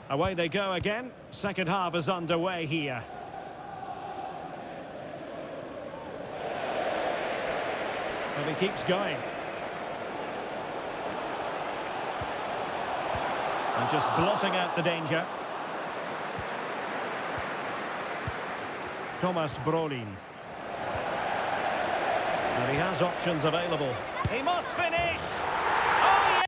Away they go again. Second half is underway here. And he keeps going. And just blotting out the danger. Thomas Brolin. And he has options available. He must finish! Oh, yeah!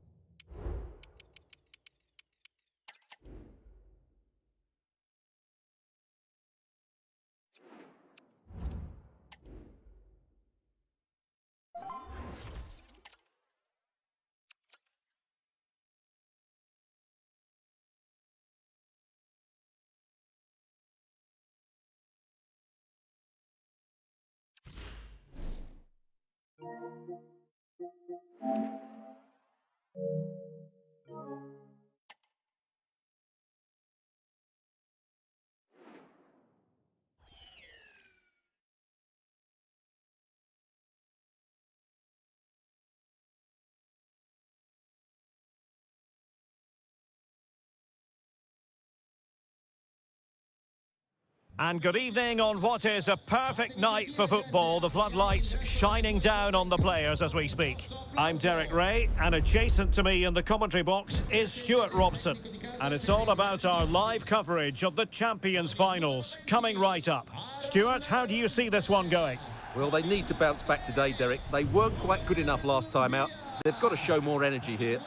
And good evening on what is a perfect night for football. The floodlights shining down on the players as we speak. I'm Derek Ray, and adjacent to me in the commentary box is Stuart Robson. And it's all about our live coverage of the Champions Finals, coming right up. Stuart, how do you see this one going? Well, they need to bounce back today, Derek. They weren't quite good enough last time out. They've got to show more energy here.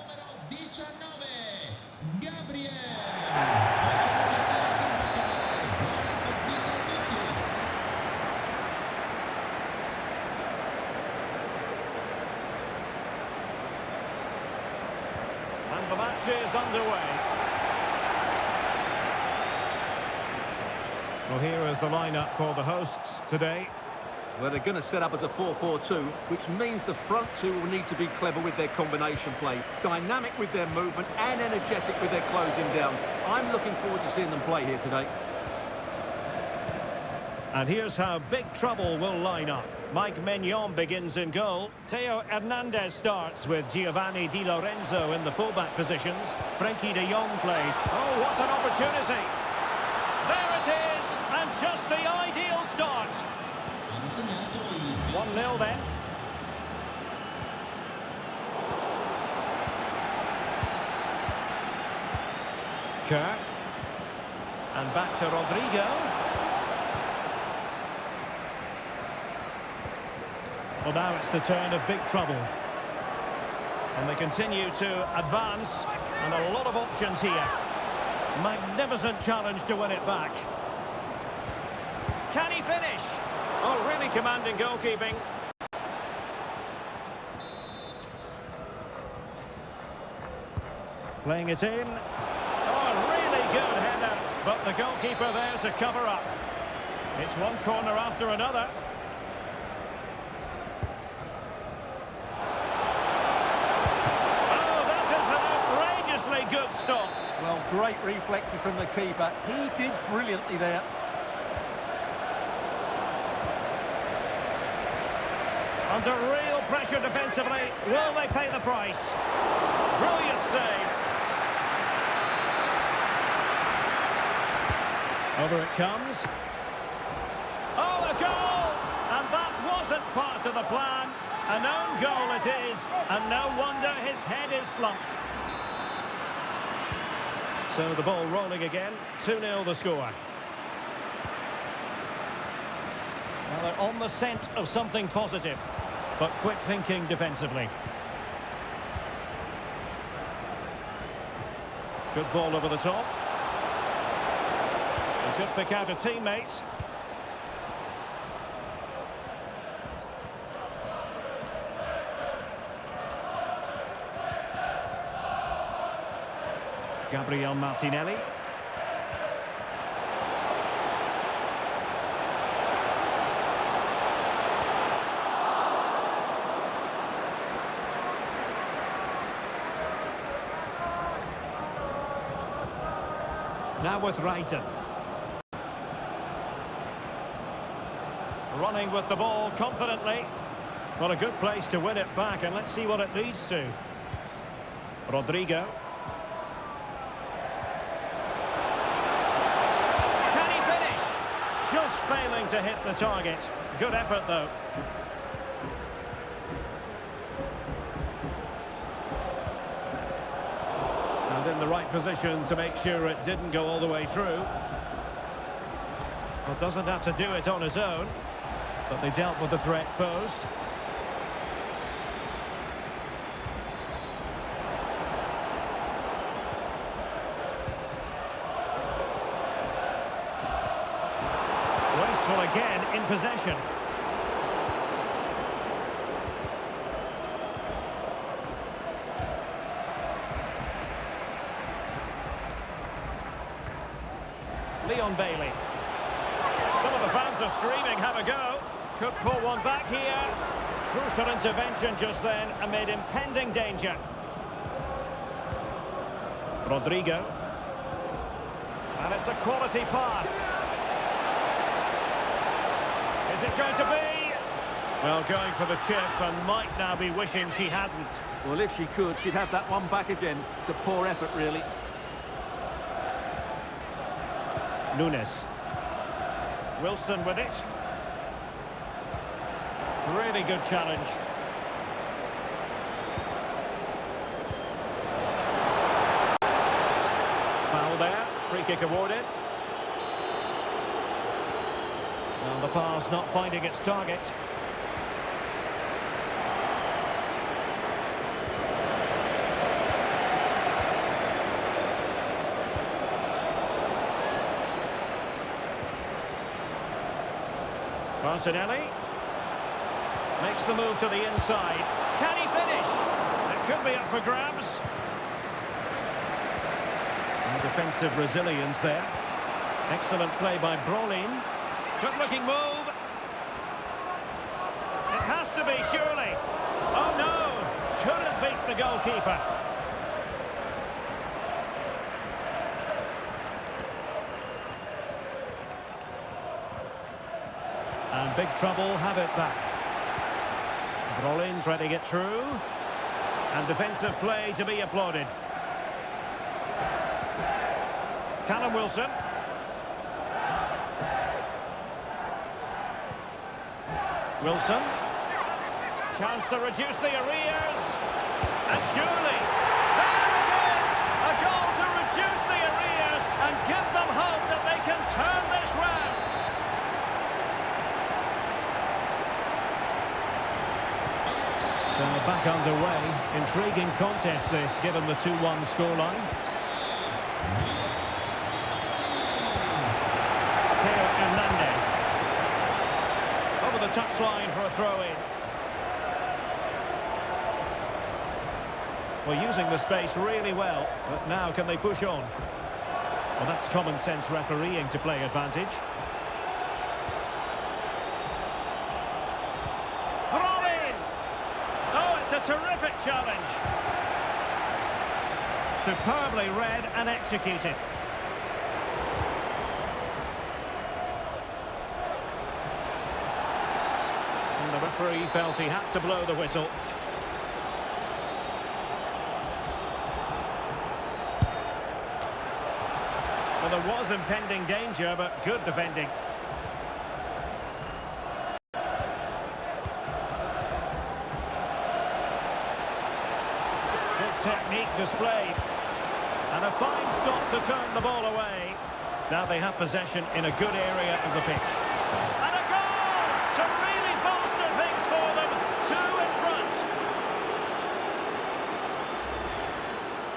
19, Gabriel. And the match is underway. Well, here is the lineup for the hosts today. Well, they're going to set up as a 4-4-2, which means the front two will need to be clever with their combination play, dynamic with their movement and energetic with their closing down. I'm looking forward to seeing them play here today. And here's how big trouble will line up. Mike Maignan begins in goal. Theo Hernandez starts with Giovanni Di Lorenzo in the fullback positions. Frenkie de Jong plays. Oh, what an opportunity! There it is, and just the ideal start. Hanno segnato il 1-0 then. Kerr. And back to Rodrigo. Well, now it's the turn of big trouble. And they continue to advance, and a lot of options here. Magnificent challenge to win it back. Can he finish? Oh, really commanding goalkeeping. Playing it in. Oh, really good header. But the goalkeeper there to cover up. It's one corner after another. Oh, that is an outrageously good stop. Well, great reflexes from the keeper. He did brilliantly there. Under real pressure defensively. Will they pay the price? Brilliant save. Over it comes. Oh, a goal! And that wasn't part of the plan. An own goal it is, and no wonder his head is slumped. So the ball rolling again. 2-0 the score. Well, they're on the scent of something positive, but quick thinking defensively. Good ball over the top. He could pick out a teammate. Gabriel Martinelli. Now with Reiten. Running with the ball confidently. Well, a good place to win it back, and let's see what it leads to. Rodrigo. Can he finish? Just failing to hit the target. Good effort, though. And in the right position to make sure it didn't go all the way through. Well, doesn't have to do it on his own, but they dealt with the threat posed. Wasteful again in possession. Leon Bailey. Some of the fans are screaming, have a go. Could pull one back here. Crucial intervention just then amid impending danger. Rodrigo. And it's a quality pass. Is it going to be? Well, going for the chip and might now be wishing she hadn't. Well, if she could, she'd have that one back again. It's a poor effort, really. Nunes. Wilson with it. Really good challenge. Foul there. Free kick awarded. And the pass not finding its target. Martinelli makes the move to the inside. Can he finish? It could be up for grabs. And defensive resilience there. Excellent play by Brolin. Good looking move. Has to be, surely. Oh, no. Couldn't beat the goalkeeper. And big trouble have it back. Brolin trying to get through. And defensive play to be applauded. Callum Wilson. Wilson. Chance to reduce the arrears. And surely, there it is! A goal to reduce the arrears and give them hope that they can turn this round. So back underway. Intriguing contest this, given the 2-1 scoreline. Theo Hernandez. Over the touchline for a throw-in. Well, using the space really well, but now can they push on? Well, that's common sense refereeing to play advantage. Brolin! Oh, it's a terrific challenge. Superbly read and executed. And the referee felt he had to blow the whistle. Well, there was impending danger, but good defending. Good technique displayed. And a fine stop to turn the ball away. Now they have possession in a good area of the pitch. And a goal to really bolster things for them. 2 in front.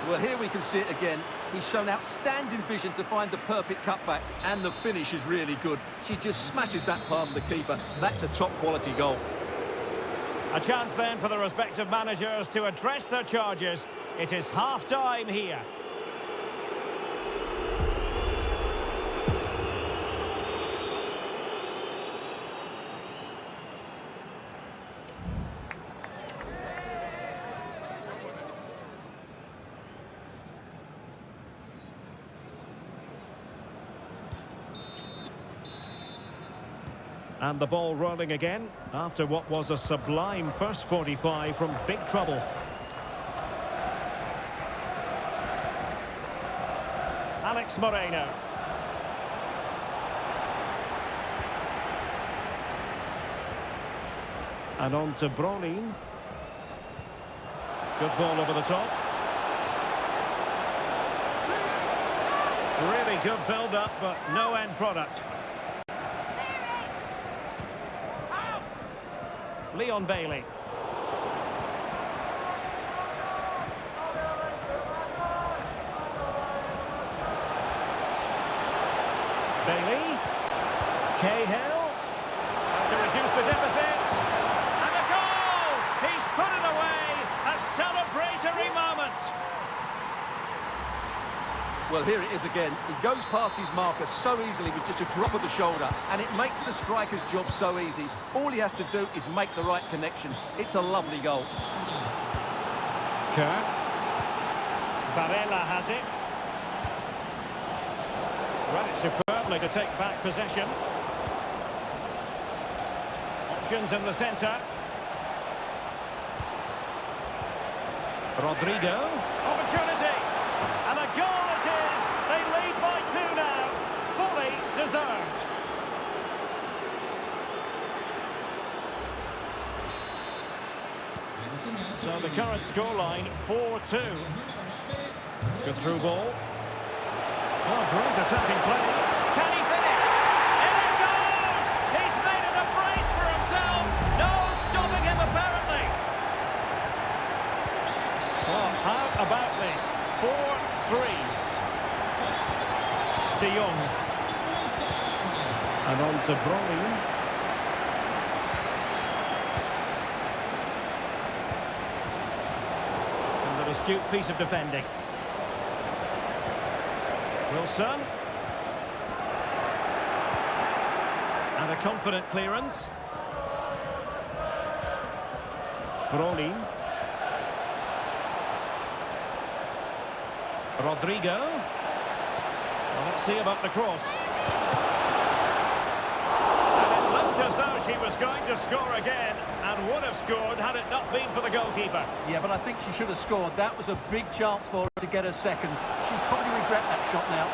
Well, here we can see it again. He's shown outstanding vision to find the perfect cutback, and the finish is really good. She just smashes that past the keeper. That's a top-quality goal. A chance then for the respective managers to address their charges. It is half-time here. And the ball rolling again after what was a sublime first 45 from big trouble. Alex Moreno. And on to Brolin. Good ball over the top. Really good build-up, but no end product. Leon Bailey. Bailey. Cahill. To reduce the deficit. And a goal! He's put it away. A celebratory moment. Well, here it is again. He goes past his marker so easily with just a drop of the shoulder, and it makes the striker's job so easy. All he has to do is make the right connection. It's a lovely goal. Kerr. Varela has it. Read it superbly to take back possession. Options in the centre. Rodrigo. Opportunity. And a goal it is. They lead by 2 now. Fully deserved. So the current scoreline, 4-2. Good through ball. Oh, great attacking play. Can he finish? In it goes! He's made it a brace for himself. No stopping him, apparently. Oh, how about this? 4-3. De Jong. And on to Brolin. And an astute piece of defending. Wilson. And a confident clearance. Brolin. Rodrigo. Well, let's see about the cross. And it looked as though she was going to score again, and would have scored had it not been for the goalkeeper. Yeah, but I think she should have scored. That was a big chance for her to get a second. She'd probably regret that shot now.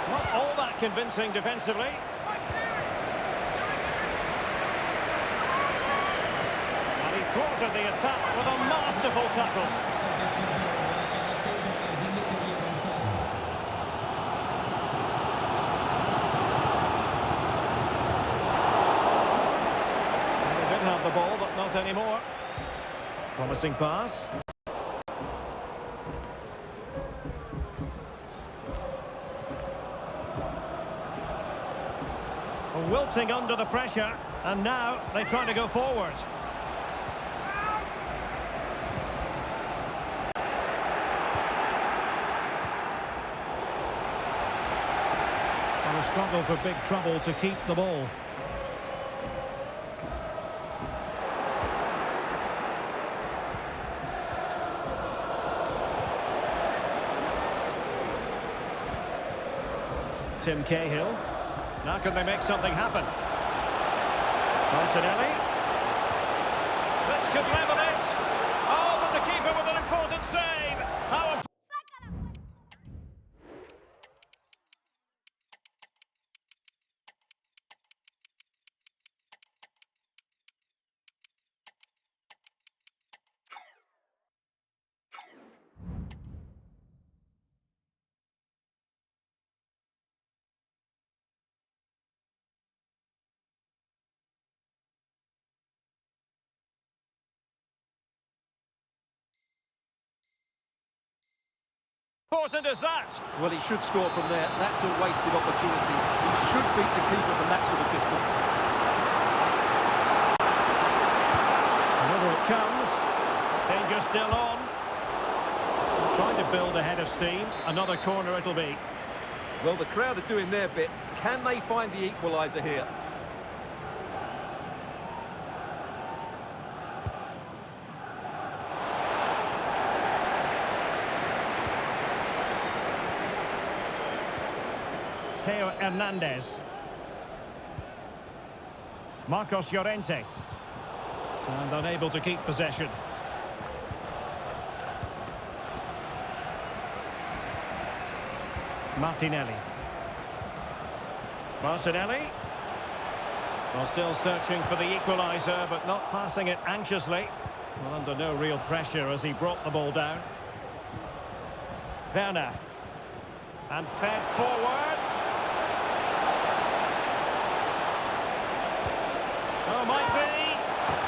Not all that convincing defensively. And he thwarted the attack with a masterful tackle. The ball, but not anymore. Promising pass. Wilting under the pressure, and now they try to go forward. And a struggle for big trouble to keep the ball. Tim Cahill. Now can they make something happen? Martinelli. This could level it. Oh, but the keeper with an important save. How important is that? Well, he should score from there. That's a wasted opportunity. He should beat the keeper from that sort of distance. And over it comes. Danger still on. Trying to build ahead of steam. Another corner it'll be. Well, the crowd are doing their bit. Can they find the equaliser here? Theo Hernandez. Marcos Llorente. And unable to keep possession. Martinelli. Martinelli. Well, still searching for the equaliser, but not passing it anxiously. Well, under no real pressure as he brought the ball down. Werner. And fed forwards. Oh, might be.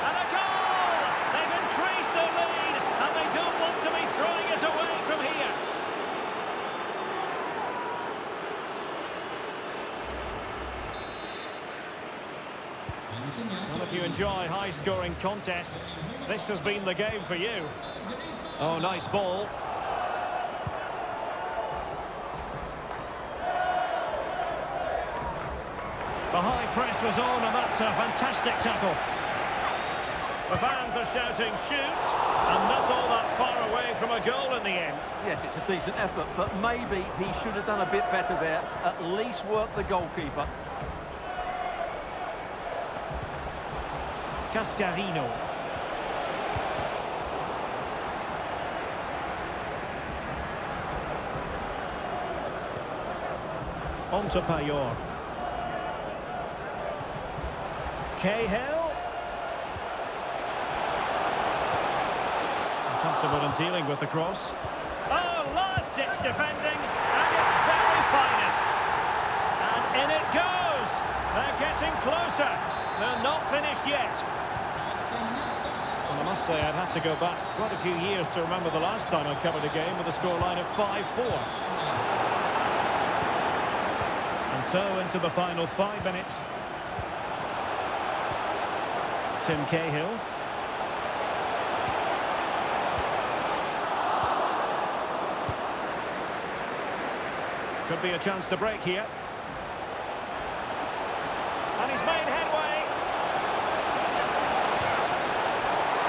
And a goal! They've increased their lead, and they don't want to be throwing it away from here. Well, if you enjoy high-scoring contests, this has been the game for you. Oh, nice ball. The high press was on, and that's a fantastic tackle. The fans are shouting, shoot, and not all that far away from a goal in the end. Yes, it's a decent effort, but maybe he should have done a bit better there. At least work the goalkeeper. Cascarino. On to Payor. Cahill. Comfortable in dealing with the cross. Oh, last-ditch defending, and it's very finest. And in it goes. They're getting closer. They're not finished yet. Well, I must say I'd have to go back quite a few years to remember the last time I covered a game with a scoreline of 5-4. And so into the final 5 minutes. Tim Cahill. Could be a chance to break here. And he's made headway.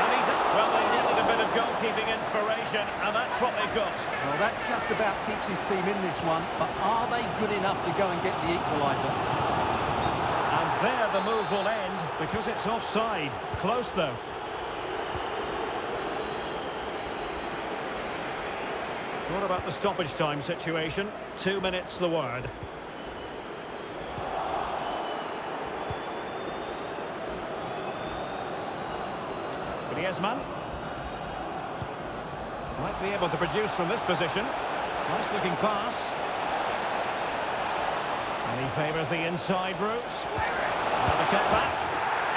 And he possession, and that's what they've got. Well, that just about keeps his team in this one, but are they good enough to go and get the equaliser? And there the move will end, because it's offside. Close, though. What about the stoppage time situation? 2 minutes the word. Griezmann. Might be able to produce from this position. Nice looking pass. And he favours the inside route. Another cut back.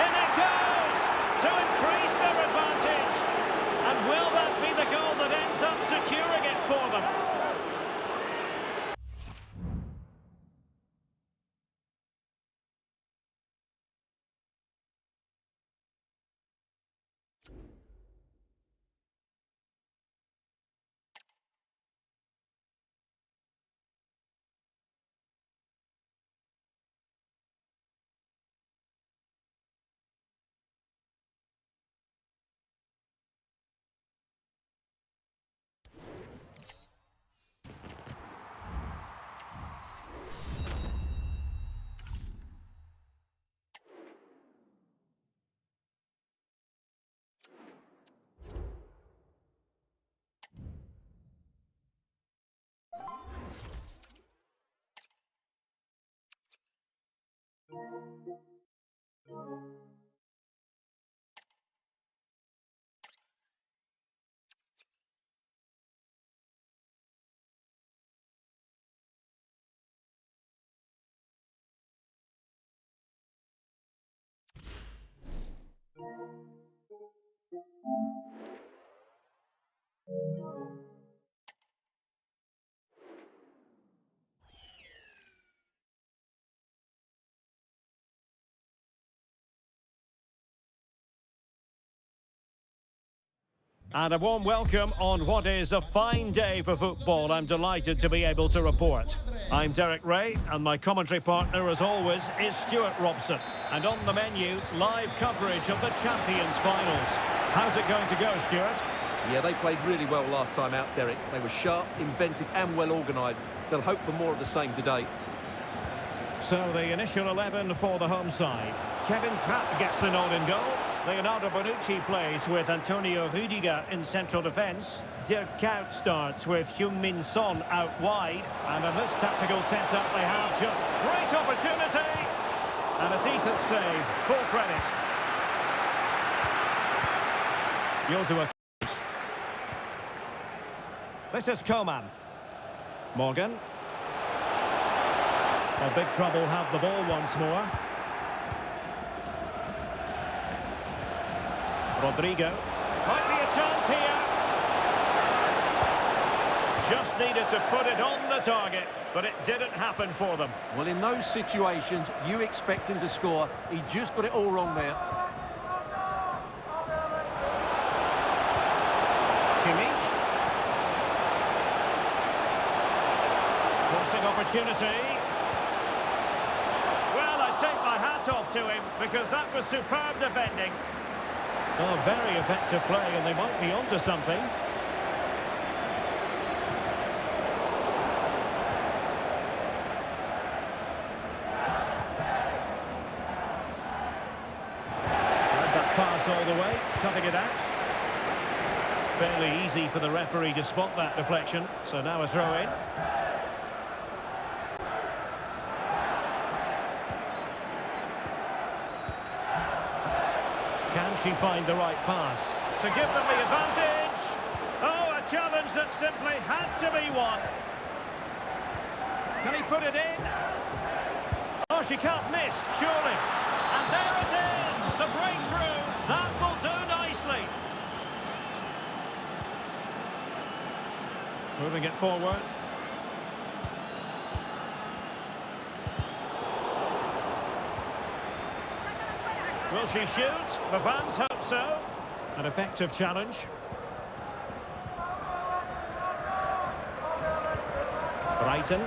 In it goes! To increase their advantage. And will that be the goal that ends up securing it for them? And a warm welcome on what is a fine day for football. I'm delighted to be able to report. I'm Derek Ray, and my commentary partner, as always, is Stuart Robson. And on the menu, live coverage of the Champions Finals. How's it going to go, Stuart? Yeah, they played really well last time out, Derek. They were sharp, inventive and well organised. They'll hope for more of the same today. So the initial 11 for the home side. Kevin Trapp gets the nod in goal. Leonardo Bonucci plays with Antonio Rudiger in central defence. Dirk Kuyt starts with Heung-min Son out wide. And in this tactical setup, they have just great opportunity. And a decent save, full credit. Joshua. This is Coman. Morgan. Well, big trouble have the ball once more. Rodrigo. Might be a chance here. Just needed to put it on the target, but it didn't happen for them. Well, in those situations, you expect him to score. He just got it all wrong there. Kimmich. Forcing opportunity. Well, I take my hat off to him because that was superb defending. Oh, very effective play, and they might be onto something. Had that pass all the way, cutting it out. Fairly easy for the referee to spot that deflection, so now a throw-in. Can she find the right pass to give them the advantage? Oh, a challenge that simply had to be won. Can he put it in? Oh, she can't miss, surely. And there it is, the breakthrough. That will do nicely. Moving it forward. Will she shoot? The fans hope so. An effective challenge. Brighton.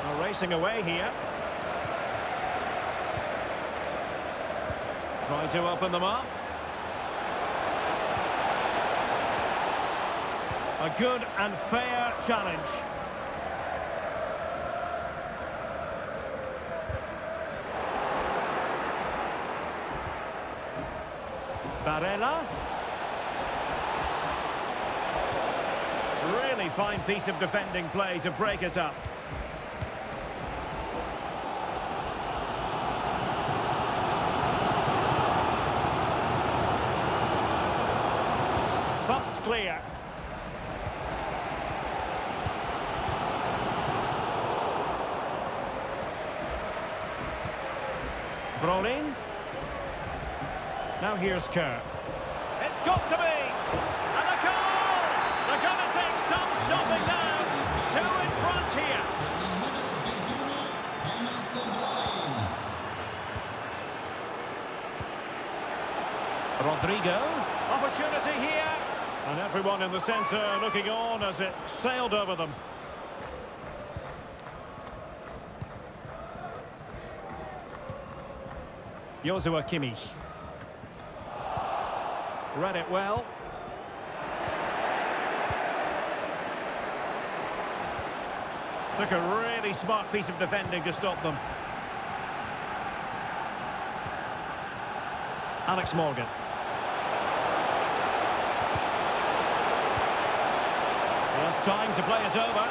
Well, racing away here. Trying to open them up. A good and fair challenge. Barella. Really fine piece of defending play to break us up. Thoughts clear. Brolin. Now here's Kerr. It's got to be! And a goal! They're going to take some stopping now. Two in front here. Rodrigo. Opportunity here. And everyone in the centre looking on as it sailed over them. Joshua Kimmich. Read it well. Took a really smart piece of defending to stop them. Alex Morgan. There's time to play us over.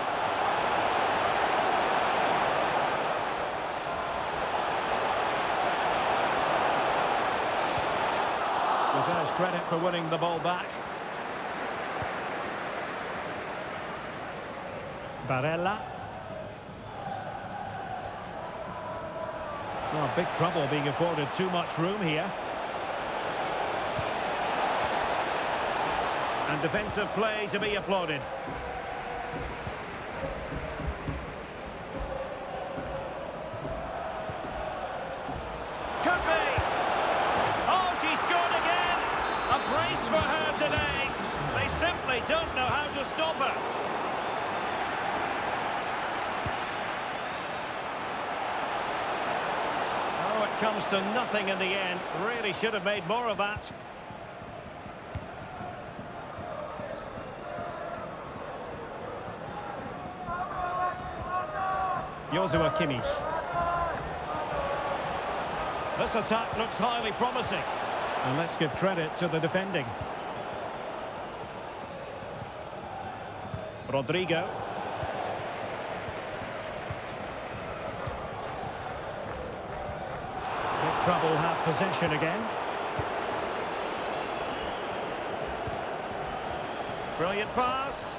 Deserves credit for winning the ball back. Barella. Oh, big trouble being afforded too much room here. And defensive play to be applauded. Could be! Oh, she scored again! A brace for her today. They simply don't know how to stop her. Oh, it comes to nothing in the end. Really should have made more of that. Joshua Kimmich. This attack looks highly promising. And let's give credit to the defending. Rodrigo. Big trouble have possession again. Brilliant pass.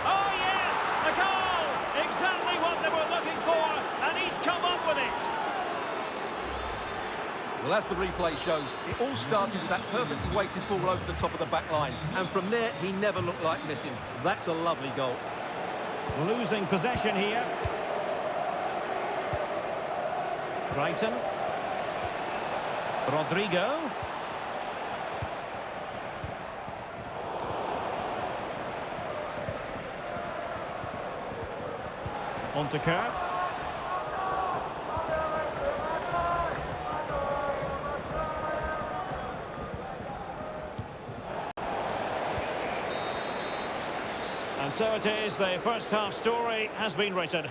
Oh yes, a goal! Exactly what they were looking for, and he's come up with it. Well, as the replay shows, it all started with that perfectly weighted ball over the top of the back line. And from there, he never looked like missing. That's a lovely goal. Losing possession here. Brighton. Rodrigo. On to Kerr. And so it is, the first half story has been written.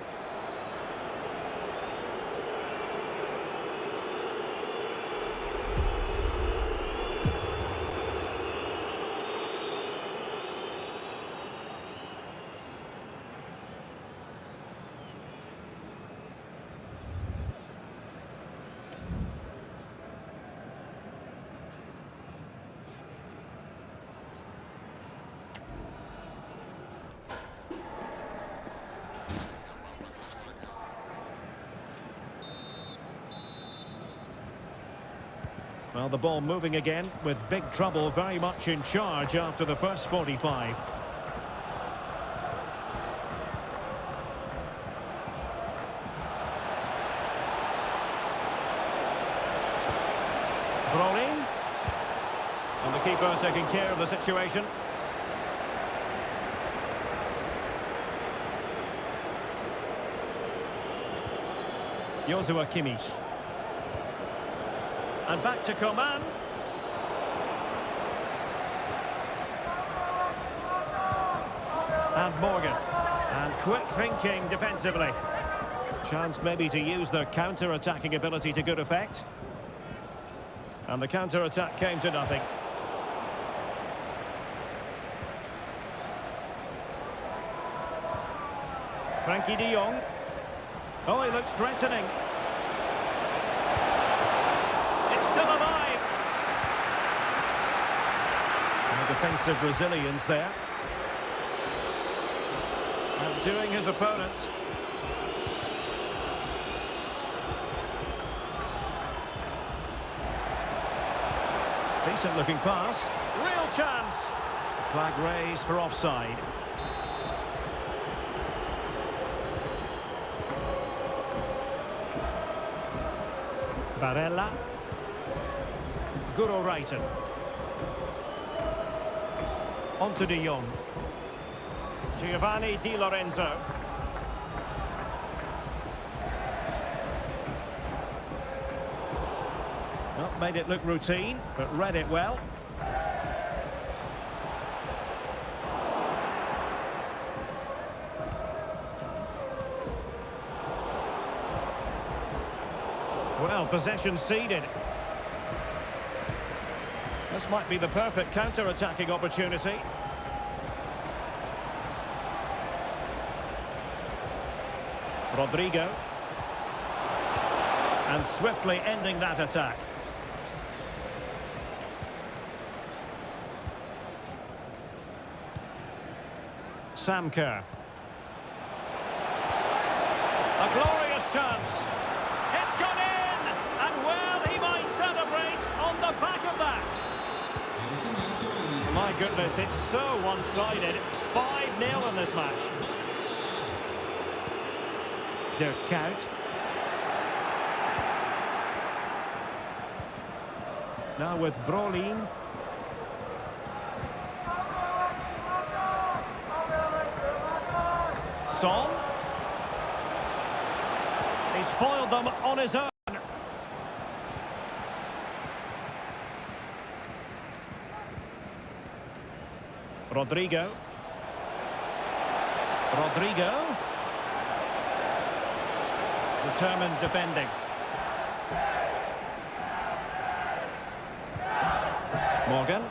Well, the ball moving again with big trouble, very much in charge after the first 45. Brolin. And the keeper taking care of the situation. Joshua Kimmich. And back to Coman. And Morgan. And quick thinking defensively. Chance maybe to use their counter-attacking ability to good effect. And the counter-attack came to nothing. Frankie de Jong. Oh, he looks threatening. It's still alive. And defensive resilience there. Outdoing his opponent. Decent looking pass. Real chance. Flag raised for offside. Barella. Guro Reiten. On to de Jong. Giovanni Di Lorenzo. Well, made it look routine, but read it well. Well, possession ceded. This might be the perfect counter-attacking opportunity. Rodrigo. And swiftly ending that attack. Sam Kerr. A glorious chance. It's gone in! And well, he might celebrate on the back of that. My goodness, it's so one-sided. It's 5-0 in this match. Dirk Kuyt. Now with Brolin. Son. He's foiled them on his own. Rodrigo. Determined defending. Morgan.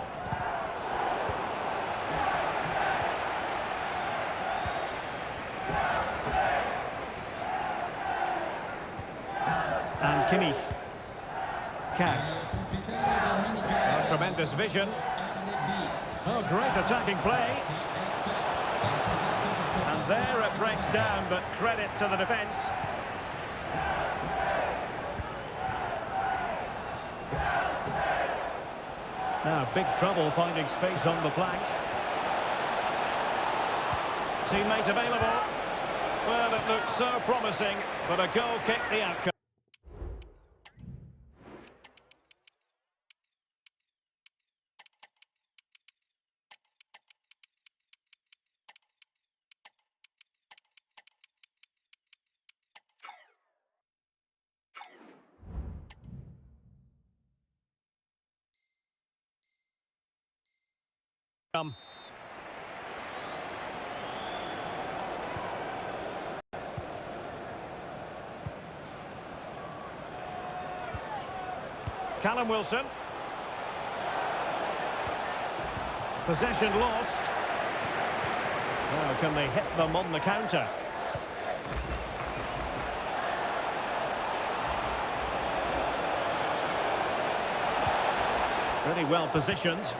And Kimmich. Kuyt. Oh, tremendous vision. Oh, great attacking play. And there it breaks down, but credit to the defence. Now, big trouble finding space on the flank. Teammate available. Well, it looked so promising, but a goal kicked the outcome. Callum Wilson. Possession lost. Now, can they hit them on the counter? Really well positioned.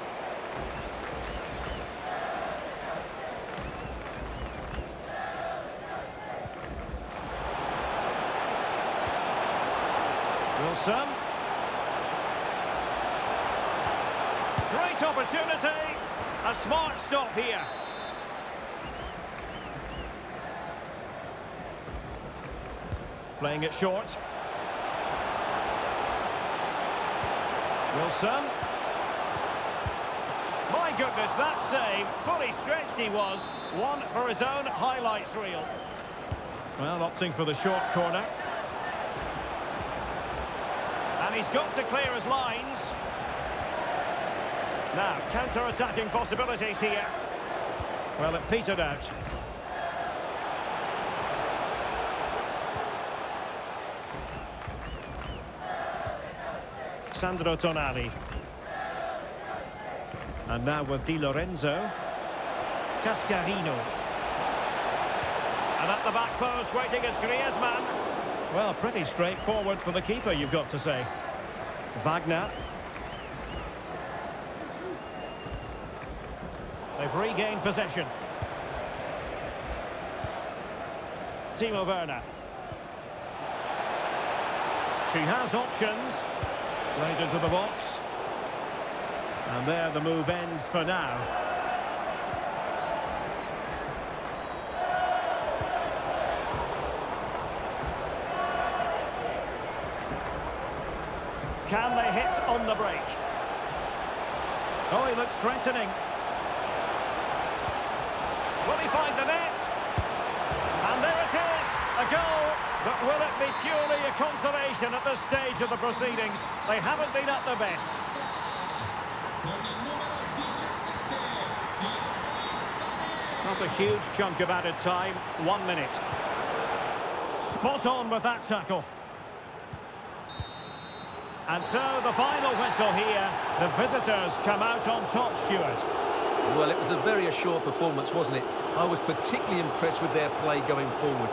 Wilson. Great opportunity. A smart stop here. Playing it short. Wilson. My goodness, that save. Fully stretched he was. One for his own highlights reel. Well, opting for the short corner. And he's got to clear his lines. Now, counter-attacking possibilities here. Well, it petered out. Sandro Tonali. And now with Di Lorenzo. Cascarino. And at the back post, waiting is Griezmann. Well, pretty straightforward for the keeper, you've got to say. Wagner. They've regained possession. Timo Werner. She has options. Played into the box. And there the move ends for now. Can they hit on the break? Oh, he looks threatening. Will he find the net? And there it is, a goal. But will it be purely a consolation at this stage of the proceedings? They haven't been at their best. Not a huge chunk of added time, 1 minute. Spot on with that tackle. And so the final whistle here. The visitors come out on top, Stuart. Well, it was a very assured performance, wasn't it? I was particularly impressed with their play going forward.